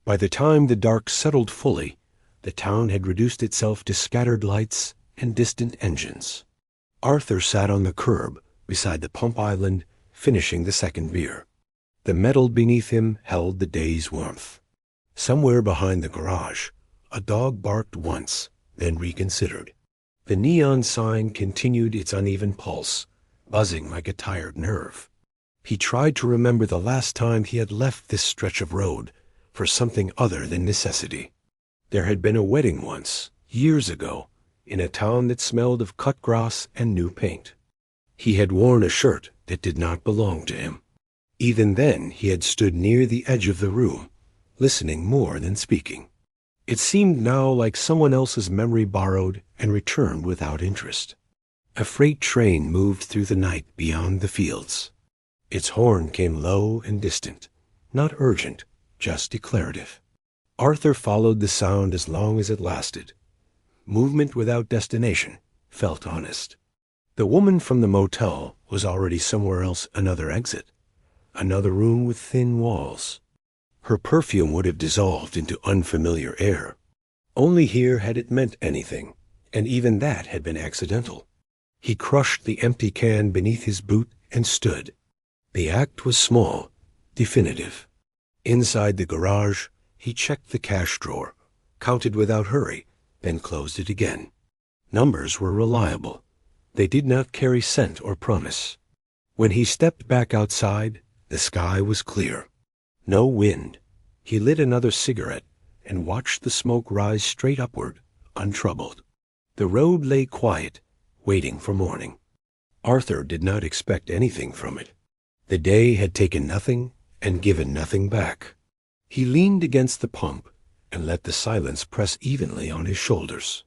By the time the dark settled fully, the town had reduced itself to scattered lights and distant engines. Arthur sat on the curb beside the pump island, finishing the second beer. The metal beneath him held the day's warmth. Somewhere behind the garage, a dog barked once, then reconsidered. The neon sign continued its uneven pulse, buzzing like a tired nerve. He tried to remember the last time he had left this stretch of road for something other than necessity. There had been a wedding once, years ago, in a town that smelled of cut grass and new paint. He had worn a shirt that did not belong to him. Even then he had stood near the edge of the room, listening more than speaking. It seemed now like someone else's memory borrowed and returned without interest. A freight train moved through the night beyond the fields. Its horn came low and distant, not urgent, just declarative. Arthur followed the sound as long as it lasted. Movement without destination felt honest. The woman from the motel was already somewhere else, another exit, another room with thin walls. Her perfume would have dissolved into unfamiliar air. Only here had it meant anything, and even that had been accidental. He crushed the empty can beneath his boot and stood. The act was small, definitive. Inside the garage, he checked the cash drawer, counted without hurry, then closed it again. Numbers were reliable. They did not carry scent or promise. When he stepped back outside, the sky was clear. No wind. He lit another cigarette and watched the smoke rise straight upward, untroubled. The road lay quiet, waiting for morning. Arthur did not expect anything from it. The day had taken nothing and given nothing back. He leaned against the pump and let the silence press evenly on his shoulders.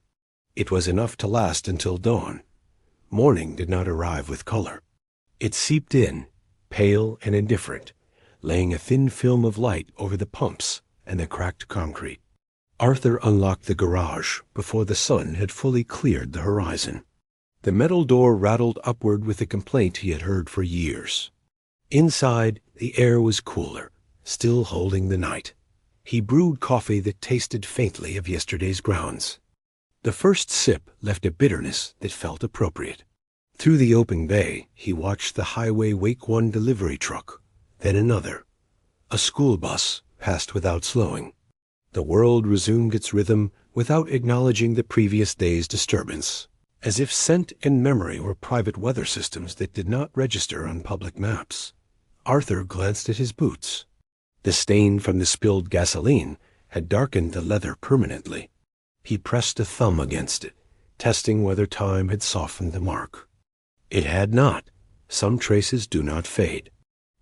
It was enough to last until dawn. Morning did not arrive with color. It seeped in, pale and indifferent, laying a thin film of light over the pumps and the cracked concrete. Arthur unlocked the garage before the sun had fully cleared the horizon. The metal door rattled upward with a complaint he had heard for years. Inside, the air was cooler, still holding the night. He brewed coffee that tasted faintly of yesterday's grounds. The first sip left a bitterness that felt appropriate. Through the open bay, he watched the highway wake one delivery truck, then another. A school bus passed without slowing. The world resumed its rhythm without acknowledging the previous day's disturbance, as if scent and memory were private weather systems that did not register on public maps. Arthur glanced at his boots. The stain from the spilled gasoline had darkened the leather permanently. He pressed a thumb against it, testing whether time had softened the mark. It had not. Some traces do not fade.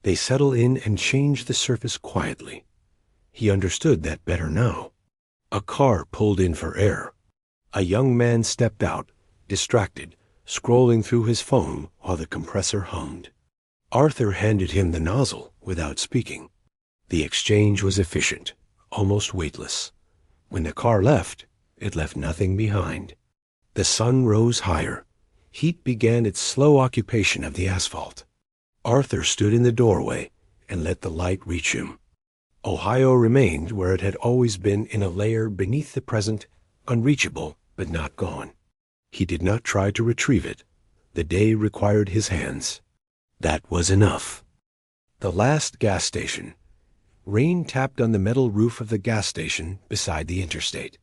They settle in and change the surface quietly. He understood that better now. A car pulled in for air. A young man stepped out, distracted, scrolling through his phone while the compressor hummed. Arthur handed him the nozzle without speaking. The exchange was efficient, almost weightless. When the car left, it left nothing behind. The sun rose higher. Heat began its slow occupation of the asphalt. Arthur stood in the doorway and let the light reach him. Ohio remained where it had always been, in a layer beneath the present, unreachable but not gone. He did not try to retrieve it. The day required his hands. That was enough. The last gas station. Rain tapped on the metal roof of the gas station beside the interstate.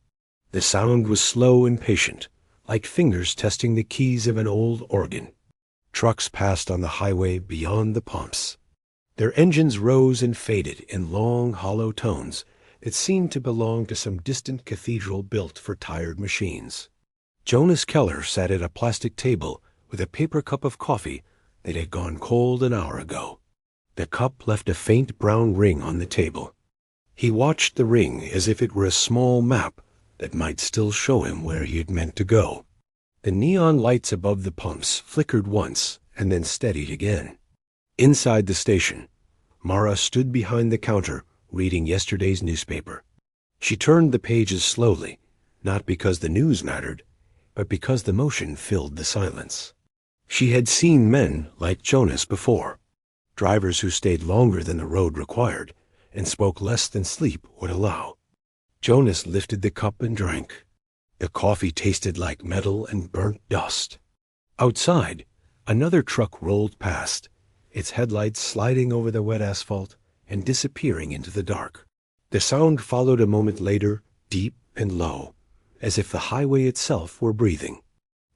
The sound was slow and patient, like fingers testing the keys of an old organ. Trucks passed on the highway beyond the pumps. Their engines rose and faded in long, hollow tones that seemed to belong to some distant cathedral built for tired machines. Jonas Keller sat at a plastic table with a paper cup of coffee that had gone cold an hour ago. The cup left a faint brown ring on the table. He watched the ring as if it were a small map that might still show him where he had meant to go. The neon lights above the pumps flickered once and then steadied again. Inside the station, Mara stood behind the counter reading yesterday's newspaper. She turned the pages slowly, not because the news mattered, but because the motion filled the silence. She had seen men like Jonas before, drivers who stayed longer than the road required and spoke less than sleep would allow. Jonas lifted the cup and drank. The coffee tasted like metal and burnt dust. Outside, another truck rolled past, its headlights sliding over the wet asphalt and disappearing into the dark. The sound followed a moment later, deep and low, as if the highway itself were breathing.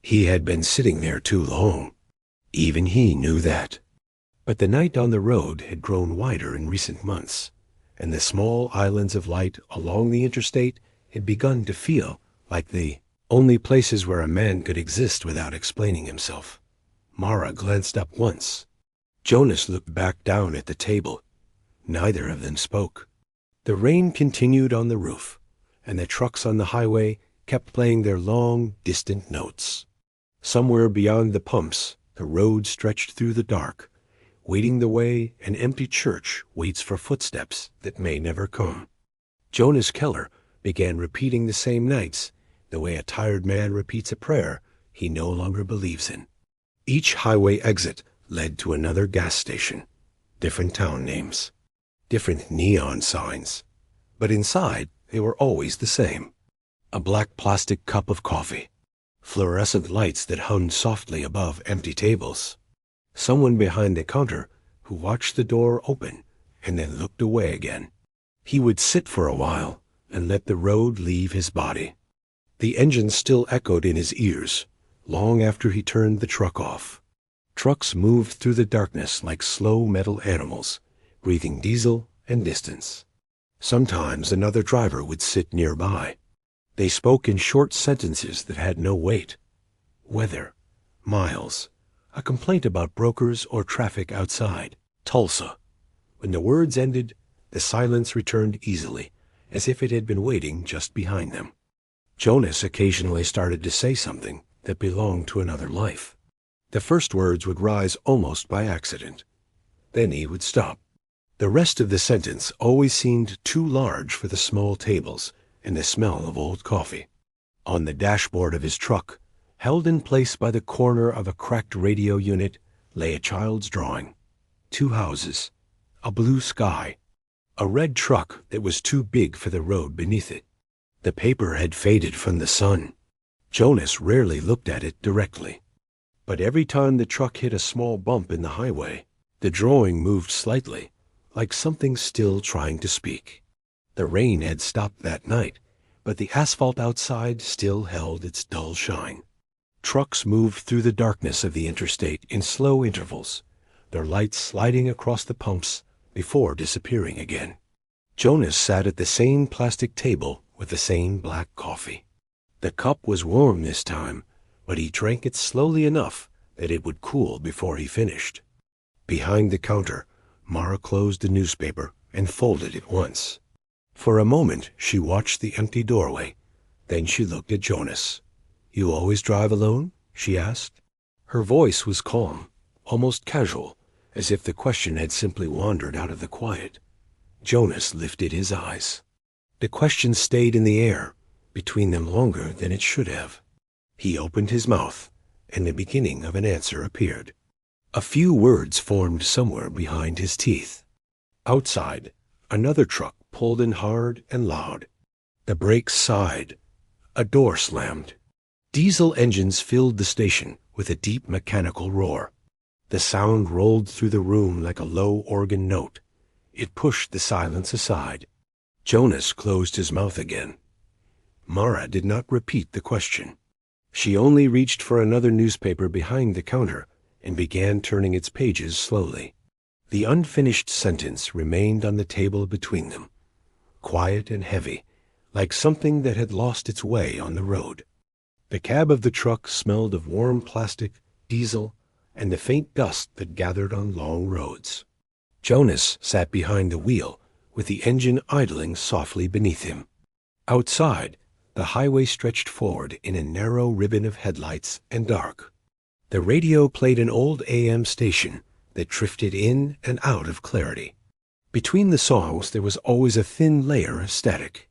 He had been sitting there too long. Even he knew that. But the night on the road had grown wider in recent months, and the small islands of light along the interstate had begun to feel like the only places where a man could exist without explaining himself. Mara glanced up once. Jonas looked back down at the table. Neither of them spoke. The rain continued on the roof, and the trucks on the highway kept playing their long, distant notes. Somewhere beyond the pumps, the road stretched through the dark, waiting the way an empty church waits for footsteps that may never come. Jonas Keller began repeating the same nights the way a tired man repeats a prayer he no longer believes in. Each highway exit led to another gas station, different town names, different neon signs, but inside they were always the same. A black plastic cup of coffee, fluorescent lights that hummed softly above empty tables, someone behind the counter who watched the door open and then looked away again. He would sit for a while and let the road leave his body. The engine still echoed in his ears long after he turned the truck off. Trucks moved through the darkness like slow metal animals, breathing diesel and distance. Sometimes another driver would sit nearby. They spoke in short sentences that had no weight. Weather, miles, a complaint about brokers or traffic outside, Tulsa. When the words ended, the silence returned easily, as if it had been waiting just behind them. Jonas occasionally started to say something that belonged to another life. The first words would rise almost by accident. Then he would stop. The rest of the sentence always seemed too large for the small tables and the smell of old coffee. On the dashboard of his truck, held in place by the corner of a cracked radio unit, lay a child's drawing. 2 houses, a blue sky, A red truck that was too big for the road beneath it. The paper had faded from the sun. Jonas rarely looked at it directly. But every time the truck hit a small bump in the highway, the drawing moved slightly, like something still trying to speak. The rain had stopped that night, but the asphalt outside still held its dull shine. Trucks moved through the darkness of the interstate in slow intervals, their lights sliding across the pumps before disappearing again. Jonas sat at the same plastic table with the same black coffee. The cup was warm this time, but he drank it slowly enough that it would cool before he finished. Behind the counter, Mara closed the newspaper and folded it once. For a moment she watched the empty doorway. Then she looked at Jonas. "You always drive alone?" she asked. Her voice was calm, almost casual, as if the question had simply wandered out of the quiet. Jonas lifted his eyes. The question stayed in the air, between them longer than it should have. He opened his mouth, and the beginning of an answer appeared. A few words formed somewhere behind his teeth. Outside, another truck pulled in hard and loud. The brakes sighed. A door slammed. Diesel engines filled the station with a deep mechanical roar. The sound rolled through the room like a low organ note. It pushed the silence aside. Jonas closed his mouth again. Mara did not repeat the question. She only reached for another newspaper behind the counter and began turning its pages slowly. The unfinished sentence remained on the table between them, quiet and heavy, like something that had lost its way on the road. The cab of the truck smelled of warm plastic, diesel, and the faint dust that gathered on long roads. Jonas sat behind the wheel, with the engine idling softly beneath him. Outside, the highway stretched forward in a narrow ribbon of headlights and dark. The radio played an old AM station that drifted in and out of clarity. Between the songs there was always a thin layer of static.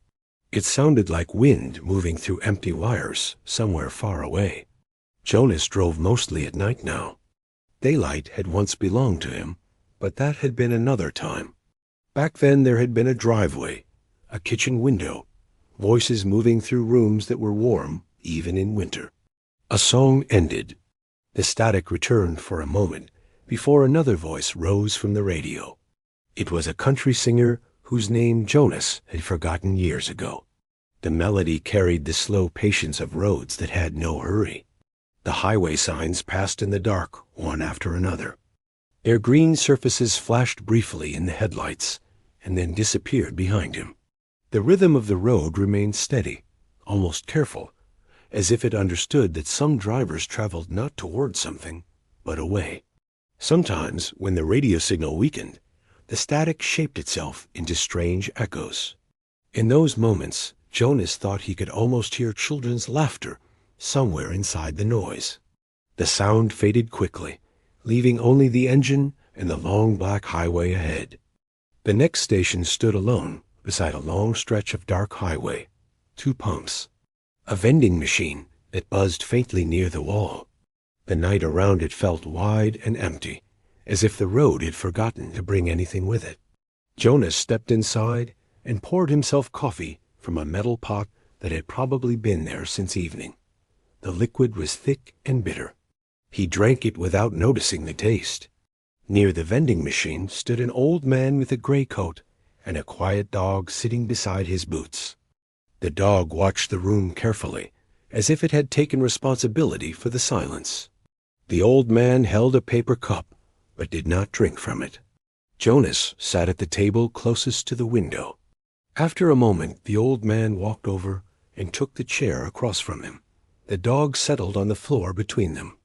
It sounded like wind moving through empty wires somewhere far away. Jonas drove mostly at night now. Daylight had once belonged to him, but that had been another time. Back then there had been a driveway, a kitchen window, voices moving through rooms that were warm even in winter. A song ended. The static returned for a moment before another voice rose from the radio. It was a country singer whose name Jonas had forgotten years ago. The melody carried the slow patience of roads that had no hurry. The highway signs passed in the dark, one after another. Their green surfaces flashed briefly in the headlights and then disappeared behind him. The rhythm of the road remained steady, almost careful, as if it understood that some drivers traveled not toward something, but away. Sometimes, when the radio signal weakened, the static shaped itself into strange echoes. In those moments, Jonas thought he could almost hear children's laughter somewhere inside the noise. The sound faded quickly, leaving only the engine and the long black highway ahead. The next station stood alone beside a long stretch of dark highway, 2 pumps, a vending machine that buzzed faintly near the wall. The night around it felt wide and empty, as if the road had forgotten to bring anything with it. Jonas stepped inside and poured himself coffee from a metal pot that had probably been there since evening. The liquid was thick and bitter. He drank it without noticing the taste. Near the vending machine stood an old man with a gray coat and a quiet dog sitting beside his boots. The dog watched the room carefully, as if it had taken responsibility for the silence. The old man held a paper cup, but did not drink from it. Jonas sat at the table closest to the window. After a moment, the old man walked over and took the chair across from him. The dog settled on the floor between them.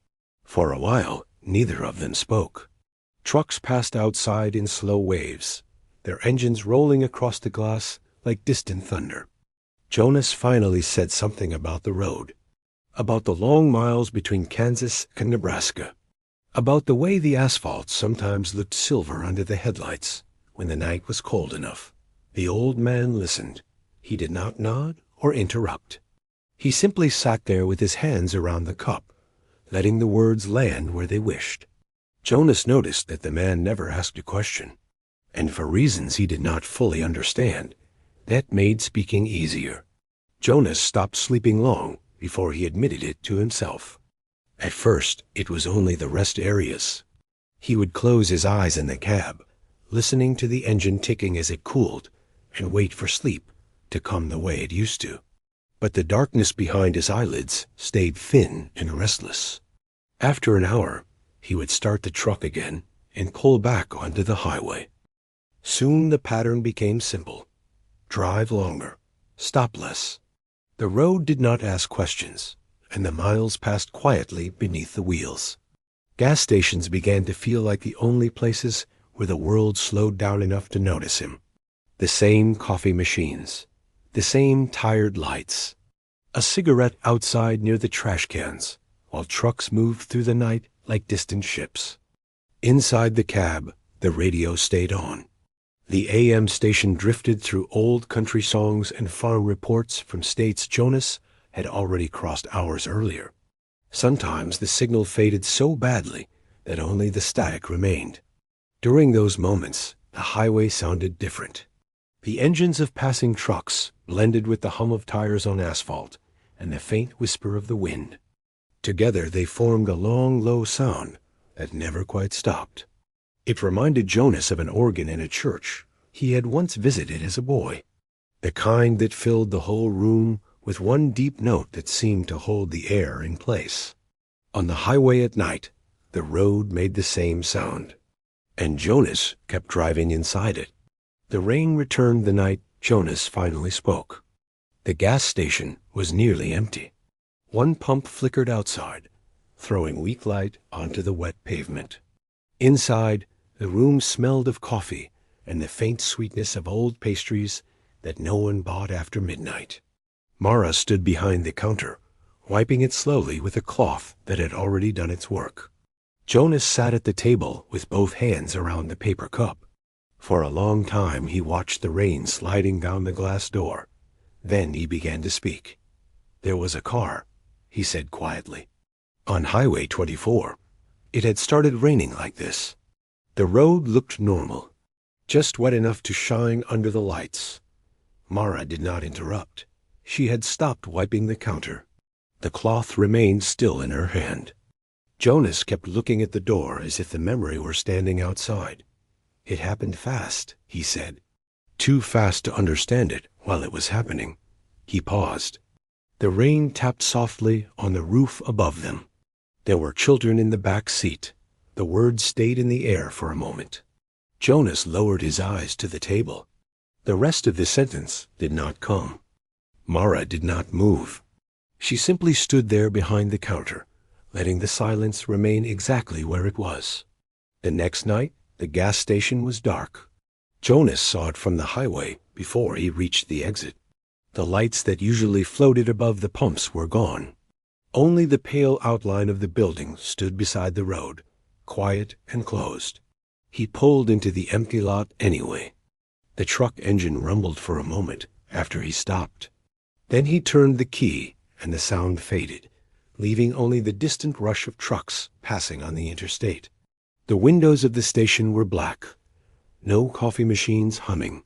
For a while, neither of them spoke. Trucks passed outside in slow waves, their engines rolling across the glass like distant thunder. Jonas finally said something about the road, about the long miles between Kansas and Nebraska, about the way the asphalt sometimes looked silver under the headlights when the night was cold enough. The old man listened. He did not nod or interrupt. He simply sat there with his hands around the cup, letting the words land where they wished. Jonas noticed that the man never asked a question. and for reasons he did not fully understand, that made speaking easier. Jonas stopped sleeping long before he admitted it to himself. At first, it was only the rest areas. He would close his eyes in the cab, listening to the engine ticking as it cooled, and wait for sleep to come the way it used to. But the darkness behind his eyelids stayed thin and restless. After an hour, he would start the truck again and pull back onto the highway. Soon the pattern became simple. Drive longer, stop less. The road did not ask questions, and the miles passed quietly beneath the wheels. Gas stations began to feel like the only places where the world slowed down enough to notice him. The same coffee machines, the same tired lights, a cigarette outside near the trash cans, while trucks moved through the night like distant ships. Inside the cab, the radio stayed on. The AM station drifted through old country songs and farm reports from states Jonas had already crossed hours earlier. Sometimes the signal faded so badly that only the static remained. During those moments, the highway sounded different. The engines of passing trucks blended with the hum of tires on asphalt and the faint whisper of the wind. Together they formed a long, low sound that never quite stopped. It reminded Jonas of an organ in a church he had once visited as a boy, the kind that filled the whole room with one deep note that seemed to hold the air in place. On the highway at night, the road made the same sound, and Jonas kept driving inside it. The rain returned the night Jonas finally spoke. The gas station was nearly empty. One pump flickered outside, throwing weak light onto the wet pavement. Inside, the room smelled of coffee and the faint sweetness of old pastries that no one bought after midnight. Mara stood behind the counter, wiping it slowly with a cloth that had already done its work. Jonas sat at the table with both hands around the paper cup. For a long time he watched the rain sliding down the glass door. Then he began to speak. "There was a car," he said quietly, "on Highway 24. It had started raining like this. The road looked normal, just wet enough to shine under the lights." Mara did not interrupt. She had stopped wiping the counter. The cloth remained still in her hand. Jonas kept looking at the door as if the memory were standing outside. "It happened fast," he said. Too fast to understand it while it was happening. He paused. The rain tapped softly on the roof above them. There were children in the back seat. The words stayed in the air for a moment. Jonas lowered his eyes to the table. The rest of the sentence did not come. Mara did not move. She simply stood there behind the counter, letting the silence remain exactly where it was. The next night, the gas station was dark. Jonas saw it from the highway before he reached the exit. The lights that usually floated above the pumps were gone. Only the pale outline of the building stood beside the road, quiet and closed. He pulled into the empty lot anyway. The truck engine rumbled for a moment after he stopped. Then he turned the key and the sound faded, leaving only the distant rush of trucks passing on the interstate. The windows of the station were black. No coffee machines humming.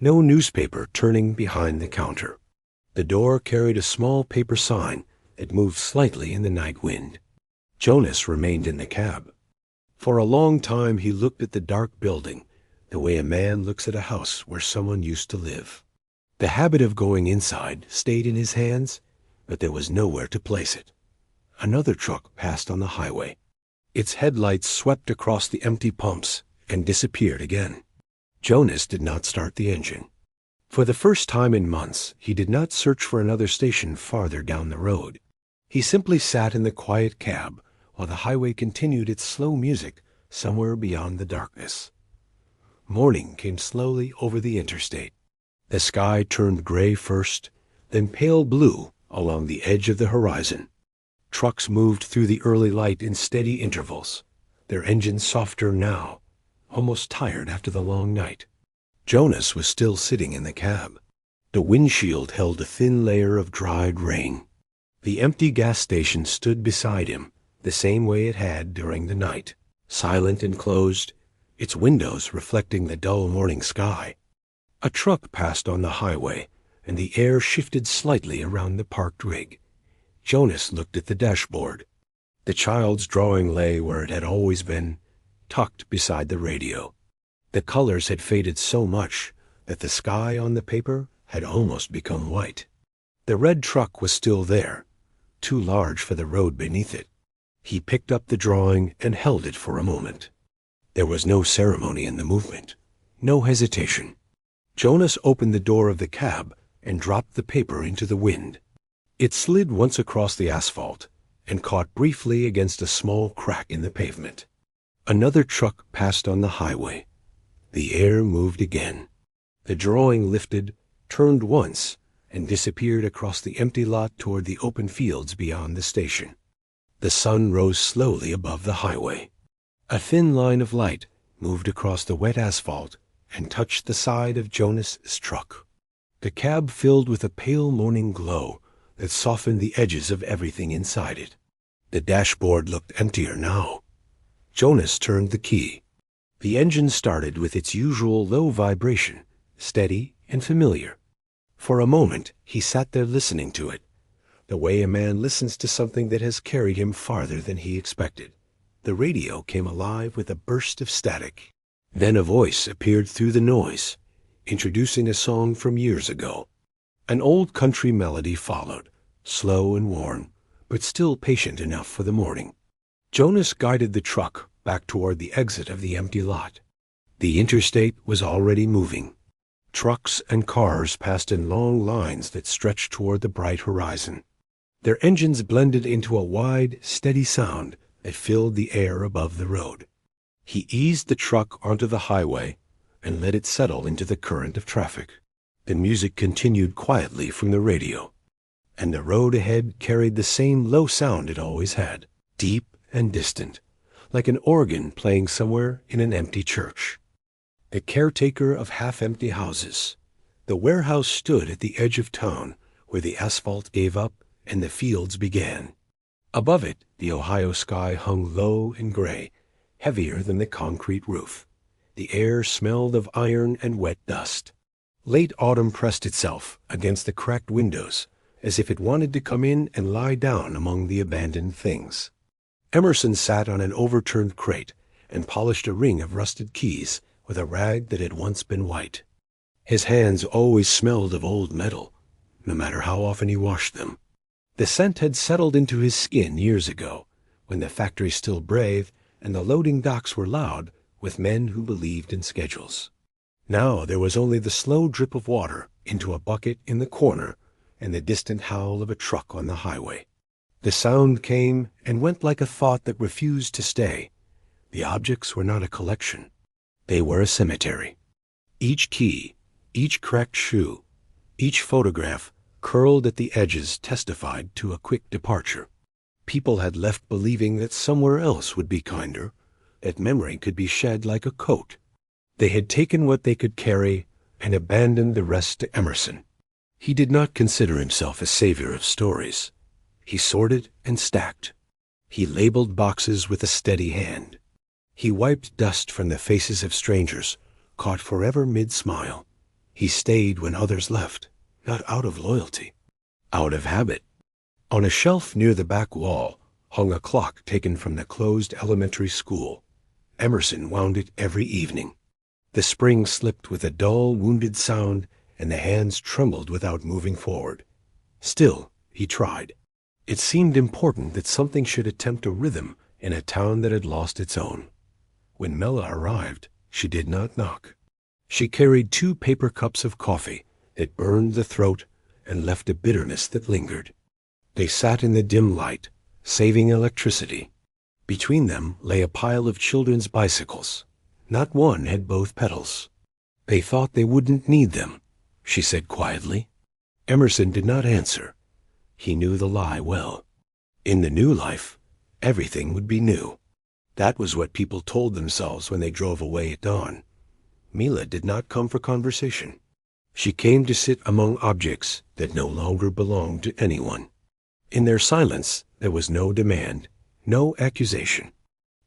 No newspaper turning behind the counter. The door carried a small paper sign that moved slightly in the night wind. Jonas remained in the cab. For a long time he looked at the dark building, the way a man looks at a house where someone used to live. The habit of going inside stayed in his hands, but there was nowhere to place it. Another truck passed on the highway. Its headlights swept across the empty pumps and disappeared again. Jonas did not start the engine. For the first time in months, he did not search for another station farther down the road. He simply sat in the quiet cab while the highway continued its slow music somewhere beyond the darkness. Morning came slowly over the interstate. The sky turned gray first, then pale blue along the edge of the horizon. Trucks moved through the early light in steady intervals, their engines softer now, almost tired after the long night. Jonas was still sitting in the cab. The windshield held a thin layer of dried rain. The empty gas station stood beside him, the same way it had during the night, silent and closed, its windows reflecting the dull morning sky. A truck passed on the highway, and the air shifted slightly around the parked rig. Jonas looked at the dashboard. The child's drawing lay where it had always been, tucked beside the radio. The colors had faded so much that the sky on the paper had almost become white. The red truck was still there, too large for the road beneath it. He picked up the drawing and held it for a moment. There was no ceremony in the movement, no hesitation. Jonas opened the door of the cab and dropped the paper into the wind. It slid once across the asphalt and caught briefly against a small crack in the pavement. Another truck passed on the highway. The air moved again. The drawing lifted, turned once, and disappeared across the empty lot toward the open fields beyond the station. The sun rose slowly above the highway. A thin line of light moved across the wet asphalt and touched the side of Jonas's truck. The cab filled with a pale morning glow that softened the edges of everything inside it. The dashboard looked emptier now. Jonas turned the key. The engine started with its usual low vibration, steady and familiar. For a moment he sat there listening to it, the way a man listens to something that has carried him farther than he expected. The radio came alive with a burst of static. Then a voice appeared through the noise, introducing a song from years ago. An old country melody followed, slow and worn, but still patient enough for the morning. Jonas guided the truck back toward the exit of the empty lot. The interstate was already moving. Trucks and cars passed in long lines that stretched toward the bright horizon. Their engines blended into a wide, steady sound that filled the air above the road. He eased the truck onto the highway and let it settle into the current of traffic. The music continued quietly from the radio, and the road ahead carried the same low sound it always had, deep and distant, like an organ playing somewhere in an empty church. The caretaker of half-empty houses. The warehouse stood at the edge of town where the asphalt gave up and the fields began. Above it, the Ohio sky hung low and gray, heavier than the concrete roof. The air smelled of iron and wet dust. Late autumn pressed itself against the cracked windows as if it wanted to come in and lie down among the abandoned things. Emerson sat on an overturned crate and polished a ring of rusted keys with a rag that had once been white. His hands always smelled of old metal, no matter how often he washed them. The scent had settled into his skin years ago, when the factory still breathed and the loading docks were loud with men who believed in schedules. Now there was only the slow drip of water into a bucket in the corner and the distant howl of a truck on the highway. The sound came and went like a thought that refused to stay. The objects were not a collection. They were a cemetery. Each key, each cracked shoe, each photograph curled at the edges testified to a quick departure. People had left believing that somewhere else would be kinder, that memory could be shed like a coat. They had taken what they could carry and abandoned the rest to Emerson. He did not consider himself a savior of stories. He sorted and stacked. He labeled boxes with a steady hand. He wiped dust from the faces of strangers, caught forever mid-smile. He stayed when others left, not out of loyalty, out of habit. On a shelf near the back wall hung a clock taken from the closed elementary school. Emerson wound it every evening. The spring slipped with a dull, wounded sound, and the hands trembled without moving forward. Still, he tried. It seemed important that something should attempt a rhythm in a town that had lost its own. When Mela arrived, she did not knock. She carried 2 paper cups of coffee that burned the throat and left a bitterness that lingered. They sat in the dim light, saving electricity. Between them lay a pile of children's bicycles. Not one had both pedals. They thought they wouldn't need them, she said quietly. Emerson did not answer. He knew the lie well. In the new life, everything would be new. That was what people told themselves when they drove away at dawn. Mila did not come for conversation. She came to sit among objects that no longer belonged to anyone. In their silence, there was no demand, no accusation.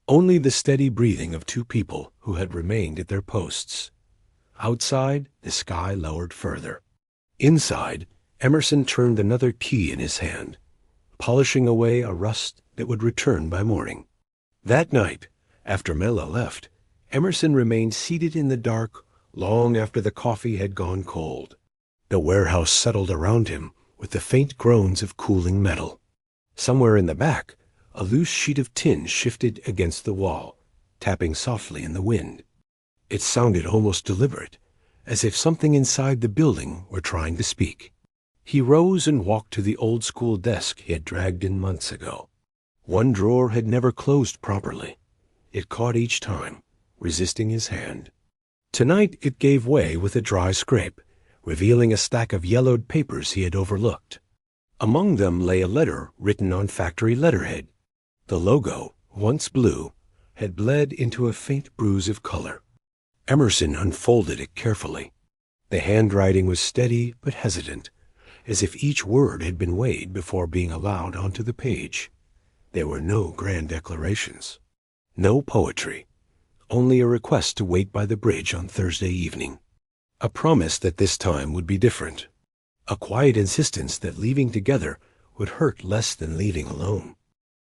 Only the steady breathing of two people who had remained at their posts. Outside, the sky lowered further. Inside, Emerson turned another key in his hand, polishing away a rust that would return by morning. That night, after Mela left, Emerson remained seated in the dark long after the coffee had gone cold. The warehouse settled around him with the faint groans of cooling metal. Somewhere in the back, a loose sheet of tin shifted against the wall, tapping softly in the wind. It sounded almost deliberate, as if something inside the building were trying to speak. He rose and walked to the old-school desk he had dragged in months ago. One drawer had never closed properly. It caught each time, resisting his hand. Tonight it gave way with a dry scrape, revealing a stack of yellowed papers he had overlooked. Among them lay a letter written on factory letterhead. The logo, once blue, had bled into a faint bruise of color. Emerson unfolded it carefully. The handwriting was steady but hesitant, as if each word had been weighed before being allowed onto the page. There were no grand declarations, no poetry, only a request to wait by the bridge on Thursday evening. A promise that this time would be different. A quiet insistence that leaving together would hurt less than leaving alone.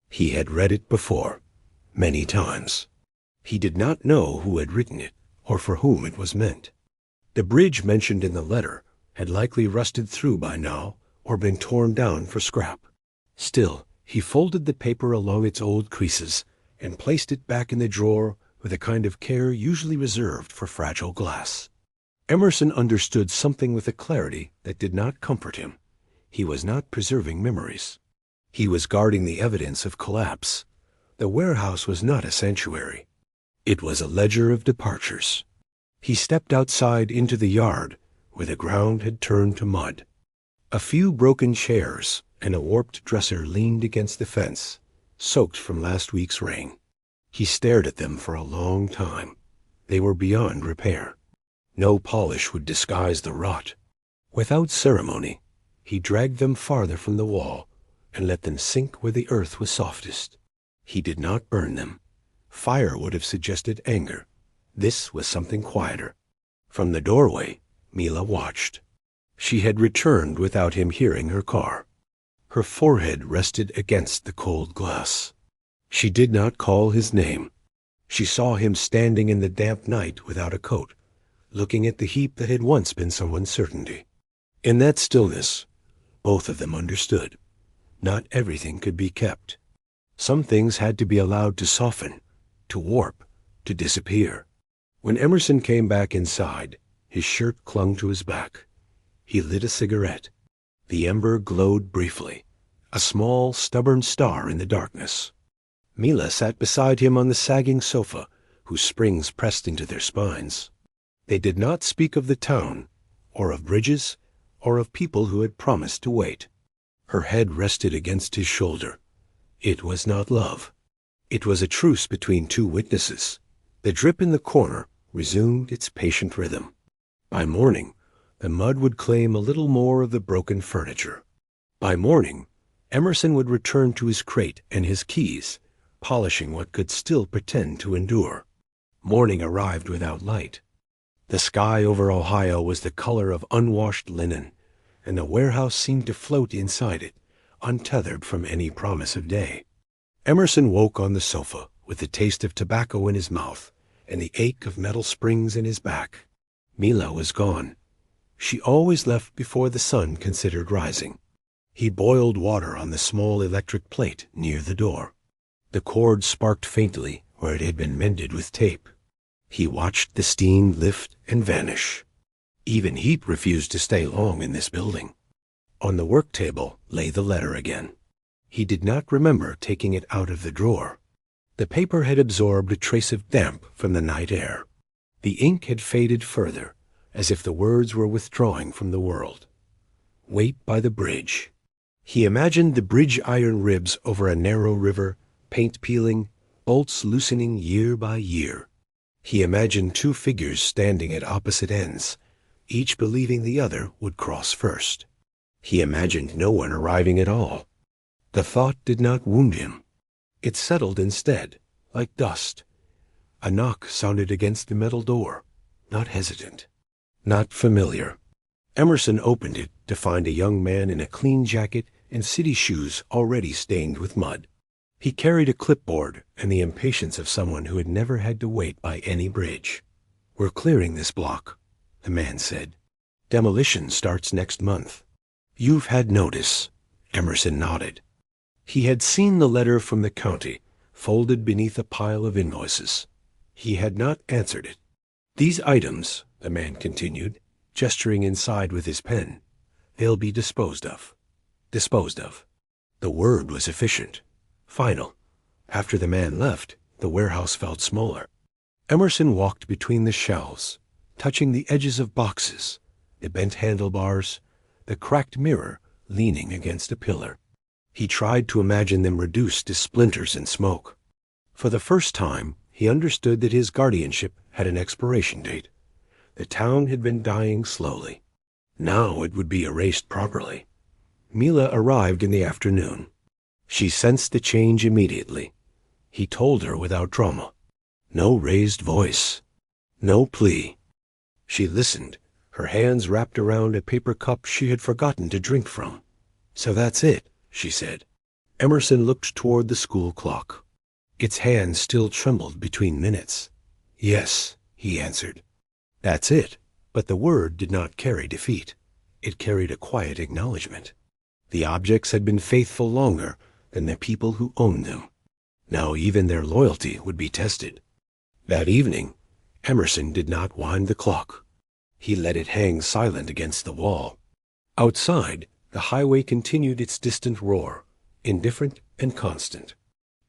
He had read it before, many times. He did not know who had written it or for whom it was meant. The bridge mentioned in the letter had likely rusted through by now or been torn down for scrap. Still, he folded the paper along its old creases and placed it back in the drawer with a kind of care usually reserved for fragile glass. Emerson understood something with a clarity that did not comfort him. He was not preserving memories. He was guarding the evidence of collapse. The warehouse was not a sanctuary. It was a ledger of departures. He stepped outside into the yard, where the ground had turned to mud. A few broken chairs and a warped dresser leaned against the fence, soaked from last week's rain. He stared at them for a long time. They were beyond repair. No polish would disguise the rot. Without ceremony, he dragged them farther from the wall and let them sink where the earth was softest. He did not burn them. Fire would have suggested anger. This was something quieter. From the doorway, Mila watched. She had returned without him hearing her car. Her forehead rested against the cold glass. She did not call his name. She saw him standing in the damp night without a coat, looking at the heap that had once been someone's certainty. In that stillness, both of them understood. Not everything could be kept. Some things had to be allowed to soften, to warp, to disappear. When Emerson came back inside, his shirt clung to his back. He lit a cigarette. The ember glowed briefly, a small, stubborn star in the darkness. Mila sat beside him on the sagging sofa, whose springs pressed into their spines. They did not speak of the town, or of bridges, or of people who had promised to wait. Her head rested against his shoulder. It was not love. It was a truce between two witnesses. The drip in the corner resumed its patient rhythm. By morning, the mud would claim a little more of the broken furniture. By morning, Emerson would return to his crate and his keys, polishing what could still pretend to endure. Morning arrived without light. The sky over Ohio was the color of unwashed linen, and the warehouse seemed to float inside it, untethered from any promise of day. Emerson woke on the sofa with the taste of tobacco in his mouth and the ache of metal springs in his back. Mila was gone. She always left before the sun considered rising. He boiled water on the small electric plate near the door. The cord sparked faintly where it had been mended with tape. He watched the steam lift and vanish. Even heat refused to stay long in this building. On the work table lay the letter again. He did not remember taking it out of the drawer. The paper had absorbed a trace of damp from the night air. The ink had faded further, as if the words were withdrawing from the world. Wait by the bridge. He imagined the bridge iron ribs over a narrow river, paint peeling, bolts loosening year by year. He imagined two figures standing at opposite ends, each believing the other would cross first. He imagined no one arriving at all. The thought did not wound him. It settled instead, like dust. A knock sounded against the metal door, not hesitant, not familiar. Emerson opened it to find a young man in a clean jacket and city shoes already stained with mud. He carried a clipboard and the impatience of someone who had never had to wait by any bridge. "We're clearing this block," the man said. "Demolition starts next month." "You've had notice." Emerson nodded. He had seen the letter from the county, folded beneath a pile of invoices. He had not answered it. "These items," the man continued, gesturing inside with his pen, "they'll be disposed of." Disposed of. The word was efficient. Final. After the man left, the warehouse felt smaller. Emerson walked between the shelves, touching the edges of boxes, the bent handlebars, the cracked mirror leaning against a pillar. He tried to imagine them reduced to splinters and smoke. For the first time, he understood that his guardianship had an expiration date. The town had been dying slowly. Now it would be erased properly. Mila arrived in the afternoon. She sensed the change immediately. He told her without drama. No raised voice. No plea. She listened, her hands wrapped around a paper cup she had forgotten to drink from. "So that's it," she said. Emerson looked toward the school clock. Its hands still trembled between minutes. "Yes," he answered. "That's it." But the word did not carry defeat. It carried a quiet acknowledgement. The objects had been faithful longer than the people who owned them. Now even their loyalty would be tested. That evening, Emerson did not wind the clock. He let it hang silent against the wall. Outside, the highway continued its distant roar, indifferent and constant.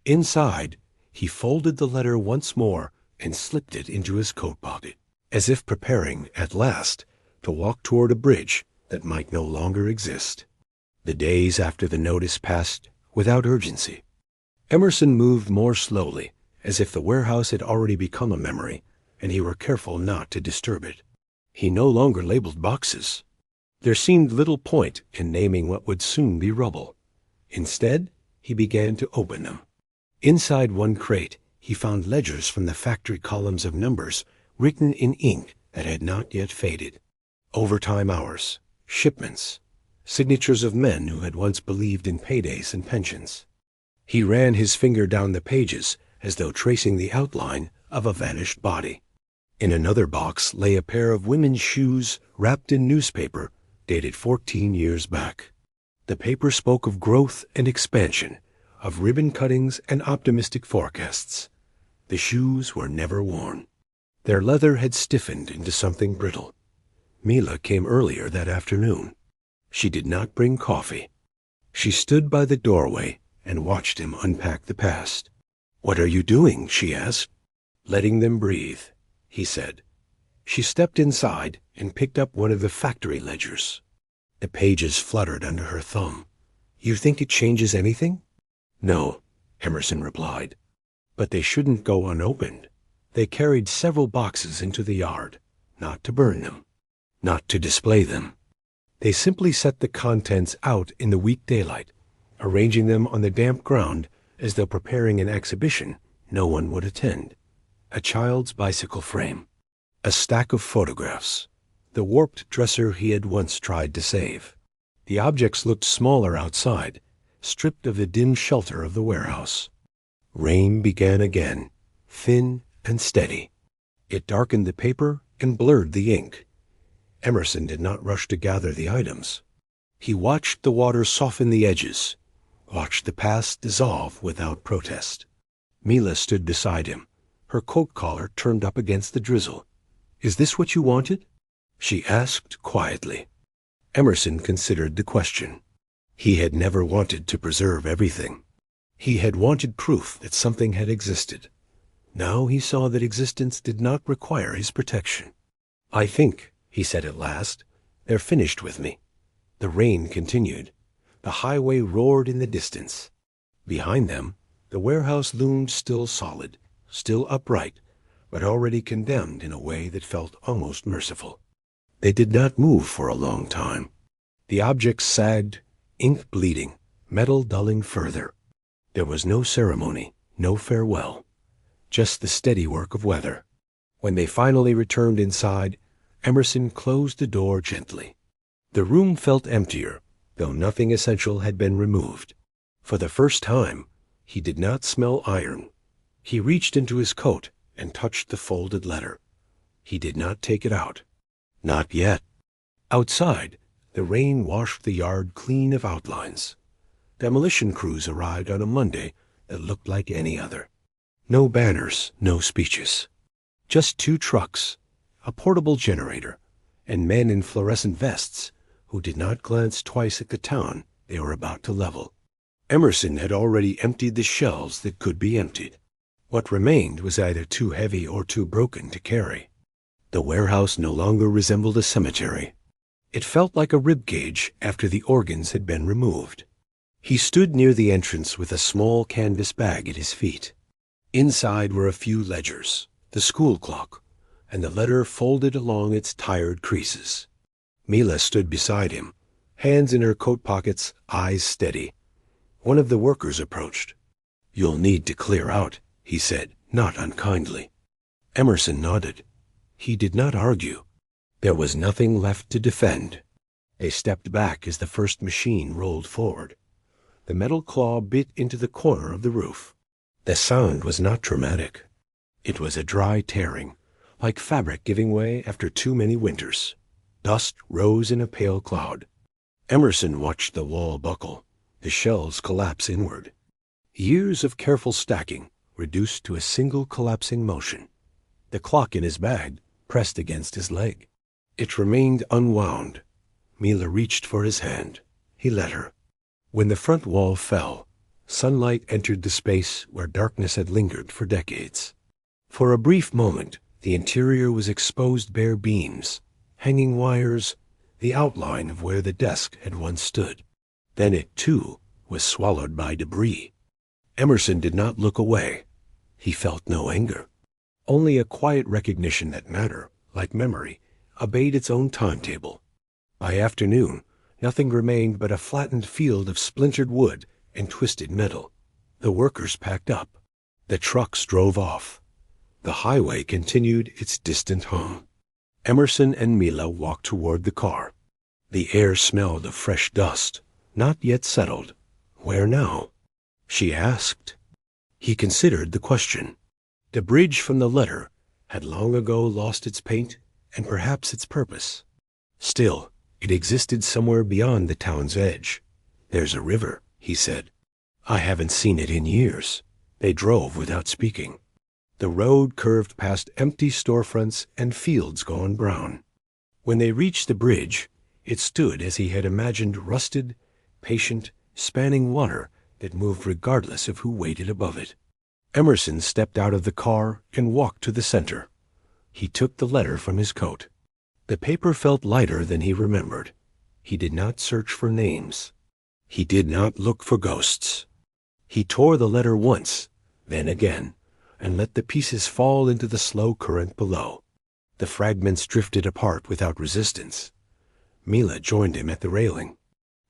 Inside, he folded the letter once more and slipped it into his coat pocket, as if preparing, at last, to walk toward a bridge that might no longer exist. The days after the notice passed without urgency. Emerson moved more slowly, as if the warehouse had already become a memory, and he were careful not to disturb it. He no longer labeled boxes. There seemed little point in naming what would soon be rubble. Instead, he began to open them. Inside one crate, he found ledgers from the factory columns of numbers written in ink that had not yet faded. Overtime hours, shipments, signatures of men who had once believed in paydays and pensions. He ran his finger down the pages as though tracing the outline of a vanished body. In another box lay a pair of women's shoes wrapped in newspaper dated 14 years back. The paper spoke of growth and expansion, of ribbon cuttings and optimistic forecasts. The shoes were never worn. Their leather had stiffened into something brittle. Mila came earlier that afternoon. She did not bring coffee. She stood by the doorway and watched him unpack the past. "What are you doing?" she asked. "Letting them breathe," he said. She stepped inside and picked up one of the factory ledgers. The pages fluttered under her thumb. "You think it changes anything?" "No," Emerson replied. But they shouldn't go unopened. They carried several boxes into the yard, not to burn them, not to display them. They simply set the contents out in the weak daylight, arranging them on the damp ground as though preparing an exhibition no one would attend. A child's bicycle frame, a stack of photographs, the warped dresser he had once tried to save. The objects looked smaller outside, stripped of the dim shelter of the warehouse. Rain began again, thin and steady. It darkened the paper and blurred the ink. Emerson did not rush to gather the items. He watched the water soften the edges, watched the past dissolve without protest. Mila stood beside him, her coat collar turned up against the drizzle. "Is this what you wanted?" she asked quietly. Emerson considered the question. He had never wanted to preserve everything. He had wanted proof that something had existed. Now he saw that existence did not require his protection. "I think," he said at last, "they're finished with me." The rain continued. The highway roared in the distance. Behind them, the warehouse loomed still solid, still upright, but already condemned in a way that felt almost merciful. They did not move for a long time. The objects sagged, ink bleeding, metal dulling further. There was no ceremony, no farewell. just the steady work of weather. When they finally returned inside, Emerson closed the door gently. The room felt emptier, though nothing essential had been removed. For the first time, he did not smell iron. He reached into his coat and touched the folded letter. He did not take it out. Not yet. Outside, the rain washed the yard clean of outlines. Demolition crews arrived on a Monday that looked like any other. No banners, no speeches. Just 2 trucks, a portable generator, and men in fluorescent vests who did not glance twice at the town they were about to level. Emerson had already emptied the shells that could be emptied. What remained was either too heavy or too broken to carry. The warehouse no longer resembled a cemetery. It felt like a rib cage after the organs had been removed. He stood near the entrance with a small canvas bag at his feet. Inside were a few ledgers, the school clock, and the letter folded along its tired creases. Mila stood beside him, hands in her coat pockets, eyes steady. One of the workers approached. "You'll need to clear out," he said, not unkindly. Emerson nodded. He did not argue. There was nothing left to defend. They stepped back as the first machine rolled forward. The metal claw bit into the corner of the roof. The sound was not dramatic. It was a dry tearing, like fabric giving way after too many winters. Dust rose in a pale cloud. Emerson watched the wall buckle, the shells collapse inward. Years of careful stacking reduced to a single collapsing motion. The clock in his bag pressed against his leg. It remained unwound. Mila reached for his hand. He let her. When the front wall fell, sunlight entered the space where darkness had lingered for decades. For a brief moment, the interior was exposed bare beams, hanging wires, the outline of where the desk had once stood. Then it, too, was swallowed by debris. Emerson did not look away. He felt no anger. Only a quiet recognition that matter, like memory, obeyed its own timetable. By afternoon, nothing remained but a flattened field of splintered wood and twisted metal. The workers packed up. The trucks drove off. The highway continued its distant hum. Emerson and Mila walked toward the car. The air smelled of fresh dust, not yet settled. Where now? She asked. He considered the question. The bridge from the letter had long ago lost its paint and perhaps its purpose. Still, it existed somewhere beyond the town's edge. "There's a river," he said. "I haven't seen it in years." They drove without speaking. The road curved past empty storefronts and fields gone brown. When they reached the bridge, it stood as he had imagined, rusted, patient, spanning water that moved regardless of who waited above it. Emerson stepped out of the car and walked to the center. He took the letter from his coat. The paper felt lighter than he remembered. He did not search for names. He did not look for ghosts. He tore the letter once, then again, and let the pieces fall into the slow current below. The fragments drifted apart without resistance. Mila joined him at the railing.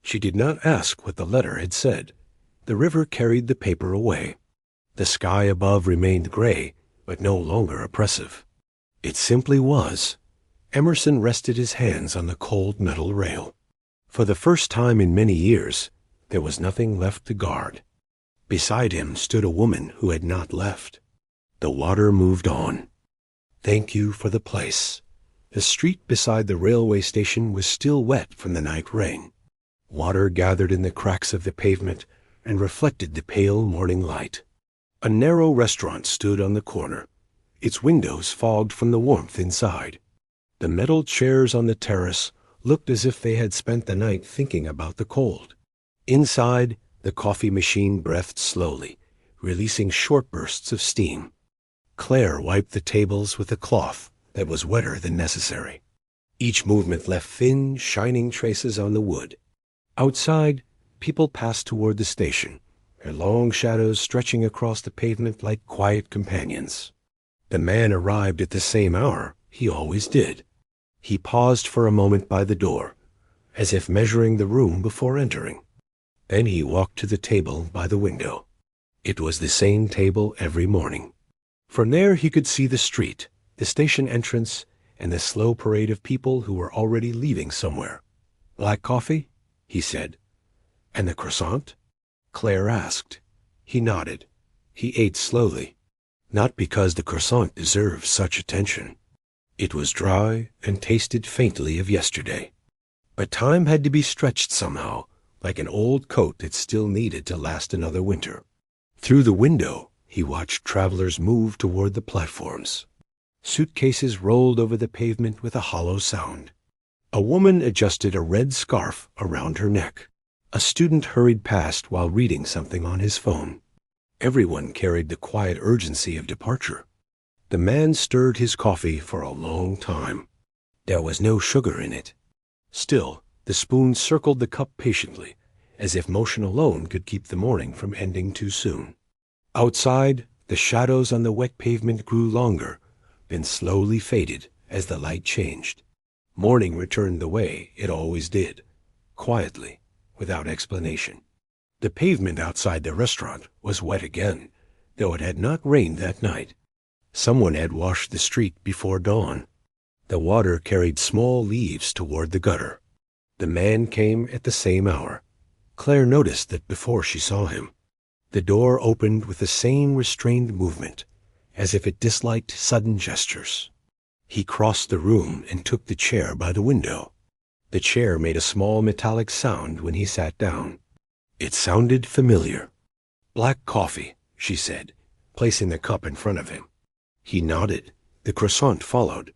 She did not ask what the letter had said. The river carried the paper away. The sky above remained gray, but no longer oppressive. It simply was. Emerson rested his hands on the cold metal rail. For the first time in many years, there was nothing left to guard. Beside him stood a woman who had not left. The water moved on. Thank you for the place. The street beside the railway station was still wet from the night rain. Water gathered in the cracks of the pavement and reflected the pale morning light. A narrow restaurant stood on the corner, its windows fogged from the warmth inside. The metal chairs on the terrace looked as if they had spent the night thinking about the cold. Inside, the coffee machine breathed slowly, releasing short bursts of steam. Claire wiped the tables with a cloth that was wetter than necessary. Each movement left thin, shining traces on the wood. Outside, people passed toward the station, their long shadows stretching across the pavement like quiet companions. The man arrived at the same hour he always did. He paused for a moment by the door, as if measuring the room before entering. Then he walked to the table by the window. It was the same table every morning. From there he could see the street, the station entrance, and the slow parade of people who were already leaving somewhere. "Like coffee?" he said. "And the croissant?" Claire asked. He nodded. He ate slowly, not because the croissant deserved such attention. It was dry and tasted faintly of yesterday. But time had to be stretched somehow, like an old coat that still needed to last another winter. Through the window, he watched travelers move toward the platforms. Suitcases rolled over the pavement with a hollow sound. A woman adjusted a red scarf around her neck. A student hurried past while reading something on his phone. Everyone carried the quiet urgency of departure. The man stirred his coffee for a long time. There was no sugar in it. Still, the spoon circled the cup patiently, as if motion alone could keep the morning from ending too soon. Outside, the shadows on the wet pavement grew longer, then slowly faded as the light changed. Morning returned the way it always did, quietly, without explanation. The pavement outside the restaurant was wet again, though it had not rained that night. Someone had washed the street before dawn. The water carried small leaves toward the gutter. The man came at the same hour. Claire noticed that before she saw him. The door opened with the same restrained movement, as if it disliked sudden gestures. He crossed the room and took the chair by the window. The chair made a small metallic sound when he sat down. It sounded familiar. "Black coffee," she said, placing the cup in front of him. He nodded. The croissant followed.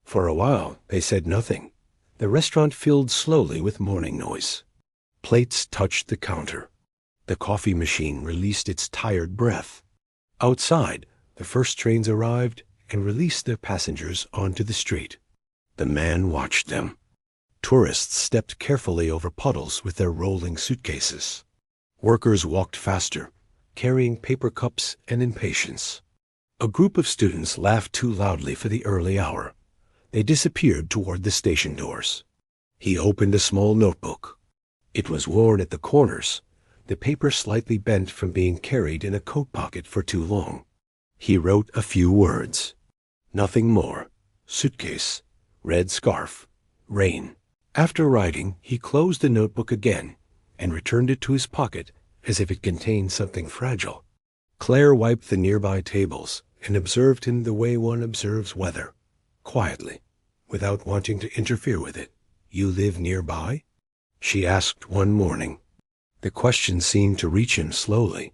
For a while they said nothing. The restaurant filled slowly with morning noise. Plates touched the counter. The coffee machine released its tired breath. Outside, the first trains arrived and released their passengers onto the street. The man watched them. Tourists stepped carefully over puddles with their rolling suitcases. Workers walked faster, carrying paper cups and impatience. A group of students laughed too loudly for the early hour. They disappeared toward the station doors. He opened a small notebook. It was worn at the corners, the paper slightly bent from being carried in a coat pocket for too long. He wrote a few words. Nothing more. Suitcase, red scarf, rain. After writing, he closed the notebook again and returned it to his pocket as if it contained something fragile. Claire wiped the nearby tables and observed him the way one observes weather, quietly, without wanting to interfere with it. "You live nearby?" she asked one morning. The question seemed to reach him slowly.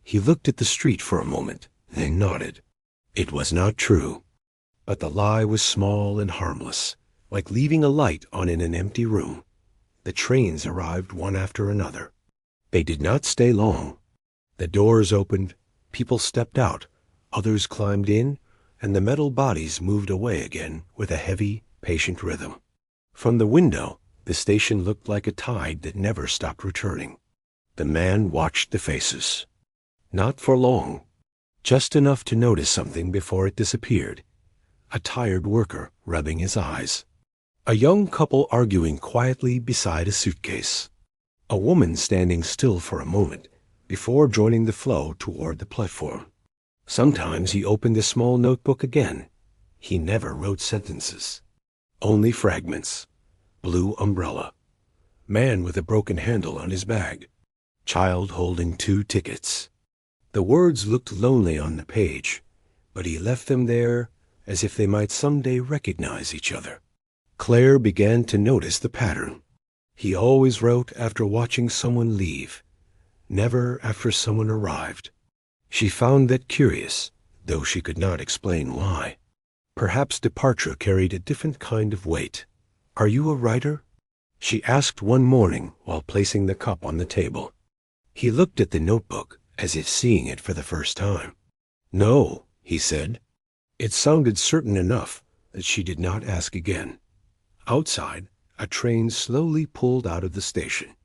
He looked at the street for a moment, then nodded. It was not true. But the lie was small and harmless, like leaving a light on in an empty room. The trains arrived one after another. They did not stay long. The doors opened, people stepped out, others climbed in, and the metal bodies moved away again with a heavy, patient rhythm. From the window, the station looked like a tide that never stopped returning. The man watched the faces. Not for long. Just enough to notice something before it disappeared. A tired worker rubbing his eyes. A young couple arguing quietly beside a suitcase. A woman standing still for a moment before joining the flow toward the platform. Sometimes he opened the small notebook again. He never wrote sentences. Only fragments. Blue umbrella. Man with a broken handle on his bag. Child holding 2 tickets. The words looked lonely on the page, but he left them there as if they might someday recognize each other. Claire began to notice the pattern. He always wrote after watching someone leave, never after someone arrived. She found that curious, though she could not explain why. Perhaps departure carried a different kind of weight. "Are you a writer?" she asked one morning while placing the cup on the table. He looked at the notebook as if seeing it for the first time. "No," he said. It sounded certain enough that she did not ask again. Outside, a train slowly pulled out of the station.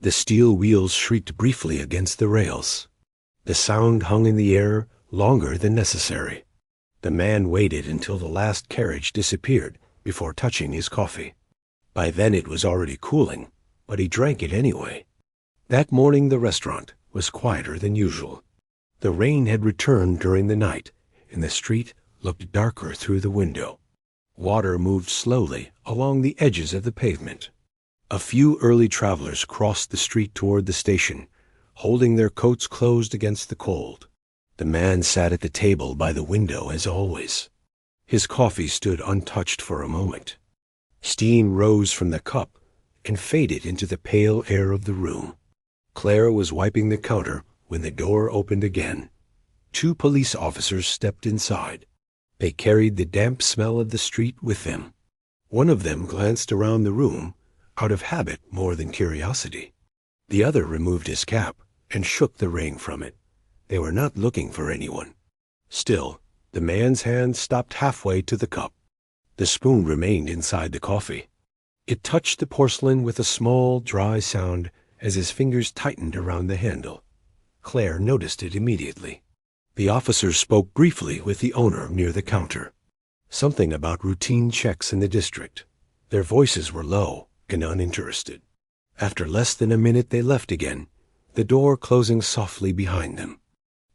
The steel wheels shrieked briefly against the rails. The sound hung in the air longer than necessary. The man waited until the last carriage disappeared before touching his coffee. By then it was already cooling, but he drank it anyway. That morning the restaurant was quieter than usual. The rain had returned during the night and the street looked darker through the window. Water moved slowly along the edges of the pavement. A few early travelers crossed the street toward the station, holding their coats closed against the cold. The man sat at the table by the window as always. His coffee stood untouched for a moment. Steam rose from the cup and faded into the pale air of the room. Claire was wiping the counter when the door opened again. 2 police officers stepped inside. They carried the damp smell of the street with them. One of them glanced around the room, out of habit more than curiosity. The other removed his cap and shook the rain from it. They were not looking for anyone. Still, the man's hand stopped halfway to the cup. The spoon remained inside the coffee. It touched the porcelain with a small, dry sound as his fingers tightened around the handle. Claire noticed it immediately. The officers spoke briefly with the owner near the counter. Something about routine checks in the district. Their voices were low and uninterested. After less than a minute they left again, the door closing softly behind them.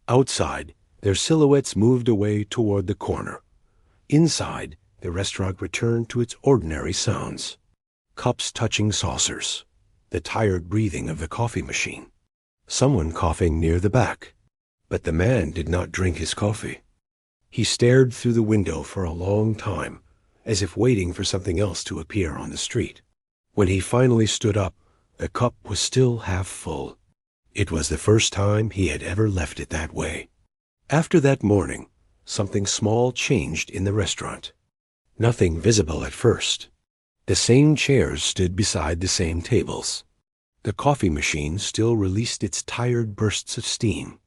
Outside, their silhouettes moved away toward the corner. Inside, the restaurant returned to its ordinary sounds. Cups touching saucers, the tired breathing of the coffee machine, someone coughing near the back. But the man did not drink his coffee. He stared through the window for a long time, as if waiting for something else to appear on the street. When he finally stood up, the cup was still half full. It was the first time he had ever left it that way. After that morning, something small changed in the restaurant. Nothing visible at first. The same chairs stood beside the same tables. The coffee machine still released its tired bursts of steam.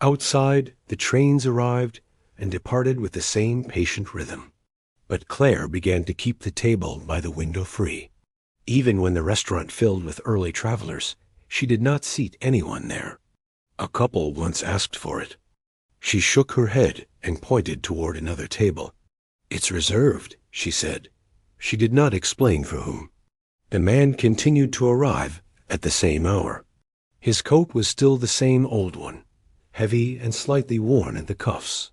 Outside, the trains arrived and departed with the same patient rhythm. But Claire began to keep the table by the window free. Even when the restaurant filled with early travelers, she did not seat anyone there. A couple once asked for it. She shook her head and pointed toward another table. "It's reserved," she said. She did not explain for whom. The man continued to arrive at the same hour. His coat was still the same old one, heavy and slightly worn at the cuffs.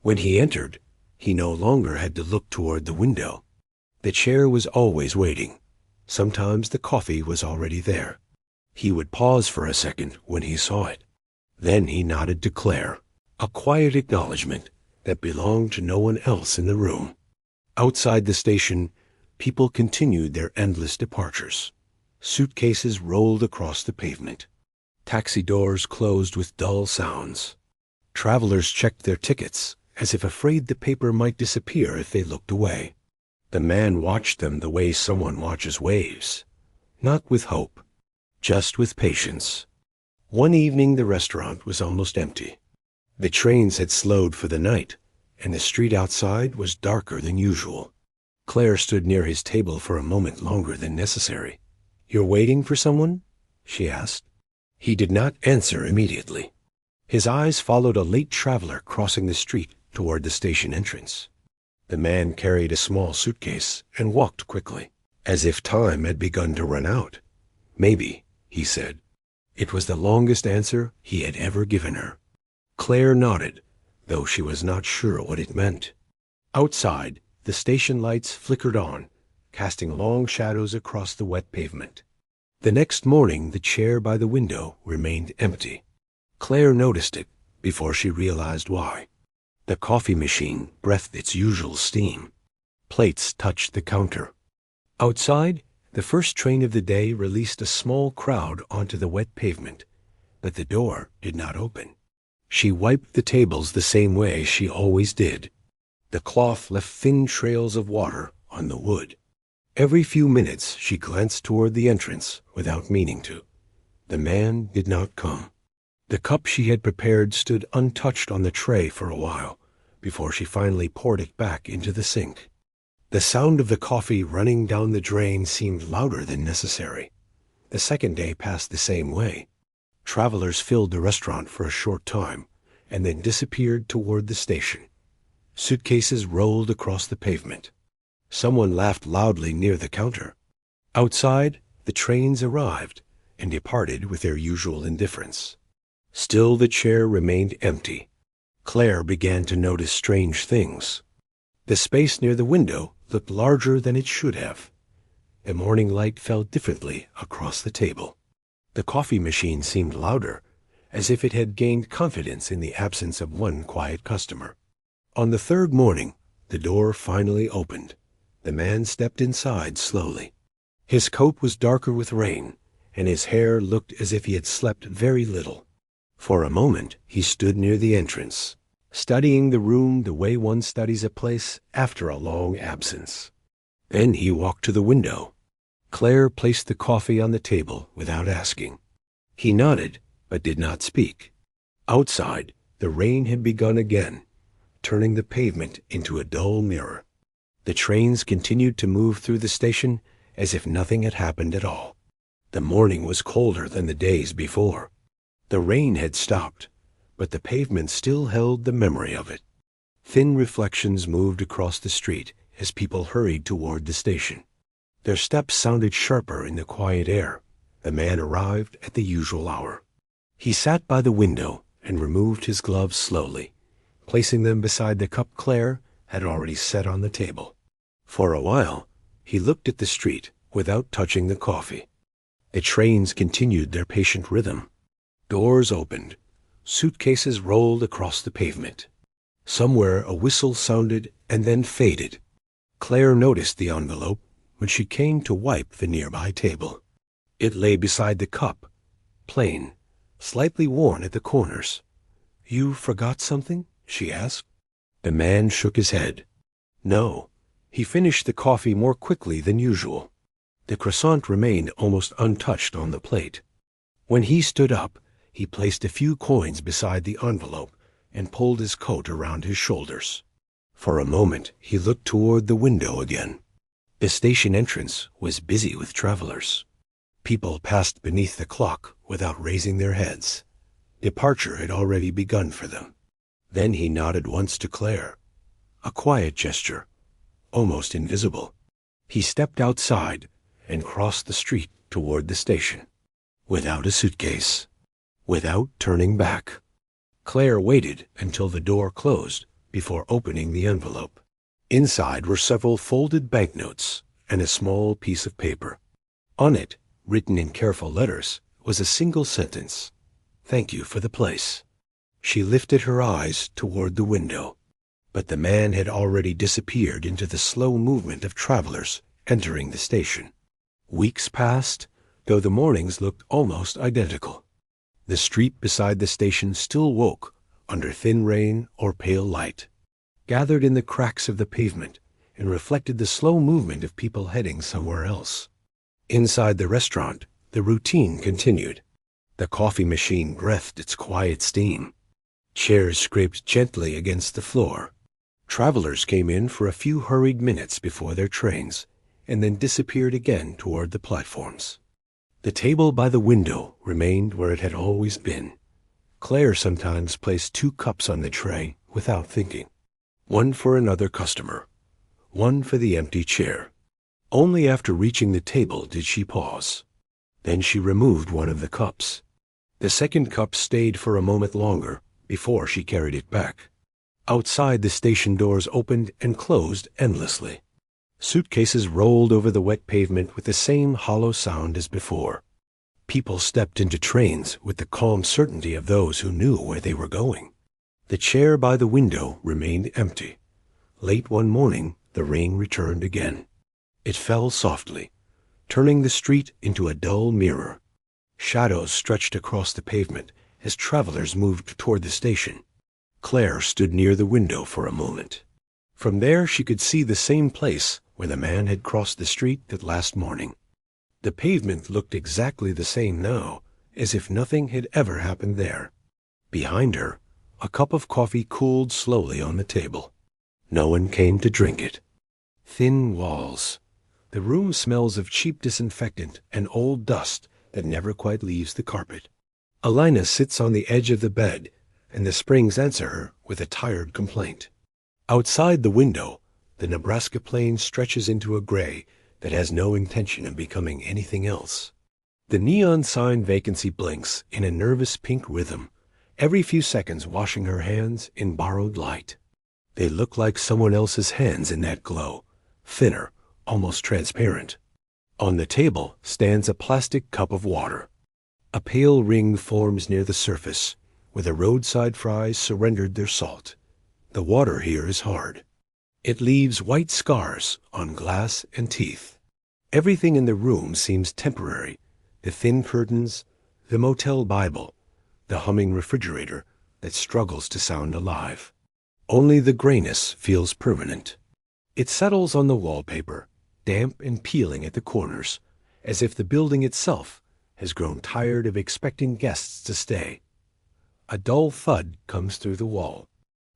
When he entered, he no longer had to look toward the window. The chair was always waiting. Sometimes the coffee was already there. He would pause for a second when he saw it. Then he nodded to Claire, a quiet acknowledgement that belonged to no one else in the room. Outside the station, people continued their endless departures. Suitcases rolled across the pavement. Taxi doors closed with dull sounds. Travelers checked their tickets, as if afraid the paper might disappear if they looked away. The man watched them the way someone watches waves. Not with hope, just with patience. One evening the restaurant was almost empty. The trains had slowed for the night, and the street outside was darker than usual. Claire stood near his table for a moment longer than necessary. "You're waiting for someone?" she asked. He did not answer immediately. His eyes followed a late traveler crossing the street toward the station entrance. The man carried a small suitcase and walked quickly, as if time had begun to run out. "Maybe," he said. It was the longest answer he had ever given her. Claire nodded, though she was not sure what it meant. Outside, the station lights flickered on, casting long shadows across the wet pavement. The next morning, the chair by the window remained empty. Claire noticed it before she realized why. The coffee machine breathed its usual steam. Plates touched the counter. Outside, the first train of the day released a small crowd onto the wet pavement, but the door did not open. She wiped the tables the same way she always did. The cloth left thin trails of water on the wood. Every few minutes she glanced toward the entrance without meaning to. The man did not come. The cup she had prepared stood untouched on the tray for a while, before she finally poured it back into the sink. The sound of the coffee running down the drain seemed louder than necessary. The second day passed the same way. Travelers filled the restaurant for a short time, and then disappeared toward the station. Suitcases rolled across the pavement. Someone laughed loudly near the counter. Outside, the trains arrived and departed with their usual indifference. Still the chair remained empty. Claire began to notice strange things. The space near the window looked larger than it should have. The morning light fell differently across the table. The coffee machine seemed louder, as if it had gained confidence in the absence of one quiet customer. On the third morning, the door finally opened. The man stepped inside slowly. His coat was darker with rain, and his hair looked as if he had slept very little. For a moment he stood near the entrance, studying the room the way one studies a place after a long absence. Then he walked to the window. Claire placed the coffee on the table without asking. He nodded, but did not speak. Outside, the rain had begun again, turning the pavement into a dull mirror. The trains continued to move through the station as if nothing had happened at all. The morning was colder than the days before. The rain had stopped, but the pavement still held the memory of it. Thin reflections moved across the street as people hurried toward the station. Their steps sounded sharper in the quiet air. The man arrived at the usual hour. He sat by the window and removed his gloves slowly, placing them beside the cup Claire had already set on the table. For a while, he looked at the street without touching the coffee. The trains continued their patient rhythm. Doors opened. Suitcases rolled across the pavement. Somewhere a whistle sounded and then faded. Claire noticed the envelope when she came to wipe the nearby table. It lay beside the cup, plain, slightly worn at the corners. "You forgot something?" she asked. The man shook his head. No, he finished the coffee more quickly than usual. The croissant remained almost untouched on the plate. When he stood up, he placed a few coins beside the envelope and pulled his coat around his shoulders. For a moment, he looked toward the window again. The station entrance was busy with travelers. People passed beneath the clock without raising their heads. Departure had already begun for them. Then he nodded once to Claire. A quiet gesture, almost invisible. He stepped outside and crossed the street toward the station, without a suitcase, without turning back. Claire waited until the door closed before opening the envelope. Inside were several folded banknotes and a small piece of paper. On it, written in careful letters, was a single sentence: "Thank you for the place." She lifted her eyes toward the window, but the man had already disappeared into the slow movement of travelers entering the station. Weeks passed, though the mornings looked almost identical. The street beside the station still woke under thin rain or pale light, gathered in the cracks of the pavement, and reflected the slow movement of people heading somewhere else. Inside the restaurant, the routine continued. The coffee machine breathed its quiet steam. Chairs scraped gently against the floor. Travelers came in for a few hurried minutes before their trains, and then disappeared again toward the platforms. The table by the window remained where it had always been. Claire sometimes placed 2 cups on the tray without thinking. One for another customer, one for the empty chair. Only after reaching the table did she pause. Then she removed one of the cups. The second cup stayed for a moment longer before she carried it back. Outside, the station doors opened and closed endlessly. Suitcases rolled over the wet pavement with the same hollow sound as before. People stepped into trains with the calm certainty of those who knew where they were going. The chair by the window remained empty. Late one morning, the rain returned again. It fell softly, turning the street into a dull mirror. Shadows stretched across the pavement as travelers moved toward the station. Claire stood near the window for a moment. From there she could see the same place where the man had crossed the street that last morning. The pavement looked exactly the same now, as if nothing had ever happened there. Behind her, a cup of coffee cooled slowly on the table. No one came to drink it. Thin walls. The room smells of cheap disinfectant and old dust that never quite leaves the carpet. Alina sits on the edge of the bed, and the Springs answer her with a tired complaint. Outside the window, the Nebraska plain stretches into a gray that has no intention of becoming anything else. The neon sign vacancy blinks in a nervous pink rhythm, every few seconds washing her hands in borrowed light. They look like someone else's hands in that glow, thinner, almost transparent. On the table stands a plastic cup of water. A pale ring forms near the surface, where the roadside fries surrendered their salt. The water here is hard. It leaves white scars on glass and teeth. Everything in the room seems temporary. The thin curtains, the motel Bible, the humming refrigerator that struggles to sound alive. Only the grayness feels permanent. It settles on the wallpaper, damp and peeling at the corners, as if the building itself has grown tired of expecting guests to stay. A dull thud comes through the wall,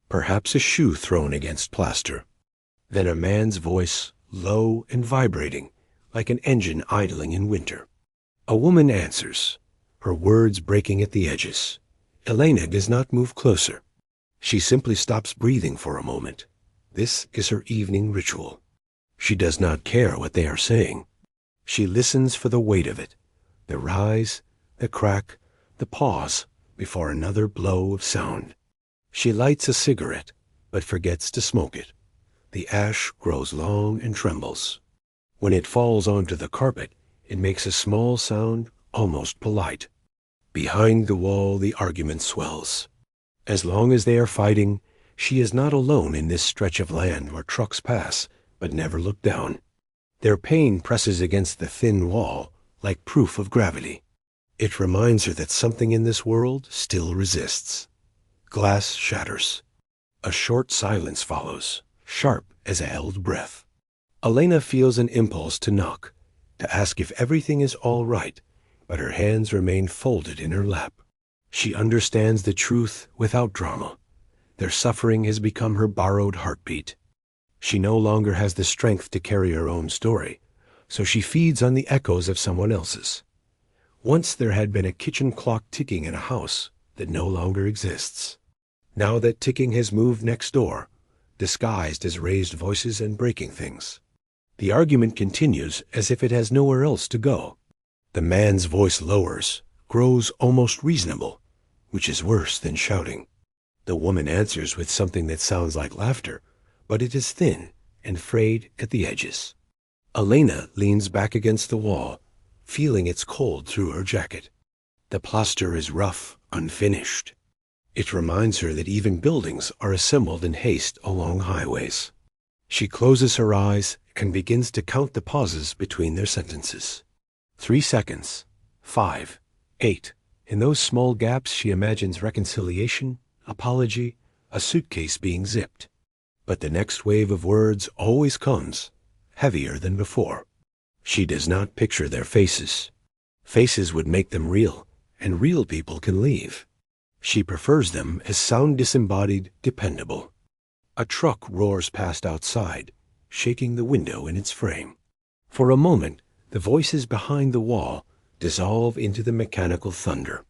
perhaps a shoe thrown against plaster. Then a man's voice, low and vibrating, like an engine idling in winter. A woman answers, her words breaking at the edges. Elena does not move closer. She simply stops breathing for a moment. This is her evening ritual. She does not care what they are saying. She listens for the weight of it, the rise, the crack, the pause before another blow of sound. She lights a cigarette, but forgets to smoke it. The ash grows long and trembles. When it falls onto the carpet, it makes a small sound, almost polite. Behind the wall, the argument swells. As long as they are fighting, she is not alone in this stretch of land where trucks pass, but never look down. Their pain presses against the thin wall, like proof of gravity. It reminds her that something in this world still resists. Glass shatters. A short silence follows, sharp as a held breath. Elena feels an impulse to knock, to ask if everything is all right, but her hands remain folded in her lap. She understands the truth without drama. Their suffering has become her borrowed heartbeat. She no longer has the strength to carry her own story, so she feeds on the echoes of someone else's. Once there had been a kitchen clock ticking in a house that no longer exists. Now that ticking has moved next door, disguised as raised voices and breaking things. The argument continues as if it has nowhere else to go. The man's voice lowers, grows almost reasonable, which is worse than shouting. The woman answers with something that sounds like laughter, but it is thin and frayed at the edges. Elena leans back against the wall, feeling its cold through her jacket. The plaster is rough, unfinished. It reminds her that even buildings are assembled in haste along highways. She closes her eyes and begins to count the pauses between their sentences. 3 seconds, 5, 8. In those small gaps she imagines reconciliation, apology, a suitcase being zipped. But the next wave of words always comes, heavier than before. She does not picture their faces. Faces would make them real, and real people can leave. She prefers them as sound disembodied, dependable. A truck roars past outside, shaking the window in its frame. For a moment, the voices behind the wall dissolve into the mechanical thunder.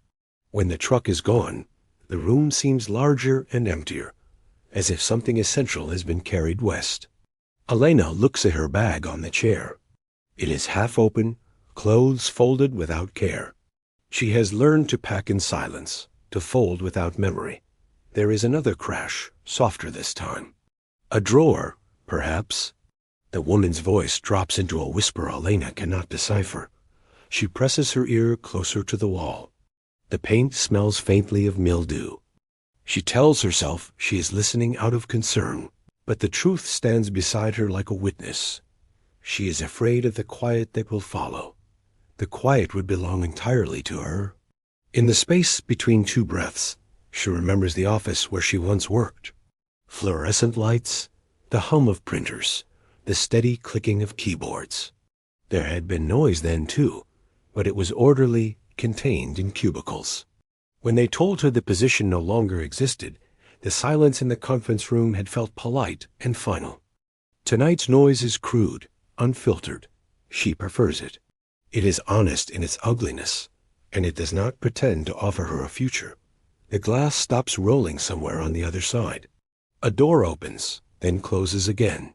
When the truck is gone, the room seems larger and emptier, as if something essential has been carried west. Elena looks at her bag on the chair. It is half open, clothes folded without care. She has learned to pack in silence, to fold without memory. There is another crash, softer this time. A drawer, perhaps. The woman's voice drops into a whisper Elena cannot decipher. She presses her ear closer to the wall. The paint smells faintly of mildew. She tells herself she is listening out of concern, but the truth stands beside her like a witness. She is afraid of the quiet that will follow. The quiet would belong entirely to her. In the space between two breaths, she remembers the office where she once worked. Fluorescent lights, the hum of printers, the steady clicking of keyboards. There had been noise then, too, but it was orderly, contained in cubicles. When they told her the position no longer existed, the silence in the conference room had felt polite and final. Tonight's noise is crude, unfiltered. She prefers it. It is honest in its ugliness, and it does not pretend to offer her a future. The glass stops rolling somewhere on the other side. A door opens, then closes again.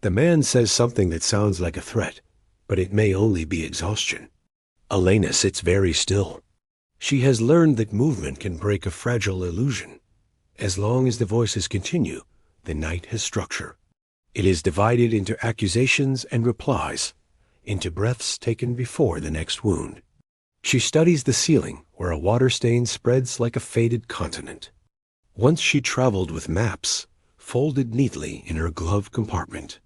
The man says something that sounds like a threat, but it may only be exhaustion. Elena sits very still. She has learned that movement can break a fragile illusion. As long as the voices continue, the night has structure. It is divided into accusations and replies, into breaths taken before the next wound. She studies the ceiling, where a water stain spreads like a faded continent. Once she traveled with maps, folded neatly in her glove compartment.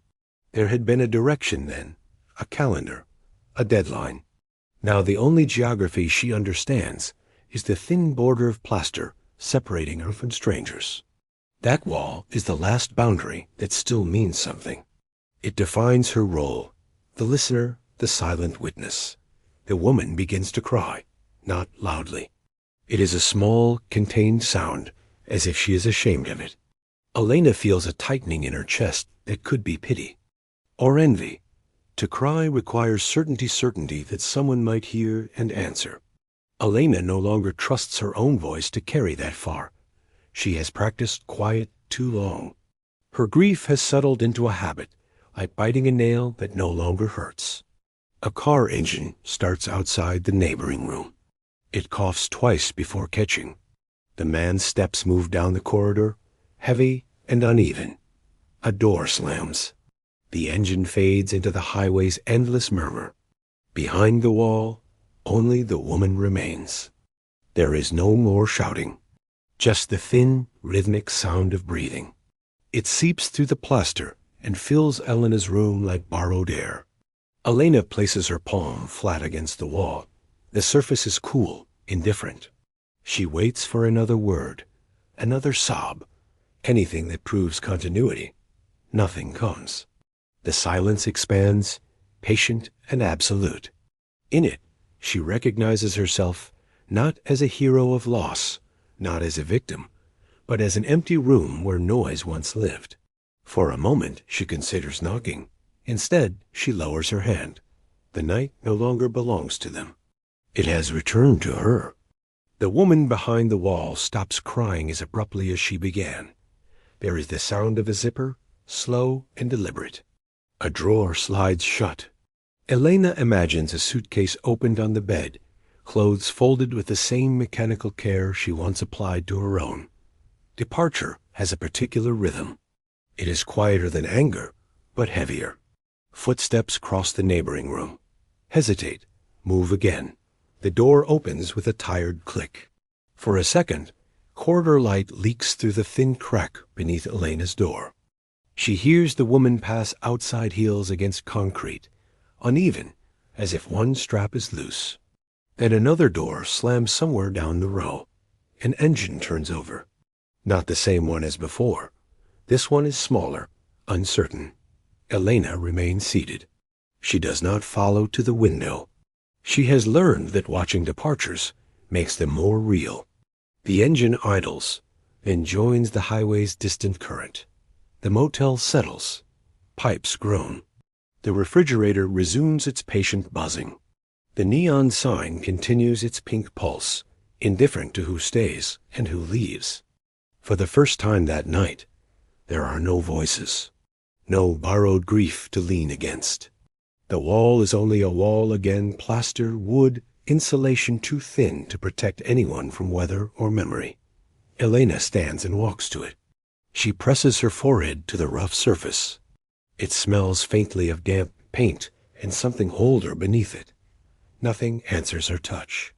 There had been a direction then, a calendar, a deadline. Now the only geography she understands is the thin border of plaster separating her from strangers. That wall is the last boundary that still means something. It defines her role, the listener, the silent witness. The woman begins to cry, not loudly. It is a small, contained sound, as if she is ashamed of it. Elena feels a tightening in her chest that could be pity or envy. To cry requires certainty that someone might hear and answer. Elena no longer trusts her own voice to carry that far. She has practiced quiet too long. Her grief has settled into a habit, like biting a nail that no longer hurts. A car engine starts outside the neighboring room. It coughs twice before catching. The man's steps move down the corridor, heavy and uneven. A door slams. The engine fades into the highway's endless murmur. Behind the wall, only the woman remains. There is no more shouting, just the thin, rhythmic sound of breathing. It seeps through the plaster and fills Elena's room like borrowed air. Elena places her palm flat against the wall. The surface is cool, indifferent. She waits for another word, another sob, anything that proves continuity. Nothing comes. The silence expands, patient and absolute. In it, she recognizes herself not as a hero of loss, not as a victim, but as an empty room where noise once lived. For a moment, she considers knocking. Instead, she lowers her hand. The night no longer belongs to them. It has returned to her. The woman behind the wall stops crying as abruptly as she began. There is the sound of a zipper, slow and deliberate. A drawer slides shut. Elena imagines a suitcase opened on the bed, clothes folded with the same mechanical care she once applied to her own. Departure has a particular rhythm. It is quieter than anger, but heavier. Footsteps cross the neighboring room. Hesitate. Move again. The door opens with a tired click. For a second, corridor light leaks through the thin crack beneath Elena's door. She hears the woman pass outside heels against concrete, uneven, as if one strap is loose. Then another door slams somewhere down the row. An engine turns over. Not the same one as before. This one is smaller, uncertain. Elena remains seated. She does not follow to the window. She has learned that watching departures makes them more real. The engine idles, then joins the highway's distant current. The motel settles. Pipes groan. The refrigerator resumes its patient buzzing. The neon sign continues its pink pulse, indifferent to who stays and who leaves. For the first time that night, there are no voices, no borrowed grief to lean against. The wall is only a wall again, plaster, wood, insulation too thin to protect anyone from weather or memory. Elena stands and walks to it. She presses her forehead to the rough surface. It smells faintly of damp paint and something older beneath it. Nothing answers her touch.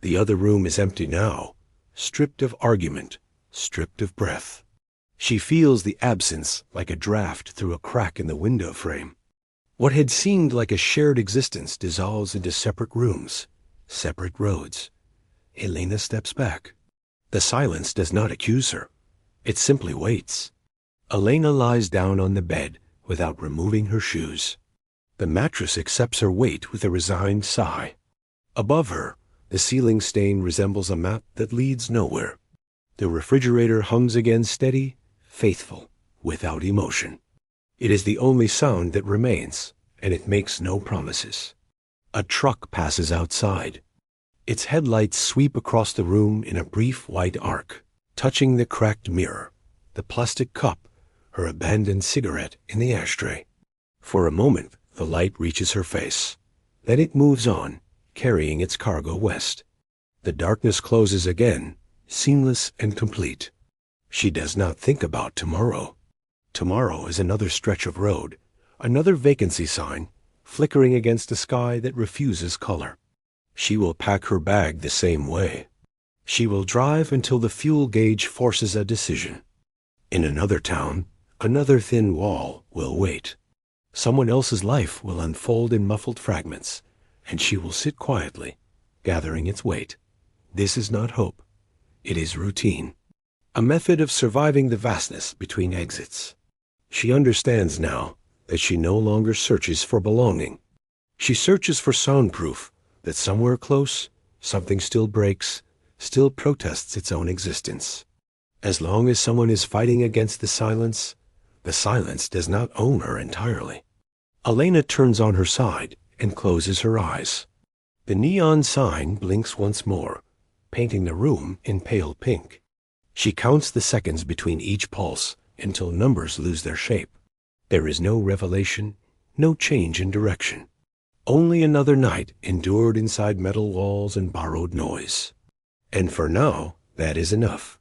The other room is empty now, stripped of argument, stripped of breath. She feels the absence like a draft through a crack in the window frame. What had seemed like a shared existence dissolves into separate rooms, separate roads. Elena steps back. The silence does not accuse her. It simply waits. Elena lies down on the bed without removing her shoes. The mattress accepts her weight with a resigned sigh. Above her, the ceiling stain resembles a map that leads nowhere. The refrigerator hungs again steady, faithful, without emotion. It is the only sound that remains, and it makes no promises. A truck passes outside. Its headlights sweep across the room in a brief white arc, touching the cracked mirror, the plastic cup, her abandoned cigarette in the ashtray. For a moment, the light reaches her face. Then it moves on, carrying its cargo west. The darkness closes again, seamless and complete. She does not think about tomorrow. Tomorrow is another stretch of road, another vacancy sign, flickering against a sky that refuses color. She will pack her bag the same way. She will drive until the fuel gauge forces a decision. In another town, another thin wall will wait. Someone else's life will unfold in muffled fragments, and she will sit quietly, gathering its weight. This is not hope. It is routine. A method of surviving the vastness between exits. She understands now that she no longer searches for belonging. She searches for soundproof that somewhere close, something still breaks, still protests its own existence. As long as someone is fighting against the silence does not own her entirely. Elena turns on her side and closes her eyes. The neon sign blinks once more, painting the room in pale pink. She counts the seconds between each pulse until numbers lose their shape. There is no revelation, no change in direction. Only another night endured inside metal walls and borrowed noise. And for now, that is enough.